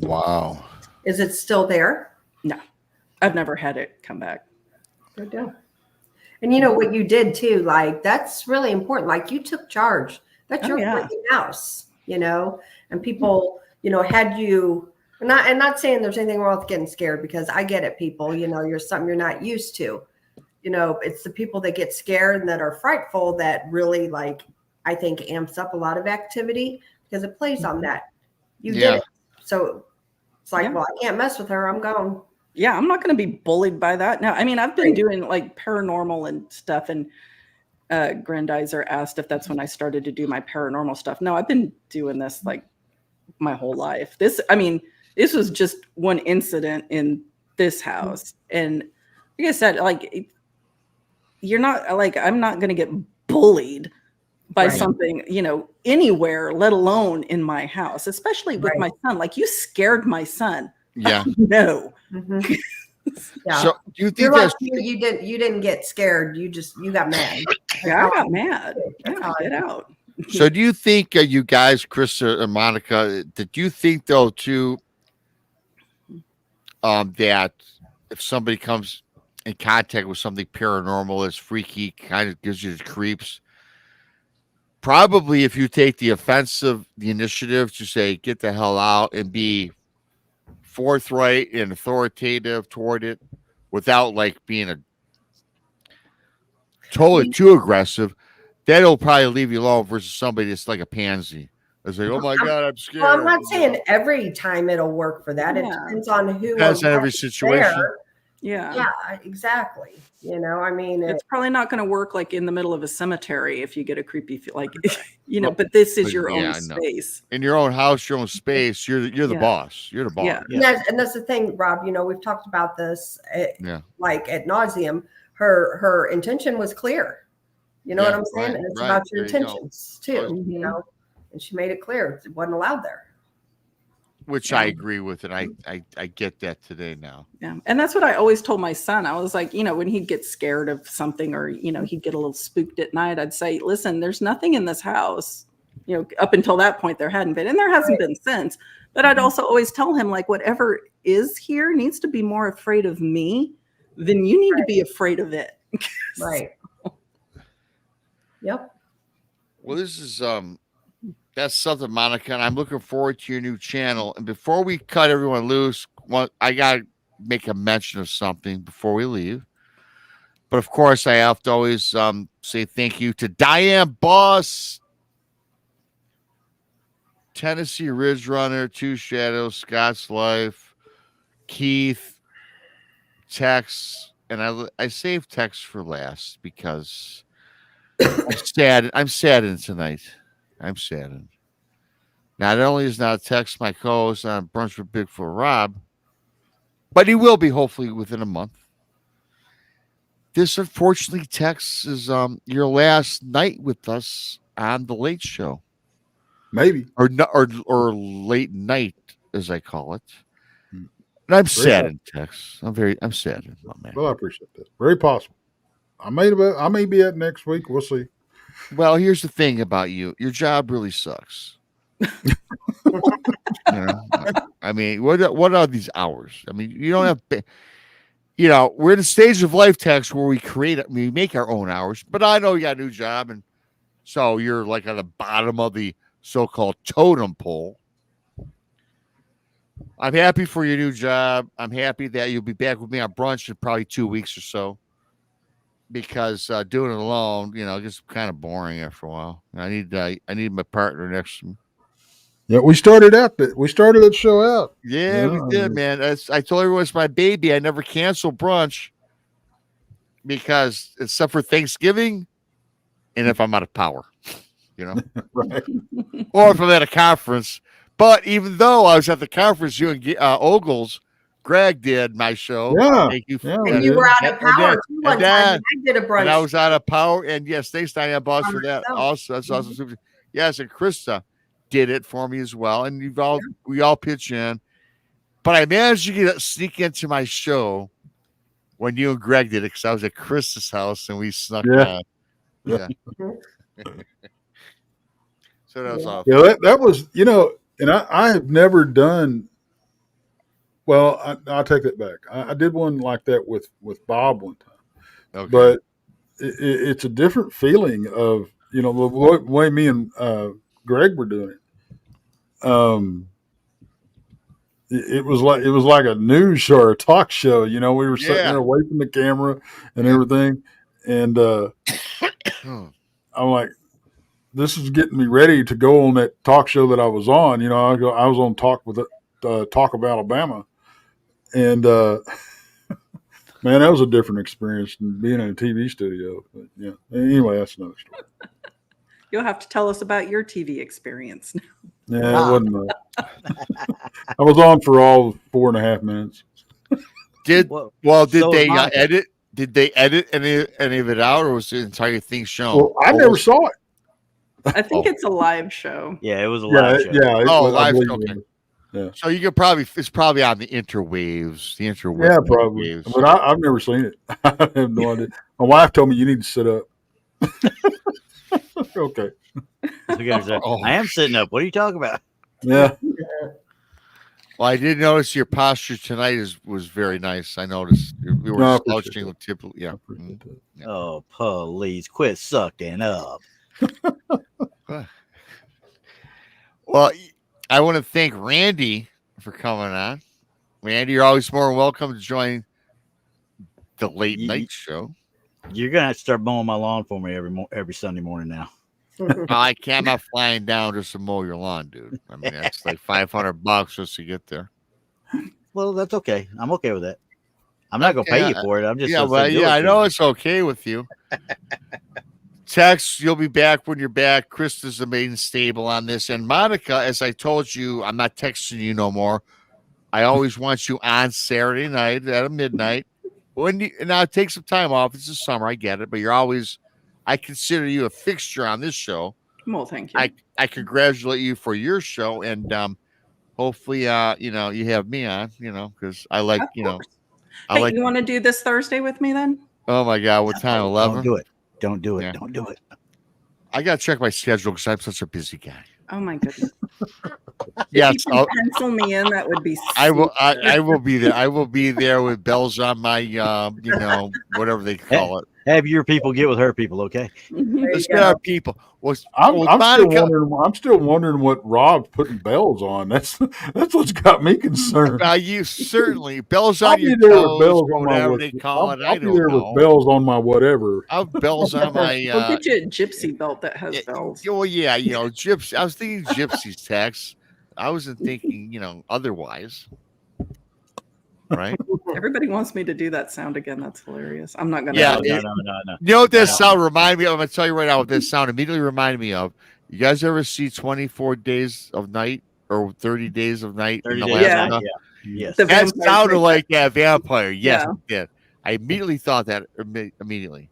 Wow. Is it still there? No, I've never had it come back. Good deal. And what you did too, that's really important. You took charge. That's your freaking house, and people, had you. Not saying there's anything wrong with getting scared, because I get it, people. You're something you're not used to. It's the people that get scared and that are frightful that really, I think, amps up a lot of activity because it plays on that. You did it. So it's well, I can't mess with her. I'm gone. Yeah, I'm not going to be bullied by that. No, I've been doing paranormal and stuff. And Grandizer asked if that's when I started to do my paranormal stuff. No, I've been doing this my whole life. This was just one incident in this house. And like I said, you're not I'm not going to get bullied by something, anywhere, let alone in my house, especially with my son. You scared my son. Yeah. No. Mm-hmm. Yeah. So do you think you didn't get scared. You got mad. Yeah, I got mad. Yeah, get out. So do you think you guys, Chris and Monica, did you think though too, that if somebody comes in contact with something paranormal, is freaky, kind of gives you the creeps, probably if you take the initiative to say, get the hell out, and be forthright and authoritative toward it without being totally too aggressive, that'll probably leave you alone versus somebody that's like a pansy. It's like, oh my God, I'm scared. Well, I'm not saying every time it'll work for that. It Yeah. depends on who. Depends on and every what's situation. there. Yeah. Yeah, exactly. You know, I mean, It's probably not going to work like in the middle of a cemetery if you get a creepy feel like, you know, but this is your own Yeah, I know. space. In your own house, your own space, you're the Yeah. boss. You're the boss. Yeah. and that's the thing, Rob. You know, we've talked about this, Yeah. like ad nauseum. Her intention was clear. You know Yeah, what I'm saying? right, and it's right. about your There you go. intentions too. You know, and she made it clear it wasn't allowed there. Which I agree with, and I get that today now. Yeah. And that's what I always told my son. I was like, you know, when he'd get scared of something or, you know, he'd get a little spooked at night, I'd say, listen, there's nothing in this house. You know, up until that point, there hadn't been, and there hasn't been since. But I'd also always tell him, like, whatever is here needs to be more afraid of me than you need to be afraid of it. Right. Yep. Well, this is that's something, Monica, and I'm looking forward to your new channel. And before we cut everyone loose, I gotta make a mention of something before we leave. But of course, I have to always say thank you to Diane Boss, Tennessee Ridge Runner, Two Shadows, Scott's Life, Keith, Tex, and I saved Tex for last because I'm saddened tonight. I'm saddened. Not only is not Tex my co-host on Brunch with Bigfoot Rob, but he will be hopefully within a month. This, unfortunately, Tex, is your last night with us on the Late Show, Maybe. or late night, as I call it. And I'm saddened, Tex. I'm saddened, my man. Well, I appreciate that. Very possible. I may be at next week. We'll see. Well, here's the thing about you. Your job really sucks. You know, I mean, what are these hours? I mean, you don't have, you know, we're in a stage of life, Tex, where we make our own hours. But I know you got a new job, and so you're like at the bottom of the so-called totem pole. I'm happy for your new job. I'm happy that you'll be back with me on Brunch in probably 2 weeks or so. Because doing it alone, you know, just kind of boring after a while. I need my partner next to me. Yeah, we started that show out. Yeah, we did, man. I told everyone it's my baby. I never cancel Brunch because except for Thanksgiving and if I'm out of power, you know, Right. or if I'm at a conference. But even though I was at the conference, you and Ogles, Greg did my show. Yeah. Thank you. Yeah, And you were out of power too one and time. then- And I did a brunch. And I was out of power. And yes, thanks, Diane Boss, On for that. myself. Also, that's awesome. Super. Yes, and Krista did it for me as well. And we all pitch in. But I managed to sneak into my show when you and Greg did it because I was at Krista's house and we snuck on. Yeah. So that was awesome. Yeah, that was, you know, and I have never done. Well, I'll take that back. I did one like that with Bob one time, Okay. but it's a different feeling of, you know, the way me and Greg were doing it. It was like a news show or a talk show. You know, we were sitting there away from the camera and everything, and I'm like, this is getting me ready to go on that talk show that I was on. You know, I was on Talk of Alabama, and man, that was a different experience than being in a TV studio. But yeah, anyway, that's another story. You'll have to tell us about your TV experience. Yeah, it wasn't much. I was on for all 4.5 minutes. Did Well, did so they is mine. edit? Did they edit any of it out, or was the entire thing shown? Well, I never saw it. I think it's a live show. Yeah, it was a Yeah, live show. yeah. Live. believe Okay. it. Yeah. So you could it's probably on the interwaves. The interwaves. Yeah, probably. Waves. But I've never seen it. I have no idea. My wife told me you need to sit up. Okay. The guy said, I am sitting up. What are you talking about? Yeah. Well, I did notice your posture tonight was very nice. I noticed we were No, I appreciate slouching that. typically. Yeah. I appreciate that. Yeah. Oh, please quit sucking up. Well, I want to thank Randy for coming on. Randy, you're always more than welcome to join the late night show. You're gonna have to start mowing my lawn for me every Sunday morning now. I can't. I'm not flying down just to mow your lawn, dude. I mean, that's like $500 just to get there. Well, that's okay. I'm okay with that. I'm not gonna Okay, pay you for it. I'm just yeah, gonna well, say do yeah, it I to know you. it's okay with you. Tex, you'll be back when you're back. Krista's the main stable on this, and Monica, as I told you, I'm not texting you no more. I always want you on Saturday night at midnight. Now take some time off. It's the summer, I get it, but you're always. I consider you a fixture on this show. Well, thank you. I congratulate you for your show, and hopefully, you have me on, because I like, Of course. I Hey, like. you want to do this Thursday with me then? Oh my God, what time? 11. Don't do it. Don't do it. Yeah. Don't do it. I gotta check my schedule because I'm such a busy guy. Oh my goodness. Yes, If you can pencil me in, that would be I will. super. I will be there. I will be there with bells on my, whatever they call it. Have your people get with her people, okay? There Let's you get go. our people. I'm still Monica, wondering. I'm still wondering what Rob's putting bells on. That's what's got me concerned. you certainly bells I'll on be your there with toes, bells on my whatever what- they call it. I I'll be don't there know. with bells on my whatever. I'll have bells on my. We'll get you a gypsy belt that has bells. Well, yeah, gypsy. I was thinking gypsies, Tex. I wasn't thinking, otherwise. Right? Everybody wants me to do that sound again. That's hilarious. I'm not gonna. Yeah, do it. No. You know what that sound reminded me of? I'm gonna tell you right now what this sound immediately reminded me of. You guys ever see 24 Days of Night or 30 Days of Night 30 in days. Alaska? Yeah. Yes. The That vampire sounded thing. like that vampire. Yes, Yeah. it did. I immediately thought that immediately.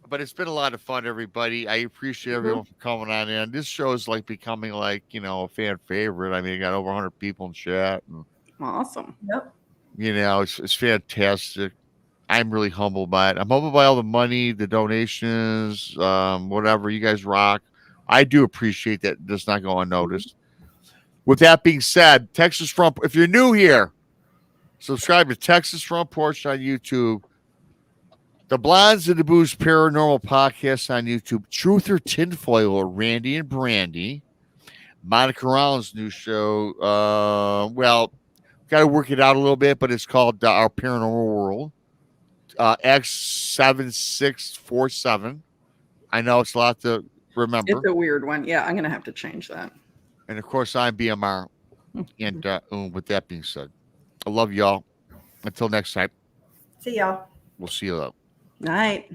But it's been a lot of fun, everybody. I appreciate everyone for coming on in. This show is like becoming like, a fan favorite. I mean, I got over 100 people in chat. And, Awesome. Yep. it's fantastic. I'm really humbled by it. I'm humbled by all the money, the donations, whatever. You guys rock. I do appreciate that. Does not go unnoticed. With that being said, Texas Front, if you're new here, subscribe to Texas Front Porch on YouTube. The Blondes and the Booze Paranormal Podcast on YouTube. Truth or Tinfoil or Randy and Brandy. Monica Rollins' new show. Got to work it out a little bit, but it's called Our Paranormal World. X7647. I know it's a lot to remember. It's a weird one. Yeah, I'm gonna have to change that. And of course, I'm BMR. And with that being said, I love y'all. Until next time, See y'all. we'll see you later. Night.